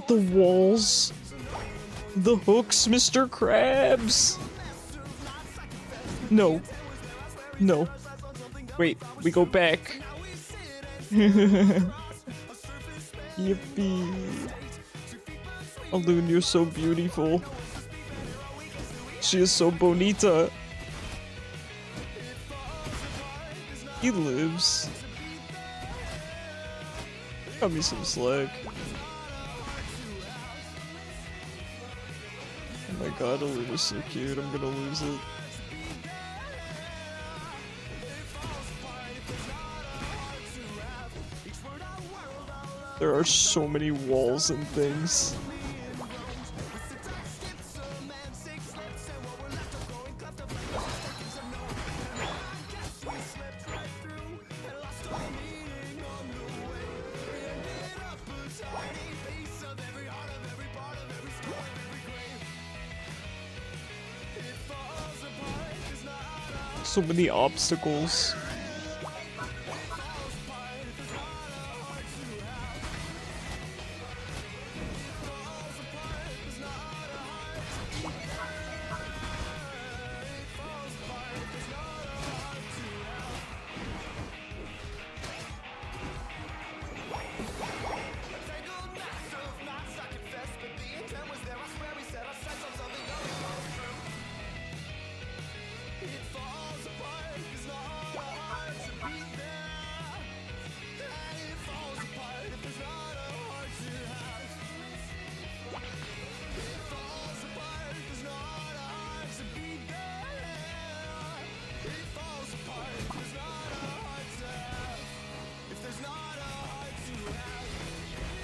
The walls. The hooks, Mr. Krabs. No. No. Wait, we go back. Yippee. Loon, you're so beautiful. She is so bonita. He lives. Got me some slack. Oh my god, Loon is so cute. I'm gonna lose it. There are so many walls and things. So many obstacles.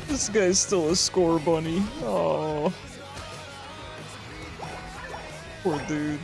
This guy's still a score bunny. Oh, poor dude.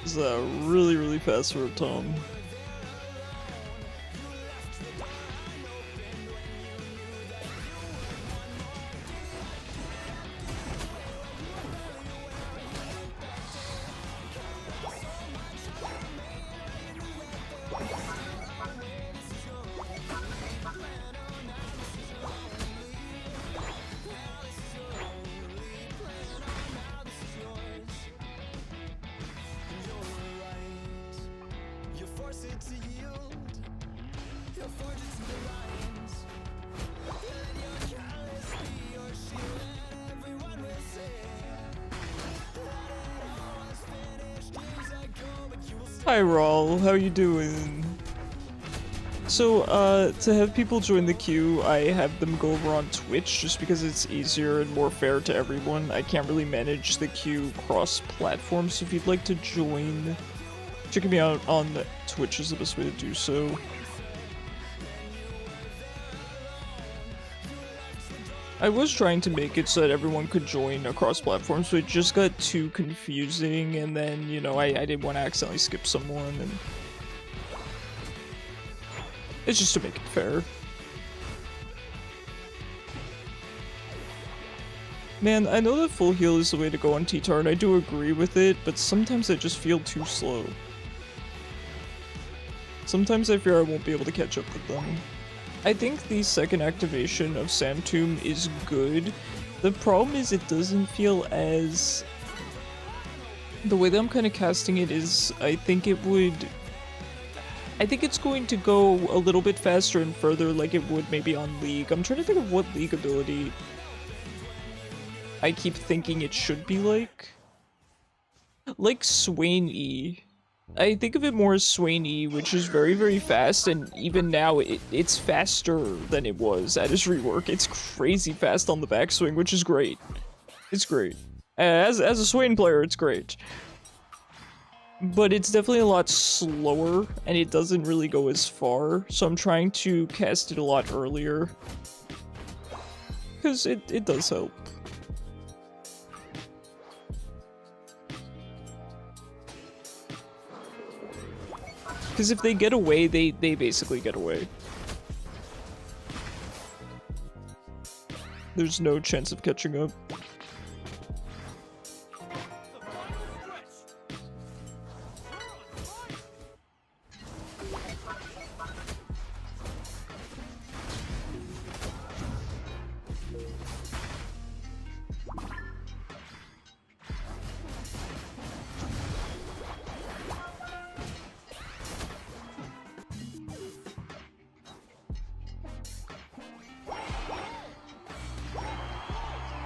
This is really, really fast for a Tom. Hi Raul, how you doing? So, to have people join the queue, I have them go over on Twitch just because it's easier and more fair to everyone. I can't really manage the queue cross-platform, so if you'd like to join, checking me out on Twitch is the best way to do so. I was trying to make it so that everyone could join across platforms, so it just got too confusing, and then, you know, I didn't want to accidentally skip someone, and it's just to make it fair. Man, I know that full heal is the way to go on T-Tar, and I do agree with it, but sometimes I just feel too slow. Sometimes I fear I won't be able to catch up with them. I think the second activation of Sand Tomb is good. The problem is it doesn't feel as... The way that I'm kind of casting it is, I think it's going to go a little bit faster and further like it would maybe on League. I'm trying to think of what League ability I keep thinking it should be like. Like Swain E. I think of it more as Swain E, which is very, very fast, and even now it's faster than it was at his rework. It's crazy fast on the backswing, which is great. It's great. As a Swain player, it's great. but it's definitely a lot slower, and it doesn't really go as far, so I'm trying to cast it a lot earlier. Because it does help. Because if they get away, they basically get away. There's no chance of catching up.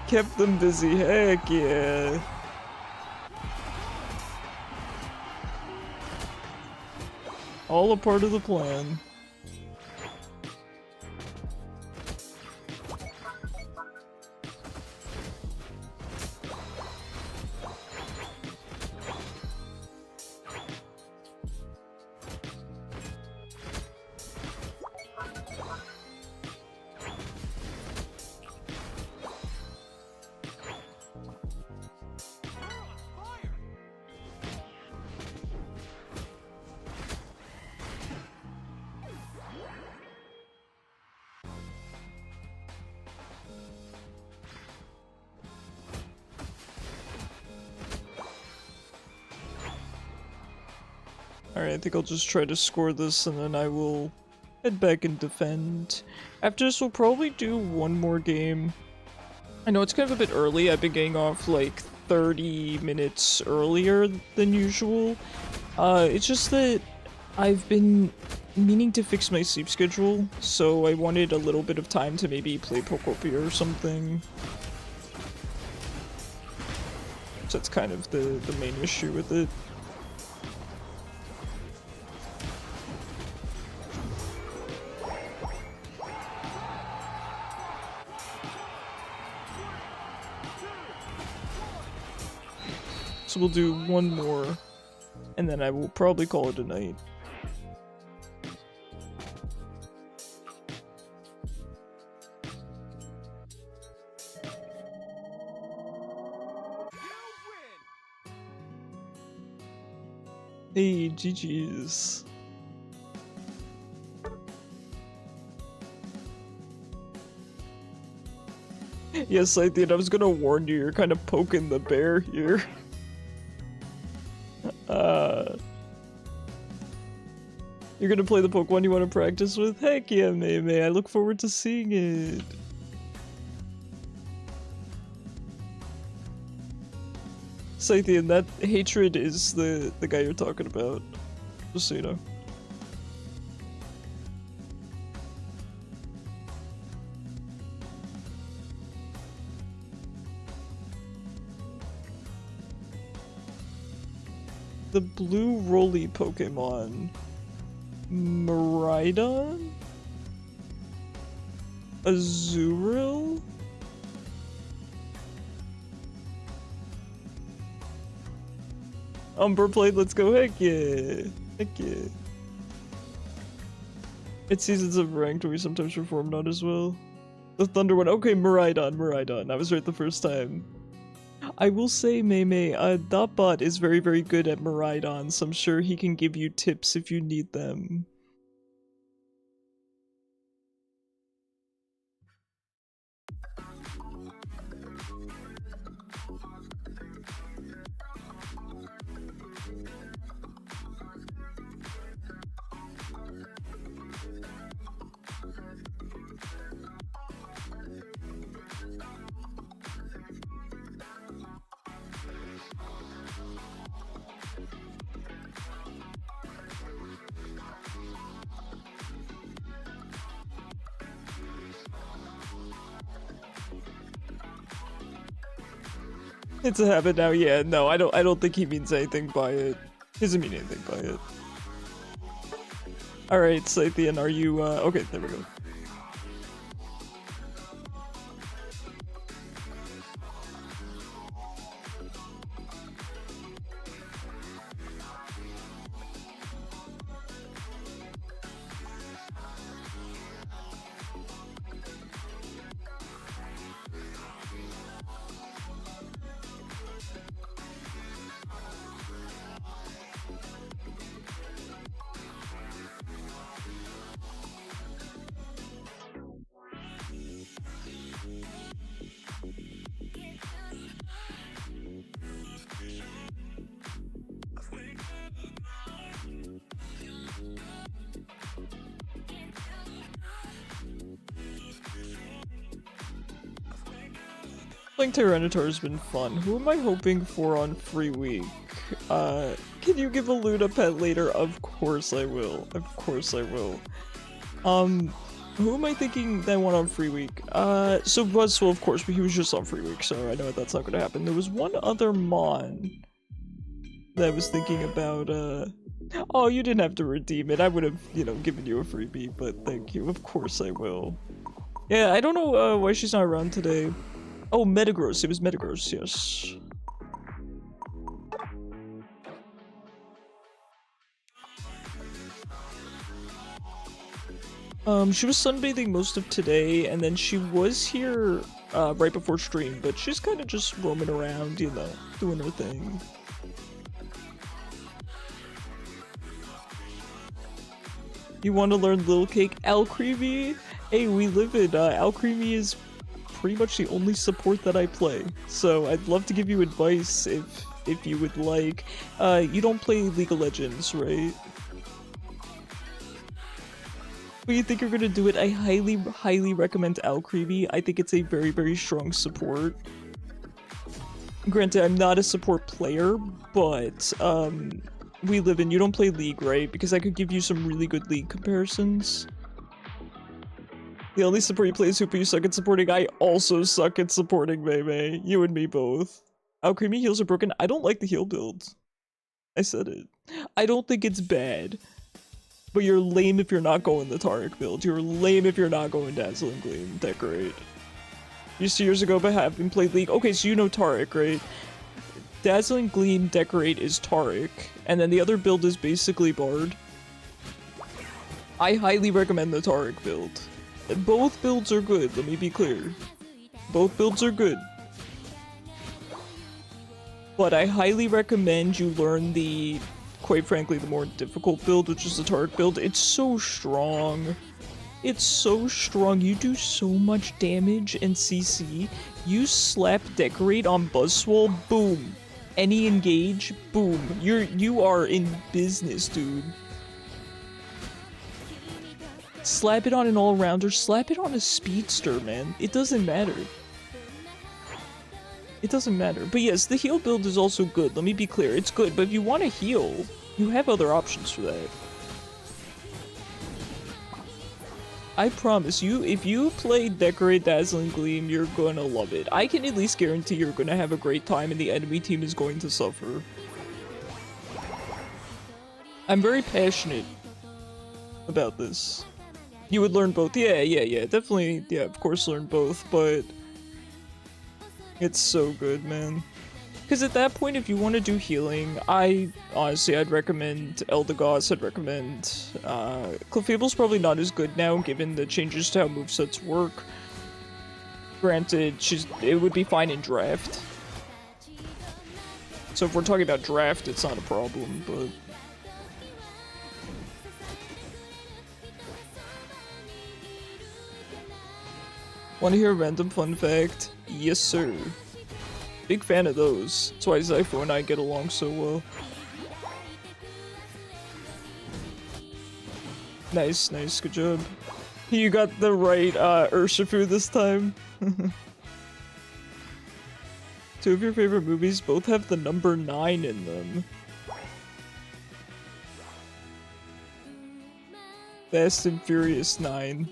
Kept them busy, heck yeah. All a part of the plan. Alright, I think I'll just try to score this and then I will head back and defend. After this, we'll probably do one more game. I know it's kind of a bit early. I've been getting off like 30 minutes earlier than usual. It's just that I've been meaning to fix my sleep schedule, so I wanted a little bit of time to maybe play Pokopia or something. So that's kind of the main issue with it. So we'll do one more, and then I will probably call it a night. Hey, GG's. Yes, I did. I was gonna warn you, you're kind of poking the bear here. You're gonna play the Pokemon you want to practice with? Heck yeah, May. I look forward to seeing it. Scythian, that hatred is the guy you're talking about. Just so you know. The blue roly Pokemon. Miraidon? Azurill? Umberblade, let's go, heck yeah! Heck yeah. It's seasons of ranked where we sometimes perform not as well. The Thunder one, okay, Miraidon. I was right the first time. I will say, May, Dotbot is very, very good at Miraidon, so I'm sure he can give you tips if you need them. It's a habit now, yeah. No, I don't think he means anything by it. He doesn't mean anything by it. Alright, Scythian, are you, okay, there we go. Playing Tyranitar has been fun. Who am I hoping for on free week? Can you give a Luna pet later? Of course I will. Of course I will. Who am I thinking that I want on free week? So Buzzswell, of course, but he was just on free week, so I know that's not gonna happen. There was one other Mon that I was thinking about, oh, you didn't have to redeem it. I would have, you know, given you a freebie, but thank you. Of course I will. Yeah, I don't know, why she's not around today. Oh, Metagross. It was Metagross, yes. She was sunbathing most of today, and then she was here, right before stream, but she's kind of just roaming around, you know, doing her thing. You want to learn Lil Cake? Alcreamy? Hey, we live in, Alcreamy is pretty much the only support that I play, so I'd love to give you advice if you would like. You don't play League of Legends, right? But you think you're gonna do it? I highly recommend Alcreamy. I think it's a very, very strong support. Granted, I'm not a support player, but, we live in, you don't play League, right? Because I could give you some really good League comparisons. The only support you play is Hooper, you suck at supporting. I also suck at supporting, Mei. You and me both. Alcreamy heals are broken. I don't like the heal build. I said it. I don't think it's bad. But you're lame if you're not going the Taric build. You're lame if you're not going Dazzling Gleam. Decorate. Used to years ago, but haven't played League. Okay, so you know Taric, right? Dazzling Gleam, Decorate is Taric, and then the other build is basically Bard. I highly recommend the Taric build. Both builds are good, let me be clear. Both builds are good. But I highly recommend you learn the, quite frankly, the more difficult build, which is the Taric build. It's so strong. It's so strong. You do so much damage in CC. You slap Decorate on Buzzswole, boom. Any engage, boom. You are in business, dude. Slap it on an all-rounder, slap it on a speedster, man. It doesn't matter. It doesn't matter. But yes, the heal build is also good. Let me be clear. It's good, but if you want to heal, you have other options for that. I promise you, if you play Decorate Dazzling Gleam, you're gonna love it. I can at least guarantee you're gonna have a great time and the enemy team is going to suffer. I'm very passionate about this. You would learn both. Yeah, definitely, yeah, of course learn both, but it's so good, man. Because at that point, if you want to do healing, honestly, I'd recommend Eldegoss, I'd recommend, Clefable's probably not as good now, given the changes to how movesets work. Granted, it would be fine in draft. So if we're talking about draft, it's not a problem, but... Want to hear a random fun fact? Yes, sir. Big fan of those. That's why Zypho and I get along so well. Nice, good job. You got the right Urshifu this time. Two of your favorite movies both have the number 9 in them. Fast and Furious 9.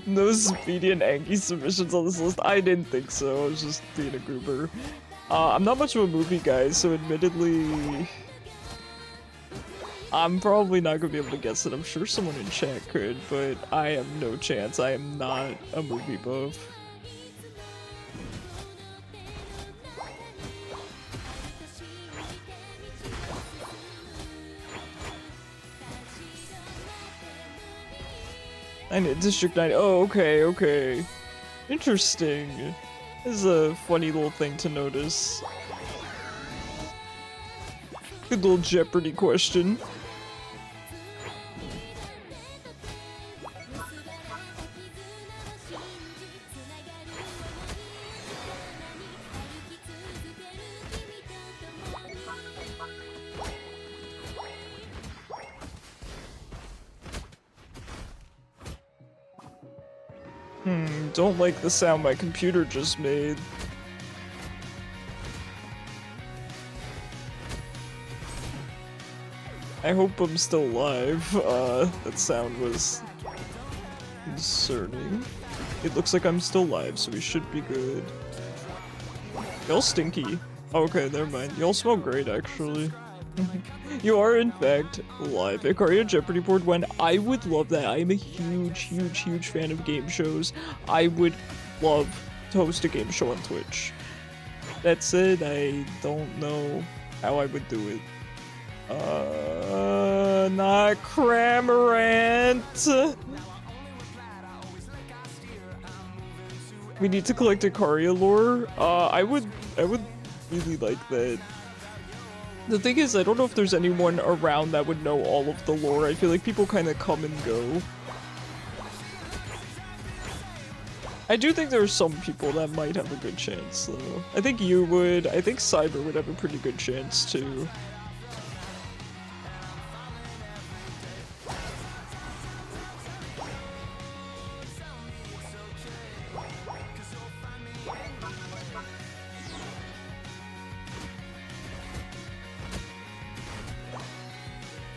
No Speedy and Anki submissions on this list. I didn't think so. I was just being a goober. I'm not much of a movie guy, so admittedly, I'm probably not gonna be able to guess it. I'm sure someone in chat could, but I have no chance. I am not a movie buff. I know, District 9. Oh, okay. Interesting. This is a funny little thing to notice. Good little Jeopardy question. Don't like the sound my computer just made. I hope I'm still live. That sound was concerning. It looks like I'm still live, so we should be good. Y'all stinky. Okay, never mind. Y'all smell great, actually. You are, in fact, live. Ikaria Jeopardy board when I would love that. I am a huge fan of game shows. I would love to host a game show on Twitch. That said, I don't know how I would do it. Not Cramorant. We need to collect Ikaria lore. I would really like that. The thing is, I don't know if there's anyone around that would know all of the lore. I feel like people kind of come and go. I do think there are some people that might have a good chance, though. I think you would. I think Cyber would have a pretty good chance, too.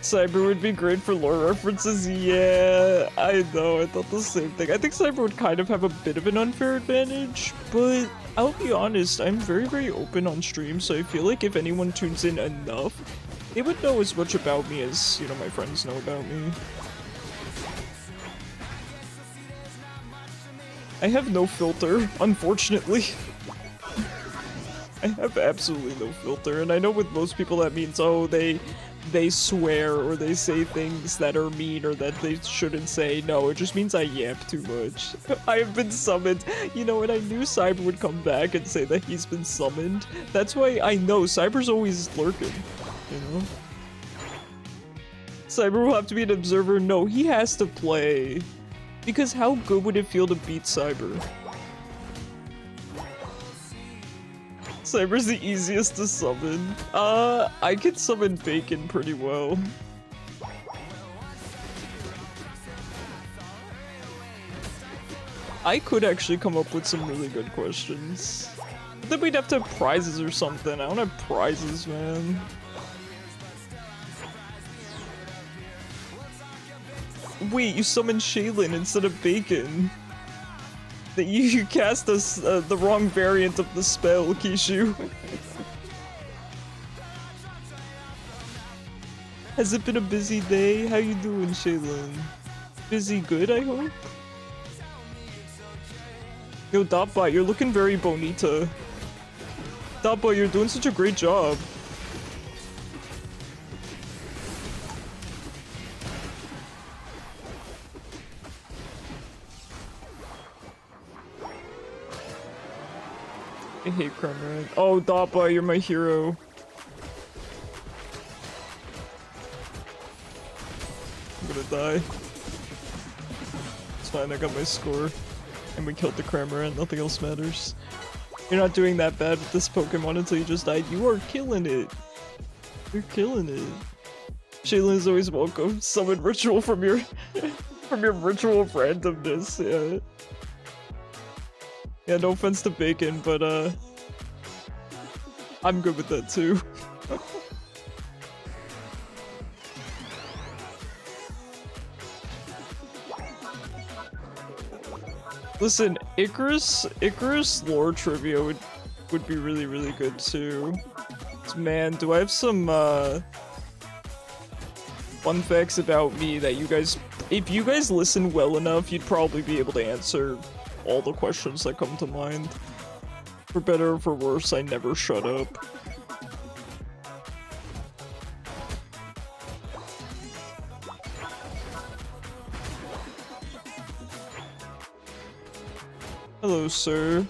Cyber would be great for lore references. Yeah, I know, I thought the same thing. I think Cyber would kind of have a bit of an unfair advantage, but I'll be honest, I'm very open on stream, so I feel like if anyone tunes in enough, they would know as much about me as, you know, my friends know about me. I have no filter, unfortunately. I have absolutely no filter, and I know with most people that means, oh, they swear or they say things that are mean or that they shouldn't say. No, it just means I yap too much. I have been summoned. You know, and I knew Cyber would come back and say that he's been summoned. That's why I know Cyber's always lurking, you know? Cyber will have to be an observer. No, he has to play. Because how good would it feel to beat Cyber? Cyber's the easiest to summon. I can summon Bacon pretty well. I could actually come up with some really good questions. But then we'd have to have prizes or something. I don't have prizes, man. Wait, you summon Shaylin instead of Bacon. That you cast us the wrong variant of the spell, Kishu. Has it been a busy day? How you doing, Shaylin? Busy good, I hope? Yo, Dotbot, you're looking very bonita. Dotbot, you're doing such a great job. I hate Cramorant. Oh, Dotbot, you're my hero. I'm gonna die. It's fine, I got my score. And we killed the Cramorant, nothing else matters. You're not doing that bad with this Pokemon until you just died. You are killing it. You're killing it. Shaylin is always welcome. Summon ritual from your from your ritual of randomness, yeah. Yeah, no offense to Bacon, but I'm good with that too. Listen, Icarus lore trivia would be really good too. Man, do I have some fun facts about me that you guys, if you guys listen well enough, you'd probably be able to answer all the questions that come to mind. For better or for worse, I never shut up. Hello, sir.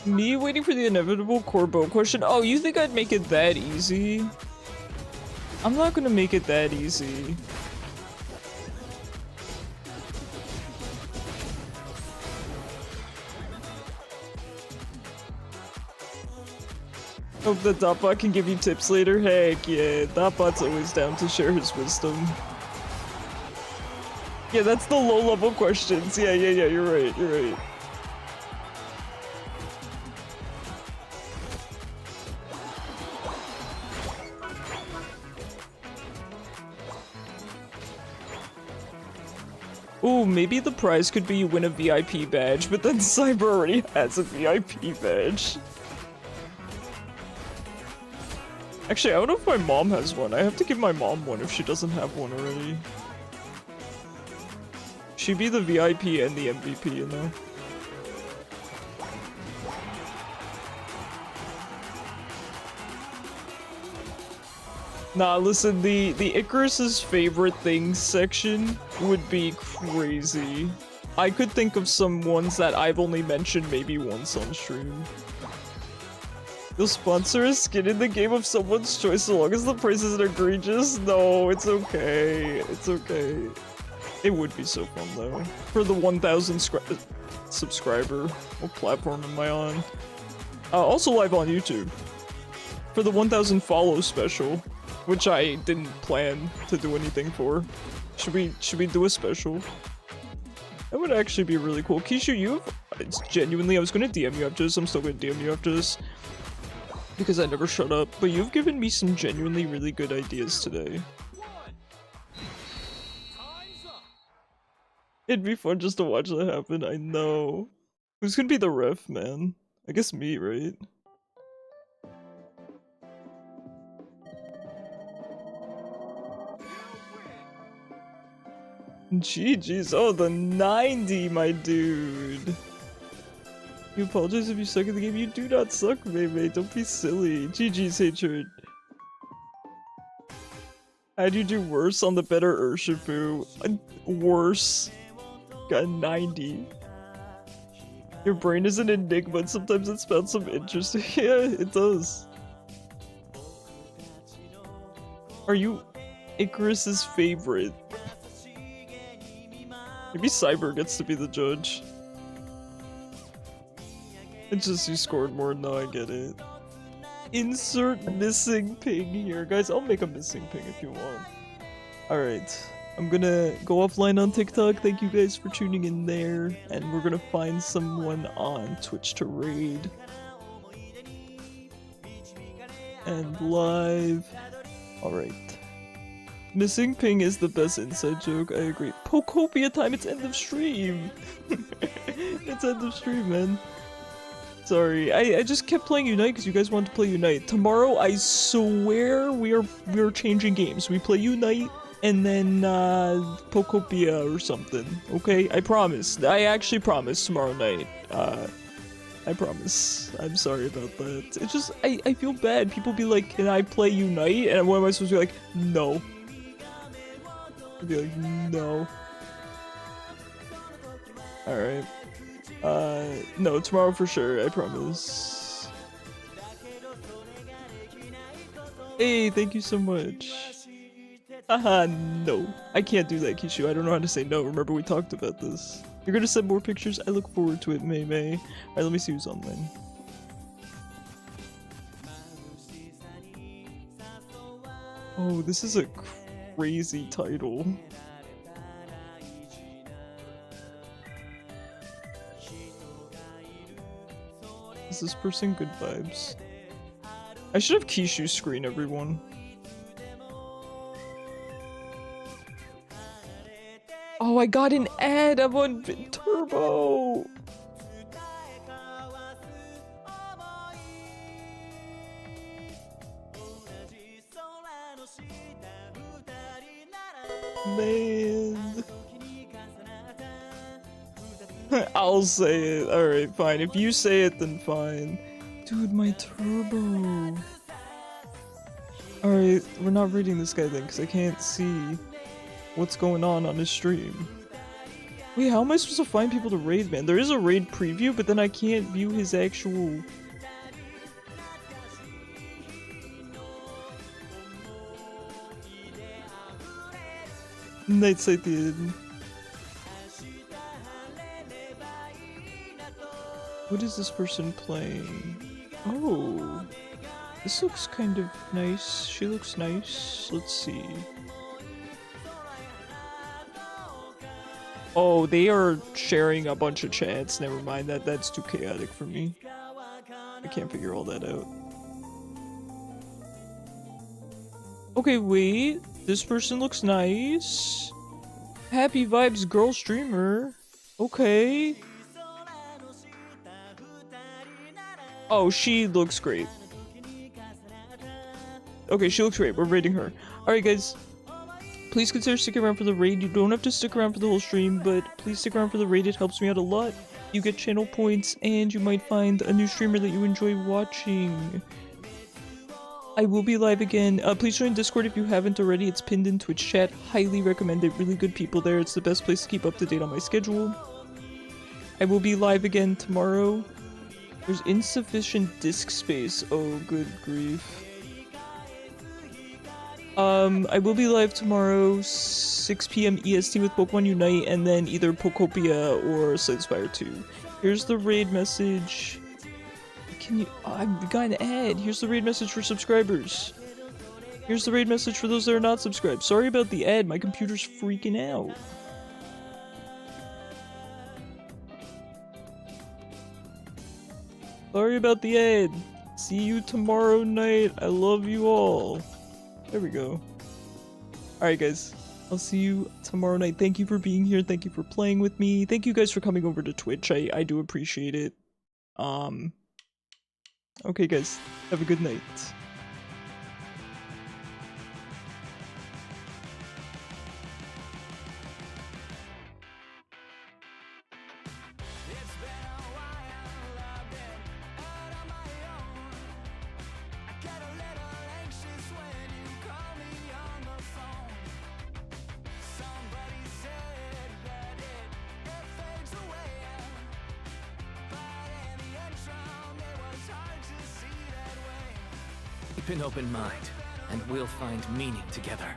Me waiting for the inevitable Corbo question? Oh, you think I'd make it that easy? I'm not gonna make it that easy. Hope that Dotbot can give you tips later. Heck yeah, Dotbot's always down to share his wisdom. Yeah, that's the low-level questions. Yeah, you're right, you're right. Ooh, maybe the prize could be you win a VIP badge, but then Cyber already has a VIP badge. Actually, I don't know if my mom has one. I have to give my mom one if she doesn't have one already. She'd be the VIP and the MVP, you know? Nah, listen, the Icarus's favorite things section would be crazy. I could think of some ones that I've only mentioned maybe once on stream. You'll sponsor a skin in the game of someone's choice so long as the price isn't egregious? No, it's okay. It's okay. It would be so fun though. For the 1,000 subscriber. What platform am I on? Also live on YouTube. For the 1,000 follow special, which I didn't plan to do anything for. Should we do a special? That would actually be really cool. Kishu, it's genuinely, I was gonna DM you after this. I'm still gonna DM you after this. Because I never shut up, but you've given me some genuinely really good ideas today. It'd be fun just to watch that happen, I know. Who's gonna be the ref, man? I guess me, right? GG's, oh, the 90, my dude. You apologize if you suck at the game. You do not suck, baby. Don't be silly. GG's, hatred. How'd you do worse on the better Urshifu? Worse. Got 90. Your brain is an enigma, and sometimes it spells some interesting. Yeah, it does. Are you Icarus's favorite? Maybe Cyber gets to be the judge. It's just you scored more. No, I get it. Insert missing ping here. Guys, I'll make a missing ping if you want. Alright. I'm gonna go offline on TikTok. Thank you guys for tuning in there. And we're gonna find someone on Twitch to raid. And live. Alright. Missing ping is the best inside joke. I agree. Pokopia time. It's end of stream. It's end of stream, man. Sorry, I just kept playing Unite because you guys wanted to play Unite. Tomorrow, I swear we are changing games. We play Unite and then Pokopia or something. Okay, I promise. I actually promise tomorrow night. I promise. I'm sorry about that. It's just I feel bad. People be like, "Can I play Unite?" And what am I supposed to be like? No. I'd be like, no. All right. No, tomorrow for sure, I promise. Hey, thank you so much. Haha, no. I can't do that, Kishu. I don't know how to say no. Remember, we talked about this. You're gonna send more pictures? I look forward to it, May May. Alright, let me see who's online. Oh, this is a crazy title. Is this person good vibes? I should have Kishu screen everyone. Oh, I got an ad. I'm on Turbo. Man. I'll say it. Alright, fine. If you say it, then fine. Dude, my Turbo. Alright, we're not reading this guy then, because I can't see what's going on his stream. Wait, how am I supposed to find people to raid, man? There is a raid preview, but then I can't view his actual... Night Sight did. What is this person playing? Oh. This looks kind of nice. She looks nice. Let's see. Oh, they are sharing a bunch of chats. Never mind, that's too chaotic for me. I can't figure all that out. Okay, wait. This person looks nice. Happy vibes girl streamer. Okay. Oh, she looks great. Okay, she looks great. We're rating her. Alright, guys. Please consider sticking around for the raid. You don't have to stick around for the whole stream, but please stick around for the raid. It helps me out a lot. You get channel points, and you might find a new streamer that you enjoy watching. I will be live again. Please join Discord if you haven't already. It's pinned in Twitch chat. Highly recommend it. Really good people there. It's the best place to keep up to date on my schedule. I will be live again tomorrow. There's insufficient disk space. Oh, good grief. I will be live tomorrow, 6 p.m. EST with Pokemon Unite, and then either Pokopia or Slightspire 2. Here's the raid message. Can you... Oh, I've got an ad. Here's the raid message for subscribers. Here's the raid message for those that are not subscribed. Sorry about the ad. My computer's freaking out. Sorry about the ad. See you tomorrow night. I love you all. There we go. Alright guys, I'll see you tomorrow night. Thank you for being here. Thank you for playing with me. Thank you guys for coming over to Twitch. I do appreciate it. Okay guys, have a good night. Keep an open mind, and we'll find meaning together.